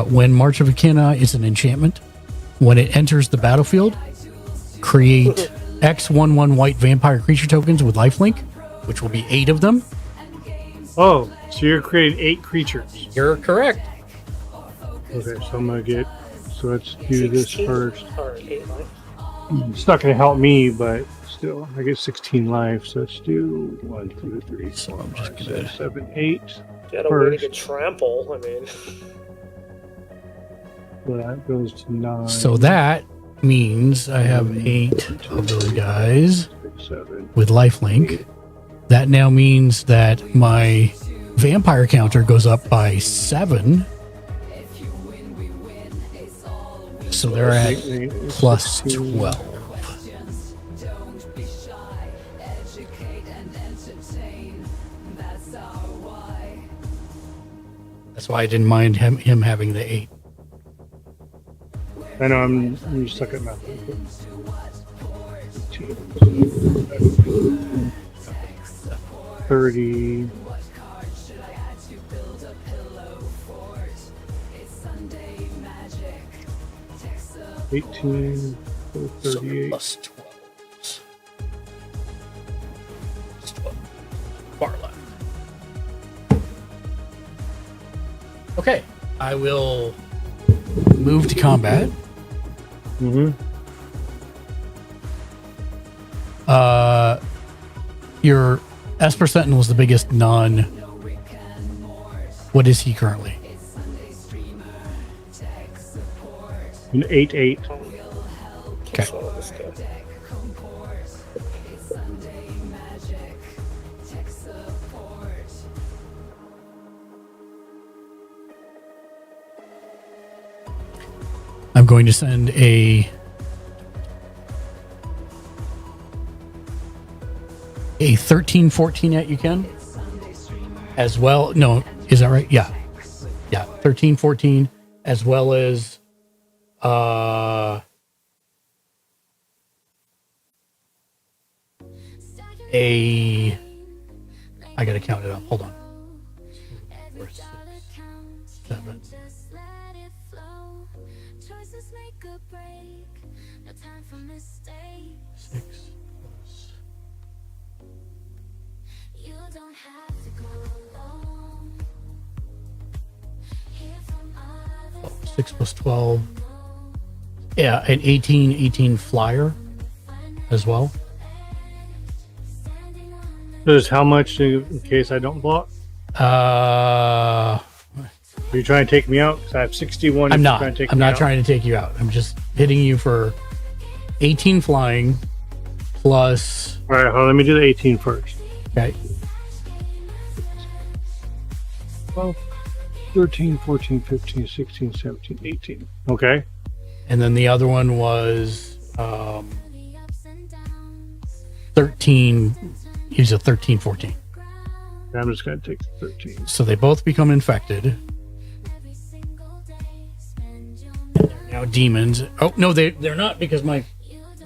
When March of the Canonized is an enchantment, when it enters the battlefield, create X11 white vampire creature tokens with lifelink, which will be 8 of them. Oh, so you're creating 8 creatures. You're correct. Okay, so I'm gonna get. So let's do this 16 first. Or 8 life. It's not gonna help me, but still, I get 16 life. So let's do 1, 2, 3, 4, 5, 6, 7, 8. Get a way to First. get trample. I mean, So that goes to 9. So that means I have 8 of those guys 7. with lifelink. That now means that my vampire counter goes up by 7. So they're at plus 12. That's why I didn't mind him having the 8. I know I'm stuck at math. 30. 18, So 38. plus 12. Plus 12. Far left. Okay, I will move to combat. Mm-hmm. Your Esper Sentinel is the biggest non. What is he currently? An 8/8. Okay. so this guy. I'm going to send a 13-14 at you, Ken, as well. No, is that right? Yeah, 13-14, as well as a. I gotta count it up. Hold on. 4, 6, 7. Six plus 6 plus 12. Yeah, an 18 flyer as well. There's how much in case I don't block? Uh, Are you trying to take me out? Because I have 61. I'm if you're not. trying to take I'm me not out. trying to take you out. I'm just hitting you for 18 flying plus. All right, well, let me do the 18 first. Okay. 12, 13, 14, 15, 16, 17, 18. Okay. And then the other one was 13. He's a 13-14. I'm just going to take 13. So they both become infected. They're now demons. Oh no, they're not, because my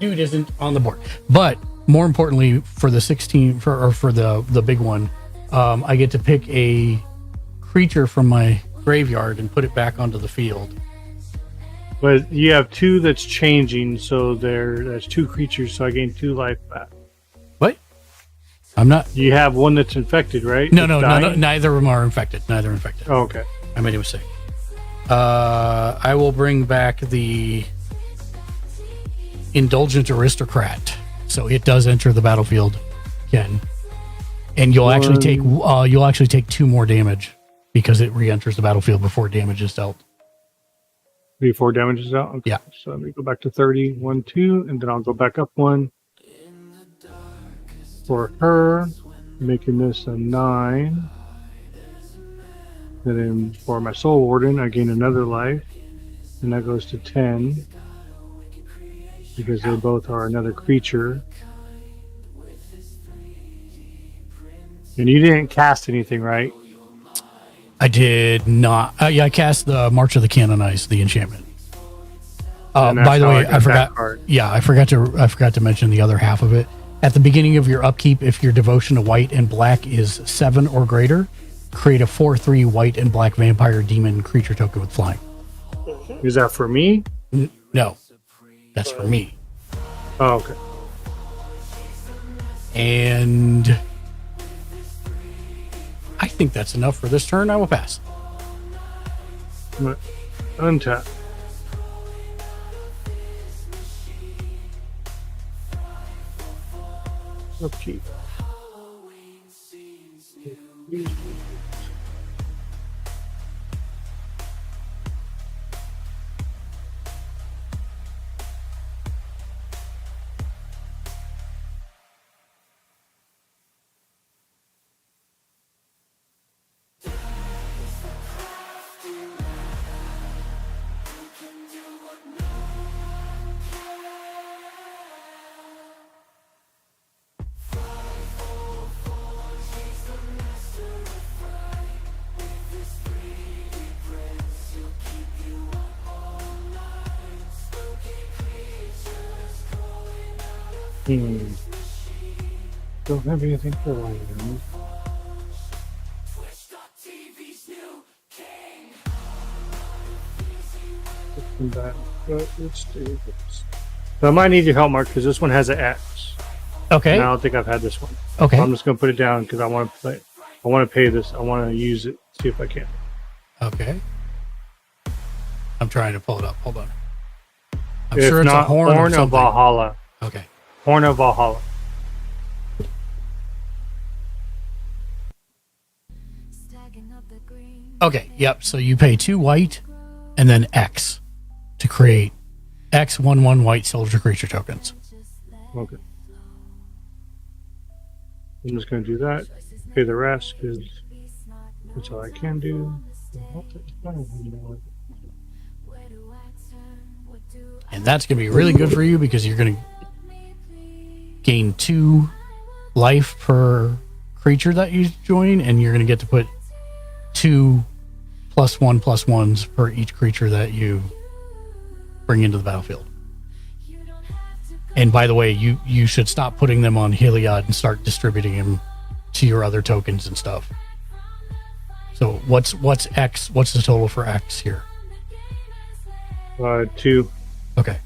dude isn't on the board. But more importantly, for the 16 for the big one, I get to pick a creature from my graveyard and put it back onto the field. But you have 2 that's changing, so that's 2 creatures, so I gain 2 life back. What? I'm not. You have one that's infected, right? No, That's no, dying? neither of them are infected. Neither are infected. Oh, okay. I made a mistake. I will bring back the Indulgent Aristocrat, so it does enter the battlefield again, and you'll actually take 2 more damage because it re-enters the battlefield before damage is dealt. Before damage is out? Okay. Yeah. So let me go back to 30, 1, 2, and then I'll go back up 1. For her, making this a 9. And then for my Soul Warden, I gain another life. And that goes to 10. Because they both are another creature. And you didn't cast anything, right? I did not. Yeah, I cast the March of the Canonized, the enchantment. By the way, I forgot. Yeah, I forgot to mention the other half of it. At the beginning of your upkeep, if your devotion to white and black is 7 or greater, create a 4/3 white and black vampire demon creature token with flying. Is that for me? No, that's for me. Oh, okay. And I think that's enough for this turn. I will pass. Untap. Upkeep. Don't have anything for land. Let's do this. So I might need your help, Mark, because this one has an X. Okay. And I don't think I've had this one. Okay. I'm just going to put it down because I want to play. I want to pay this. I want to use it. See if I can. Okay. I'm trying to pull it up. Hold on. I'm If sure it's not, a horn Horn of of something. Valhalla. Okay. Horn of Valhalla. Okay. Yep. So you pay 2 white and then X to create X 1/1 white soldier creature tokens. Okay. I'm just going to do that. Pay the rest because that's all I can do. And that's going to be really good for you because you're going to gain 2 life per creature that you join, and you're going to get to put 2 +1/+1s per each creature that you bring into the battlefield. And by the way, you should stop putting them on Heliod and start distributing them to your other tokens and stuff. So what's X? What's the total for X here? 2. Okay.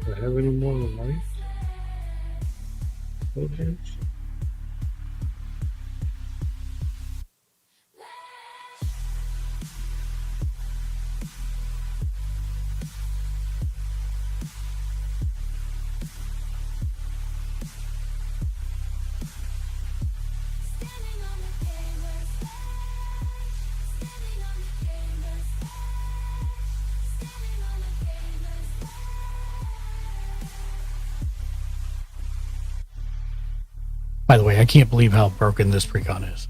Do I have any more life? Okay. By the way, I can't believe how broken this precon is.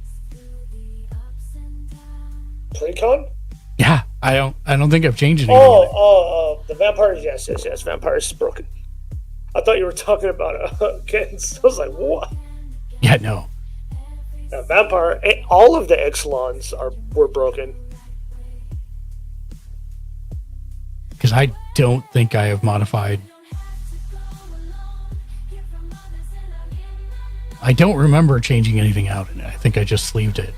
Precon? Yeah, I don't think I've changed anything. The vampires. Yes. Vampires is broken. I thought you were talking about kittens. I was like, what? Yeah, no. Vampire. All of the Ixalons were broken. Because I don't think I have modified. I don't remember changing anything out in it. I think I just sleeved it.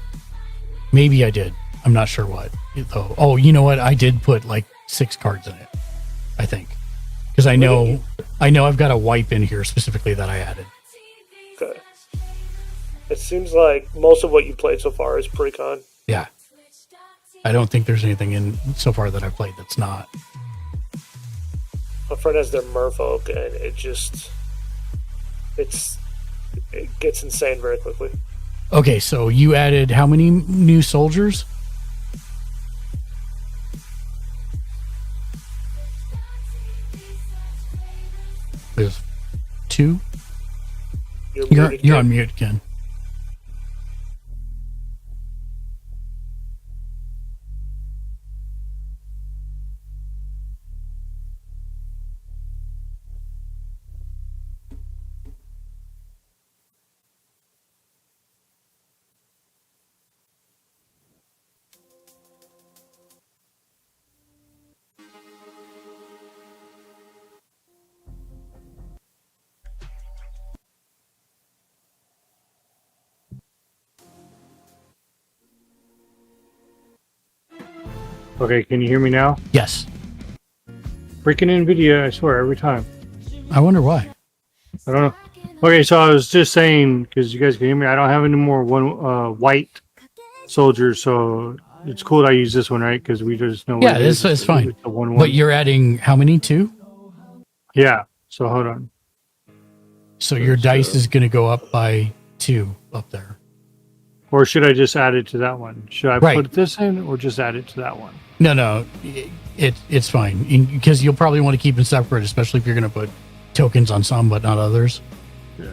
Maybe I did. I'm not sure what. Though. Oh, you know what? I did put like 6 cards in it. I think. Because I know I've got a wipe in here specifically that I added. Okay. It seems like most of what you played so far is pre-con. Yeah. I don't think there's anything in so far that I've played that's not. My friend has their Merfolk, and it gets insane very quickly. Okay, so you added how many new soldiers? There's 2. You're on mute, Ken. Okay, can you hear me now? Yes. Freaking NVIDIA, I swear, every time. I wonder why. I don't know. Okay, so I was just saying, because you guys can hear me, I don't have any more white soldiers, so it's cool that I use this one, right? Because we just know. Yeah, it's fine. The 1-1. But you're adding how many? 2? Yeah. So hold on. So your dice is going to go up by 2 up there. Or should I just add it to that one? Should I Right. put this in, or just add it to that one? No, it's fine because you'll probably want to keep them separate, especially if you're going to put tokens on some but not others. Yeah.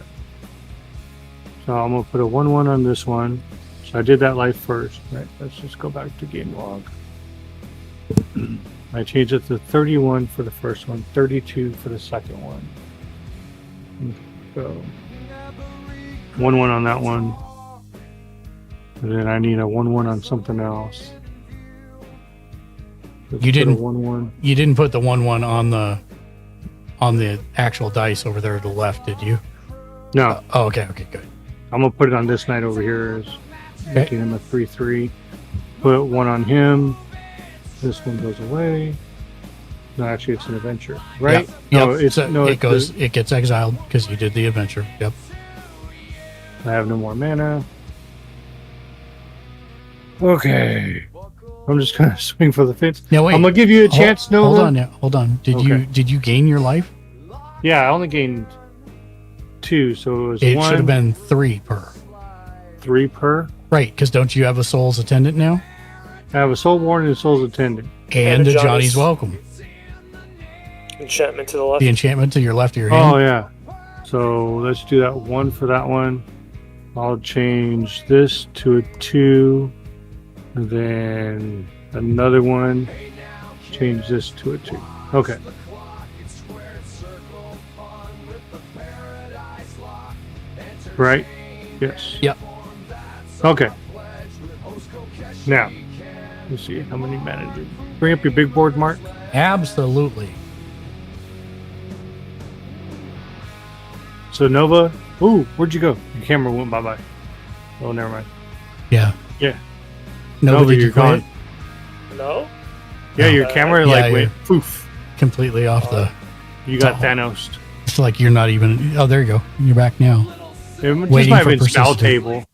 So I'm gonna put a 1-1 on this one. So I did that life first, right? Let's just go back to game log. I changed it to 31 for the first one, 32 for the second one. So 1-1 on that one. And then I need a 1-1 on something else. Let's You put a didn't- 1-1. You didn't put the 1-1 on the actual dice over there to the left, did you? No, Oh, okay, good. I'm gonna put it on this knight over here, as Okay. making him a 3/3. Put 1 on him. This one goes away. No, actually, it's an adventure, right? Yeah. No, it's So no. it gets exiled because you did the adventure. Yep. I have no more mana. Okay, I'm just gonna swing for the fence. Now wait. I'm gonna give you a chance. No, Hold on now. Hold on. Did you gain your life? Yeah, I only gained 2, so it was It 1, should have been 3 per. 3 per. Right, because don't you have a Soul's Attendant now? I have a Soulborn and a Soul's Attendant. And a a Johnny's- Johnny's Welcome. Enchantment to the left. The enchantment to your left of your hand. Oh yeah. So let's do that 1 for that one. I'll change this to a 2. And then another one. Change this to a 2. Okay. Right? Yes. Yep. Okay. Now, let's see how many mana did. Bring up your big board, Mark. Absolutely. So Nova. Ooh, where'd you go? Your camera went bye-bye. Oh, never mind. Yeah. Yeah. Nova, did you you're gone. quit? No? Yeah, your camera like yeah, went poof. Completely off the. You got Oh. Thanos. It's like you're not even. Oh, there you go. You're back now. It just Waiting might have for been spell persistent. table.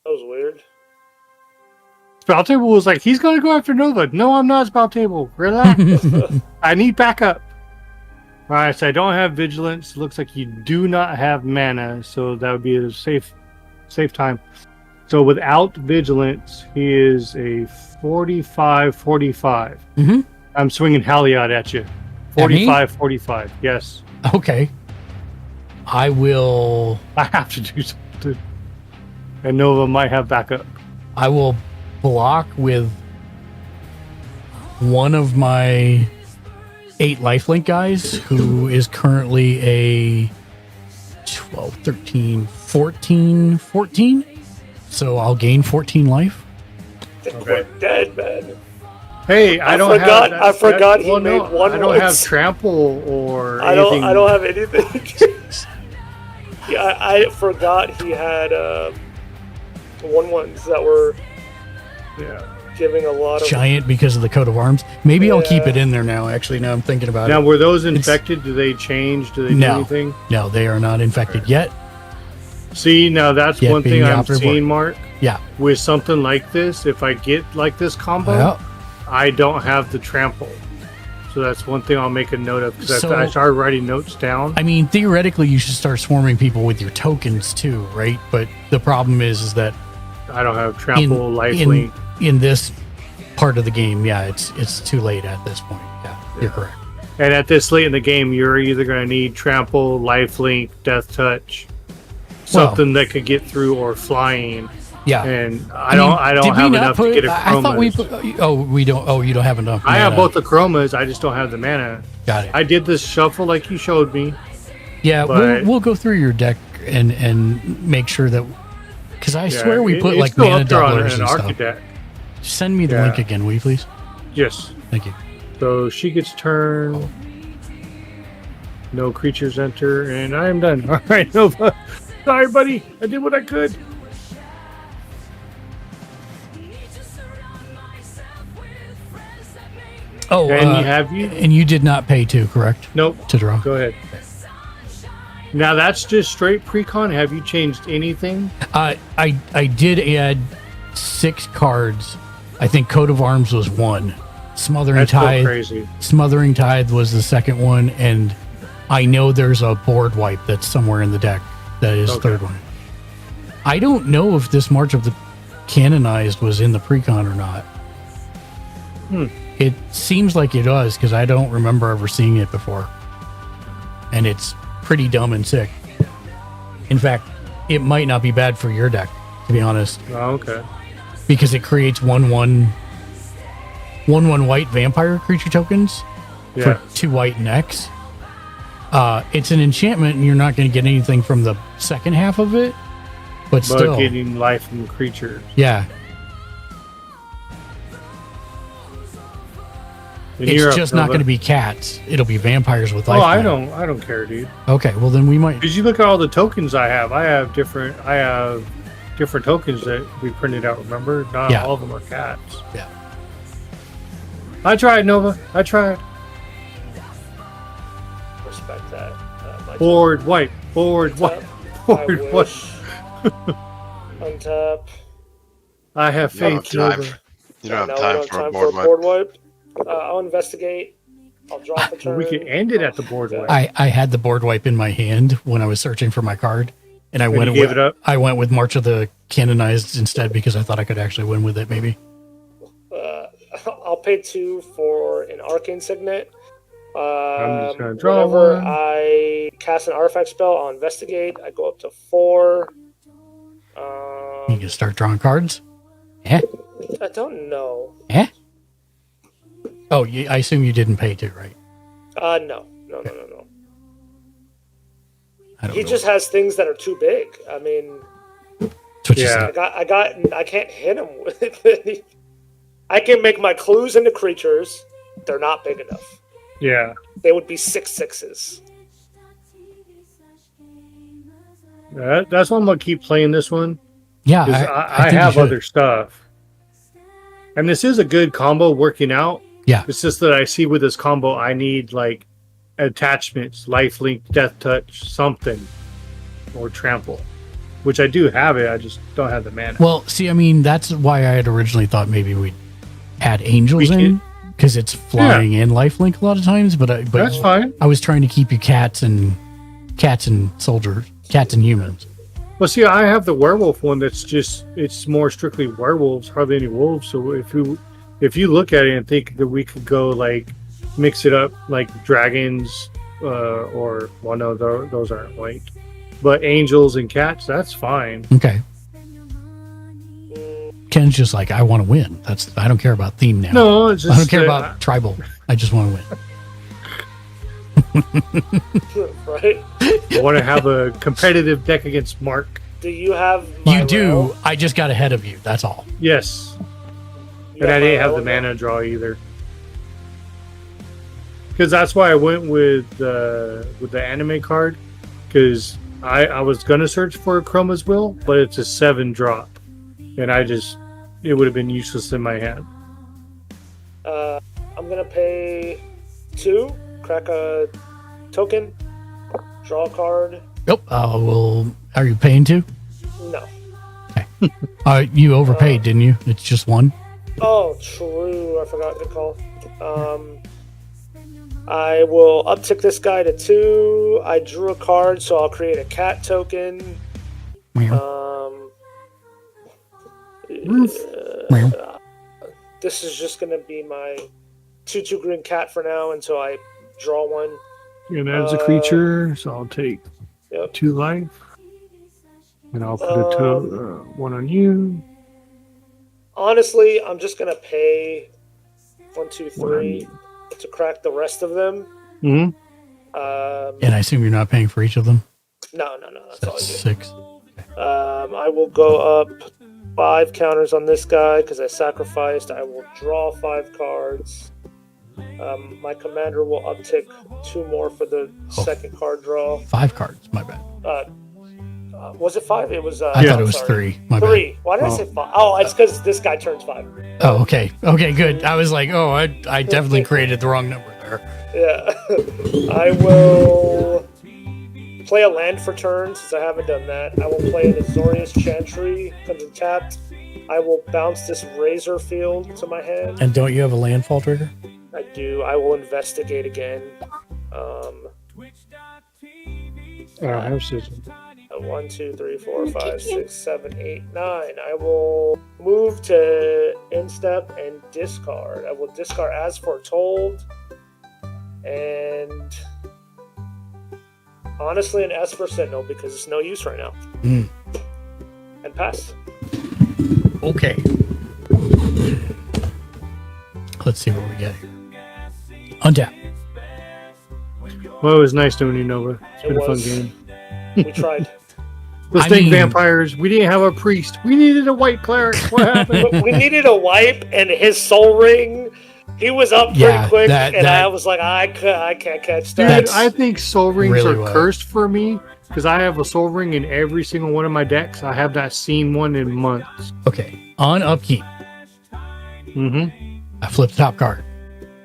That was weird. Spell table was like, he's gonna go after Nova. No, I'm not spell table. Relax. I need backup. Alright, so I don't have vigilance. Looks like you do not have mana, so that would be a safe time. So without vigilance, he is a 45-45. Mhm. I'm swinging Haliot at you. At me? 45-45. Yes. Okay. I will. I have to do something. And Nova might have backup. I will block with one of my 8 lifelink guys who is currently a 12, 13, 14. So I'll gain 14 life. We're dead, man. Hey, I don't forgot- have. I forgot he made one I don't have once. trample or I anything. don't have anything. Yeah, I forgot he had 1/1s that were Yeah. giving a lot of. Giant because of the coat of arms. Maybe I'll keep Yeah. it in there now. Actually, now I'm thinking about Now, it. were those infected? Do they change? Do they do No. anything? No, they are not infected yet. See, now that's Yeah, one being thing the I'm operative seeing, board. Mark. Yeah. With something like this, if I get like this combo, Well, I don't have the trample. So that's one thing I'll make a note of because So- I started writing notes down. I mean, theoretically, you should start swarming people with your tokens too, right? But the problem is that I don't have trample, lifelink. in this part of the game, yeah, it's too late at this point. Yeah, you're correct. And at this late in the game, you're either going to need trample, lifelink, death touch, something that could get through, or flying. Yeah, And I mean, don't did we have not enough put- to get a I thought we chromas. put. Oh, we don't. Oh, you don't have enough. I have mana. both the chromas. I just don't have the mana. Got it. I did this shuffle like you showed me. Yeah, but- we'll go through your deck and make sure that, because I Yeah, swear we put it's like still mana up there on doublers an and stuff. architect. Send me the Yeah. link again, will you please? Yes. Thank you. So she gets turn. No creatures enter, and I am done. All right, Nova. Sorry, buddy. I did what I could. Oh, And you and you did not pay to, correct? Nope. To draw. Go ahead. Now that's just straight pre-con. Have you changed anything? I did add 6 cards. I think Coat of Arms was 1. Smothering That's still Tithe. crazy. Smothering Tithe was the second one, and I know there's a board wipe that's somewhere in the deck that is Okay. third one. I don't know if this March of the Canonized was in the pre-con or not. It seems like it does because I don't remember ever seeing it before, and it's pretty dumb and sick. In fact, it might not be bad for your deck, to be honest, Oh, okay. because it creates 1/1 white vampire creature tokens Yeah. for 2 white and X. It's an enchantment, and you're not going to get anything from the second half of it, but But still, getting life from creatures. yeah, And you're it's up, just not Nova. going to be cats. It'll be vampires with life. Oh, I mana. don't care, dude. Okay, well then we might. Because you look at all the tokens I have. I have different tokens that we printed out. Remember, not Yeah. all of them are cats. Yeah. I tried, Nova. I tried. Respect that. My Board wipe. Board wipe. Board I wipe. wish. Untap. I have You don't have faith, time. Nova. You don't No, have we time don't for a have board a wipe. board wipe. I'll investigate. I'll draw for turn. We can end it at the board wipe. I had the board wipe in my hand when I was searching for my card, and I And went you gave with, it up? I went with March of the Canonized instead because I thought I could actually win with it. Maybe. I'll pay 2 for an arcane signet. I'm just gonna draw Whenever one. I cast an artifact spell, I'll investigate. I go up to 4. You can start drawing cards. Eh? I don't know. Eh? Oh, I assume you didn't pay to, right? No. I don't He know. just has things that are too big. I mean, That's what you Yeah. said. I can't hit him with it. I can make my clues into creatures. They're not big enough. Yeah. They would be 6/6s. That's why I'm gonna keep playing this one. Yeah, Because I think you have should. other stuff. And this is a good combo working out. Yeah. It's just that I see with this combo, I need like attachments, lifelink, death touch, something, or trample, which I do have it. I just don't have the mana. Well, see, I mean, that's why I had originally thought maybe we'd add angels We in because it's flying in lifelink a lot of times. But That's fine. I was trying to keep you cats and soldiers, cats and humans. Well, see, I have the werewolf one. It's more strictly werewolves, hardly any wolves. So if you look at it and think that we could go like mix it up like dragons, or well, no, those aren't white, but angels and cats, that's fine. Okay. Ken's just like, I want to win. I don't care about theme now. No, it's just I don't care that- about tribal. I just want to win. Right? I want to have a competitive deck against Mark. Do you have my You do. rail? I just got ahead of you. That's all. Yes, You and got I my didn't have rail? the mana draw either. Because that's why I went with the anime card. Because I was gonna search for a Chroma's Will, but it's a 7 drop, and it would have been useless in my hand. I'm gonna pay 2, crack a token, draw a card. Nope. We'll Are you paying to? No. You overpaid, didn't you? It's just one. Oh, true. I forgot to call. I will uptick this guy to 2. I drew a card, so I'll create a cat token. Meow. This is just going to be my 2/2 green cat for now until I draw one. And as a creature, so I'll take 2 life. And I'll put a 1 on you. Honestly, I'm just going to pay 1, 2, 3 to crack the rest of them. Mm-hmm. And I assume you're not paying for each of them? No. That's all I do. 6. I will go up 5 counters on this guy because I sacrificed. I will draw 5 cards. My commander will uptick 2 more for the second card draw. 5 cards, my bad. Was it 5? It was. I thought it was 3. My 3. bad. Why did I say 5? Oh, it's because this guy turns 5. Oh, okay. Okay, good. I was like, I definitely created the wrong number there. Yeah. I will play a land for turn since I haven't done that. I will play an Azorius Chantry. Comes untapped. I will bounce this Razor Field to my hand. And don't you have a landfall trigger? I do. I will investigate again. I have Susan. 1, 2, 3, 4, 5, 6, 7, 8, 9. I will move to instep and discard. I will discard as foretold. And honestly, an Esper Sentinel because it's no use right now. And pass. Okay. Let's see what we get here. Untap. Well, it was nice doing you, Nova. It's been a fun game. We tried. The snake vampires. We didn't have a priest. We needed a white cleric. What happened? We needed a wipe, and his soul ring. He was up pretty quick, and I was like, I can't catch that. Dude, I think soul rings really are cursed for me because I have a soul ring in every single one of my decks. I have not seen one in months. Okay. On upkeep. Mm-hmm. I flip the top card.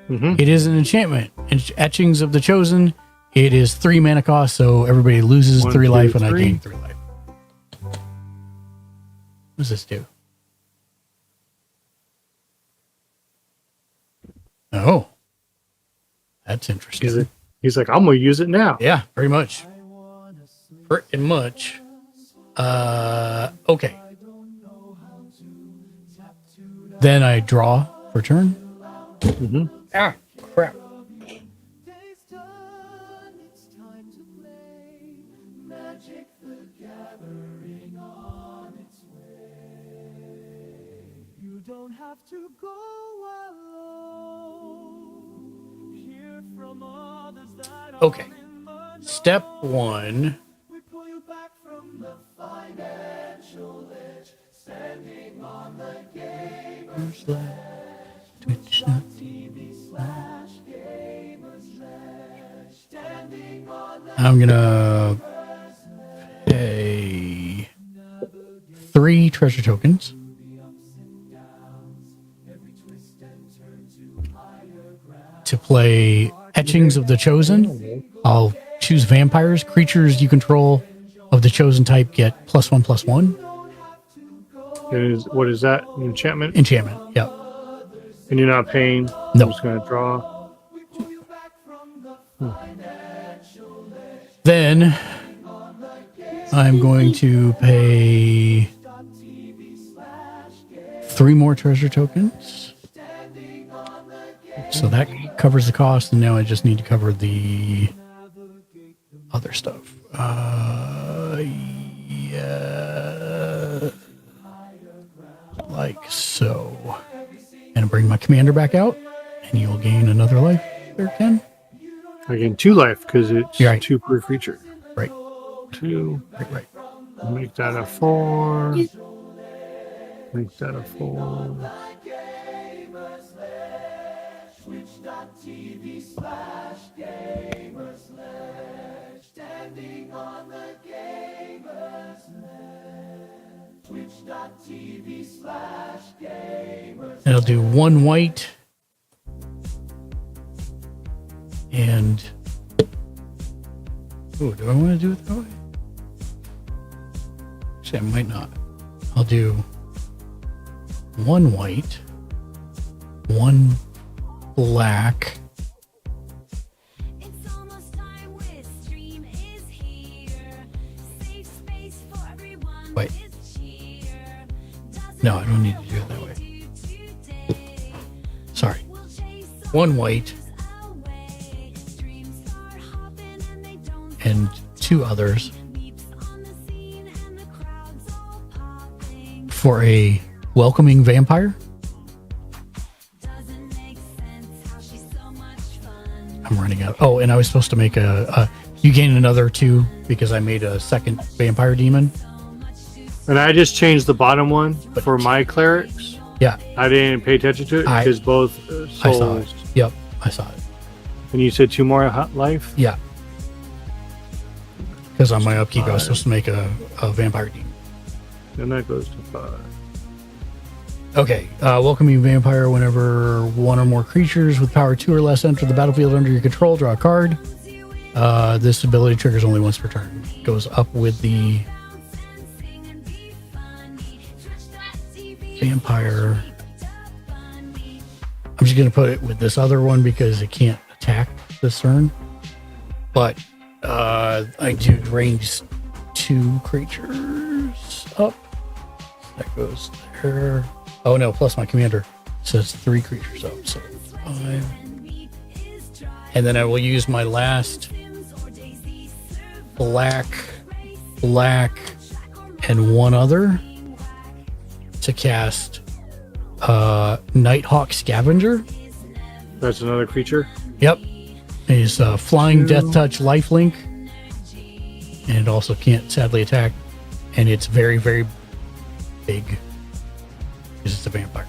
Mm-hmm. It is an enchantment. Etchings of the Chosen. It is 3 mana cost, so everybody loses 1, 3 2, life, and I 3. gain 3 life. What does this do? Oh. That's interesting. He's like, I'm going to use it now. Yeah, pretty much. Pretty much. Okay. Then I draw for turn. Mm-hmm. Ah, crap. Don't have to go alone. Hear from others that Okay. Step 1. we pull you back from the financial edge, standing on the gamer's I'm gonna pay 3 treasure tokens to play Etchings of the Chosen. I'll choose vampires. Creatures you control of the chosen type get +1/+1. What is that? An enchantment? Enchantment, yep. And you're not paying? No. I'm just going to draw. Then I'm going to pay 3 more treasure tokens. So that covers the cost, and now I just need to cover the other stuff. Yeah, like so. And bring my commander back out, and you'll gain another life there, Ken. I gain 2 life because it's You're right. 2 per creature. Right. 2. Right. Make that a 4. Make that a 4. And I'll do 1 white. And... Ooh, do I want to do it that way? Actually, I might not. I'll do 1 white, 1 black, wait. No, I don't need to do it that way. Sorry. 1 white and 2 others for a welcoming vampire. I'm running out. Oh, and I was supposed to make you gain another 2 because I made a second vampire demon. And I just changed the bottom one for my clerics. Yeah, I didn't pay attention to it because both I saw souls. it. Yep, I saw it. And you said 2 more life? Yeah. Because on my upkeep, I was supposed to make a vampire demon. And that goes to 5. Okay, welcoming vampire. Whenever 1 or more creatures with power 2 or less enter the battlefield under your control, draw a card. This ability triggers only once per turn. Goes up with the vampire. I'm just going to put it with this other one because it can't attack this turn. But I do range 2 creatures up. That goes there. Oh no, plus my commander says 3 creatures up. So 5. And then I will use my last black, and 1 other to cast Nighthawk Scavenger. That's another creature? Yep. He's flying death touch lifelink. And it also can't sadly attack. And it's very, very big. Because it's a vampire.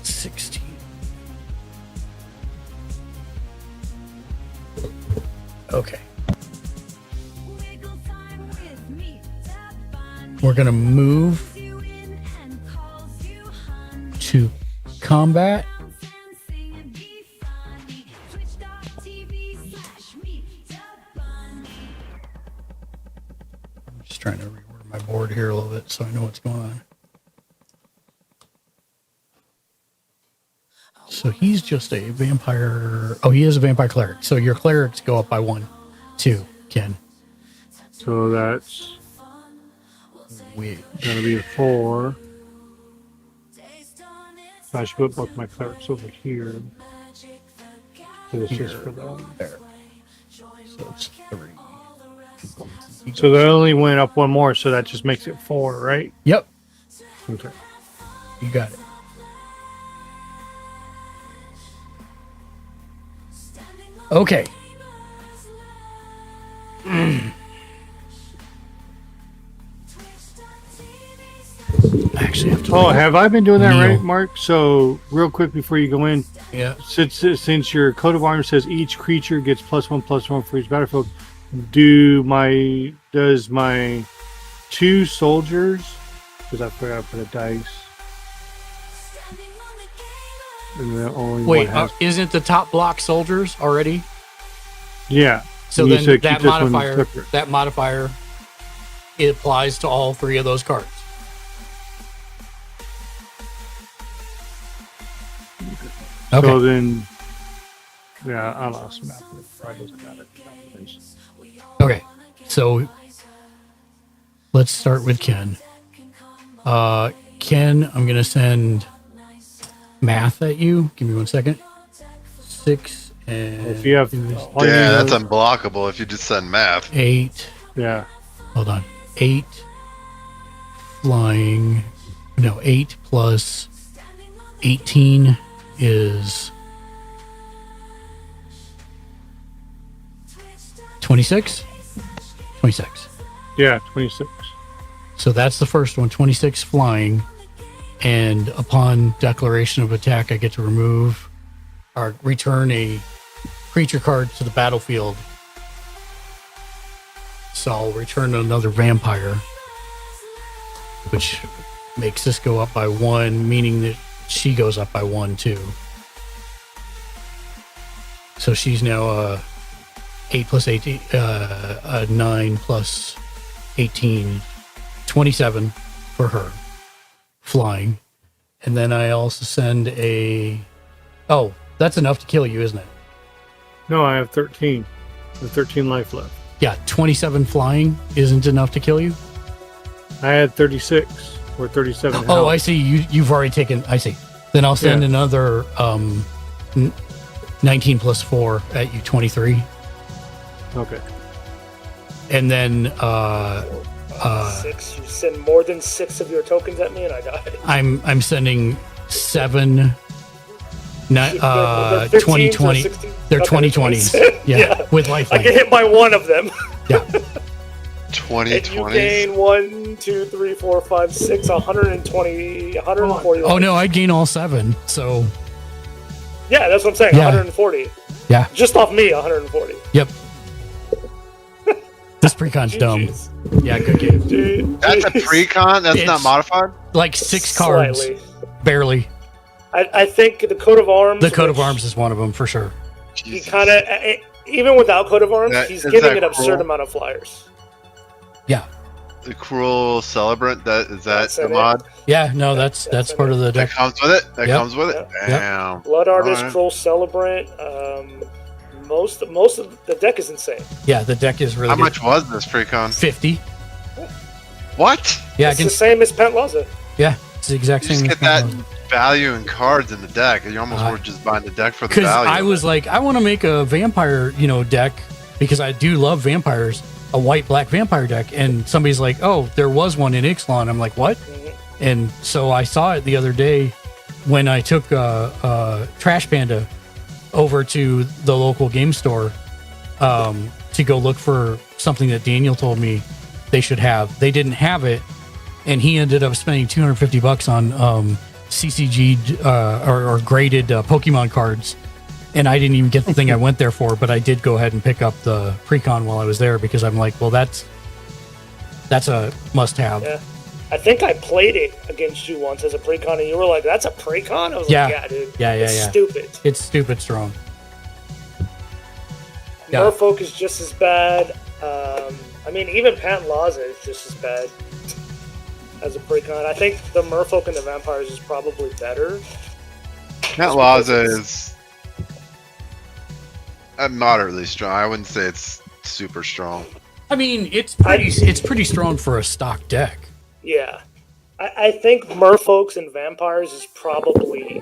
16. Okay. We're going to move to combat. I'm just trying to reword my board here a little bit so I know what's going on. So he's just a vampire. Oh, he is a vampire cleric. So your clerics go up by 1, 2, Ken. So that's We going to be a 4. So I should put both my clerics over here. So it's just for them. there. So it's 3. So they only went up 1 more, so that just makes it 4, right? Yep, Okay. you got it. Okay. I actually have to. Oh, have I been doing that Neil. right, Mark? So real quick before you go in, Yeah. since your coat of arms says each creature gets +1/+1 for each battlefield, does my 2 soldiers? Because I forgot to put a dice. And then only Wait, one has, isn't the top block soldiers already? yeah. So And you then said that keep this one modifier, separate. it applies to all 3 of those cards. Okay. So then, yeah, I lost map. Probably doesn't matter. Okay, so let's start with Ken. Ken, I'm gonna send math at you. Give me 1 second. 6 and If you have, all you need Yeah, to that's know- unblockable if you just send math. 8. yeah. Hold on. 8 flying. No, 8 plus 18 is 26. 26. Yeah, 26. So that's the first one, 26 flying. And upon declaration of attack, I get to remove or return a creature card to the battlefield. So I'll return another vampire, which makes this go up by 1, meaning that she goes up by 1 too. So she's now 8 plus 8, 9 plus 18, 27 for her flying. And then I also send oh, that's enough to kill you, isn't it? No, I have 13. I have 13 life left. Yeah, 27 flying isn't enough to kill you. I had 36 or 37 health. Oh, I see. You've already taken. I see. Then I'll send another 19 plus 4 at you, 23. Okay. And then 6. You send more than 6 of your tokens at me, and I die. I'm sending 7. They're 15s or 2020. 16? They're Okay, 2020s. Yeah, with I lifeline. get hit by one of them. Yeah. 20, And you 20. gain 1, 2, 3, 4, 5, 6, 120, 140. Oh no, I gain all 7. So Yeah, that's what I'm saying. Yeah. 140. yeah. Just off me, 140. Yep. This precon's dumb. GG's. Yeah, good game. That's a pre-con? That's not It's- modified? Like 6 cards, Slightly. barely. I think the coat of arms. The coat of which arms is one of them for sure. He Jesus. kind of, even without coat of arms, Is he's giving that an absurd cruel? amount of flyers. Yeah. The Cruel Celebrant, is that That's the in it. mod? Yeah, no, that's part of the That deck. comes with it? That Yep. comes with it? Yep. Damn. Blood Artist, Alright. Cruel Celebrant. Most of the deck is insane. Yeah, the deck is really How good. much was this pre-con? 50. What? Yeah, I It's can. the same as Pent Laza. Yeah, it's the exact You just same. get that value in cards in the deck. You almost were just buying the deck for the Because value. I was like, I want to make a vampire, deck because I do love vampires, a white black vampire deck. And somebody's like, oh, there was one in Ixalan. I'm like, what? And so I saw it the other day when I took Trash Panda over to the local game store to go look for something that Daniel told me they should have. They didn't have it, and he ended up spending $250 on CCG or graded Pokemon cards. And I didn't even get the thing I went there for, but I did go ahead and pick up the precon while I was there because I'm like, well, that's a must-have. Yeah. I think I played it against you once as a precon, and you were like, "That's a precon." I was Yeah. like, "Yeah, dude. Yeah, It's yeah. stupid." It's stupid strong. Yeah. Merfolk is just as bad. I mean, even Pant Laza is just as bad as a precon. I think the Merfolk and the Vampires is probably better. That Laza is moderately strong. I wouldn't say it's super strong. I mean, it's pretty strong for a stock deck. Yeah. I think Merfolks and Vampires is probably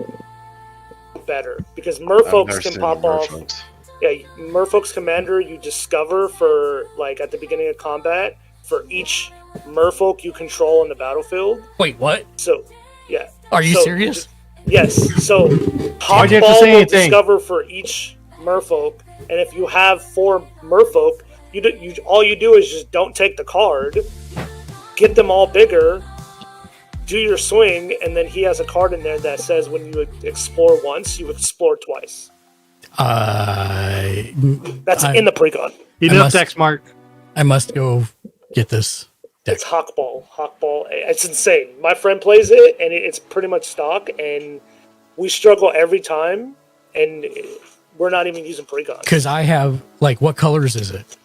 better because I've Merfolks never can seen pop the off. Merfolks. Yeah, Merfolk's Commander you discover for like at the beginning of combat for each Merfolk you control in the battlefield. Wait, what? So, yeah. Are you So, serious? Yes. So, Why'd you have to Hawkball say will anything? discover for each Merfolk, and if you have 4 Merfolk, all you do is just don't take the card, get them all bigger, do your swing, and then he has a card in there that says when you explore once, you explore twice. That's in the precon. Enough text, Mark. I must go get this deck. It's Hawkball. Hawkball. It's insane. My friend plays it, and it's pretty much stock, and we struggle every time, and we're not even using precon. Because I have, like, what colors is it?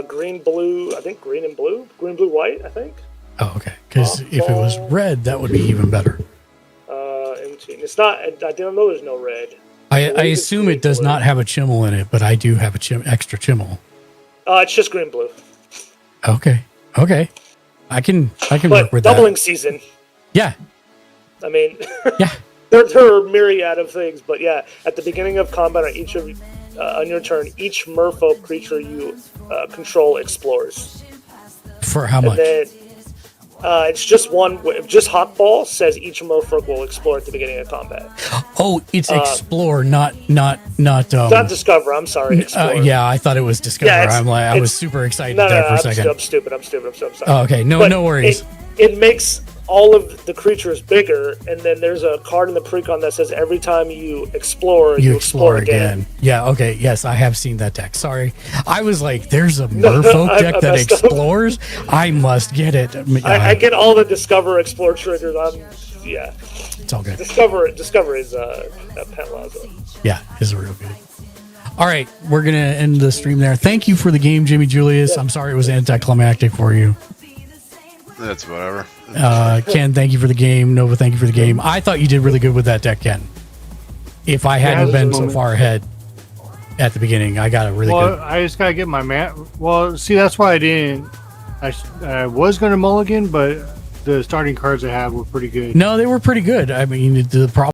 Green, blue, I think green and blue. Green, blue, white, I think. Oh, okay. Because if it was red, that would be even better. It's not, I didn't know there's no red. I believe it's assume green it does blue. not have a Chimmel in it, but I do have a extra Chimmel. It's just green, blue. Okay. I can But work with doubling that. season, Yeah. I mean, Yeah. there are a myriad of things, but yeah, at the beginning of combat on your turn, each merfolk creature you control explores. For how And much? then it's just one. Just Hawkball says each merfolk will explore at the beginning of combat. Oh, it's explore, not Not discover. I'm sorry. Explore. yeah, I thought it was discover. Yeah, it's- I was it's- super excited No, there no, for a I'm second. stupid. I'm sorry. Oh, okay. No, But no worries. It makes all of the creatures bigger, and then there's a card in the precon that says every time you explore, You explore again. Yeah, okay. Yes, I have seen that deck. Sorry. I was like, there's a Merfolk I deck that messed up. explores? I must get it. I get all the discover, explore triggers. Yeah. It's all good. Discover is Pent Laza. Yeah, it's real good. All right, we're gonna end the stream there. Thank you for the game, Jimmy Julius. I'm sorry it was anticlimactic for you. That's whatever. Ken, thank you for the game. Nova, thank you for the game. I thought you did really good with that deck, Ken. If I hadn't been so far ahead at the beginning, I got a really good. I just gotta get my man. Well, see, that's why I didn't. I was gonna mulligan, but the starting cards I have were pretty good. No, they were pretty good. I mean, the problem.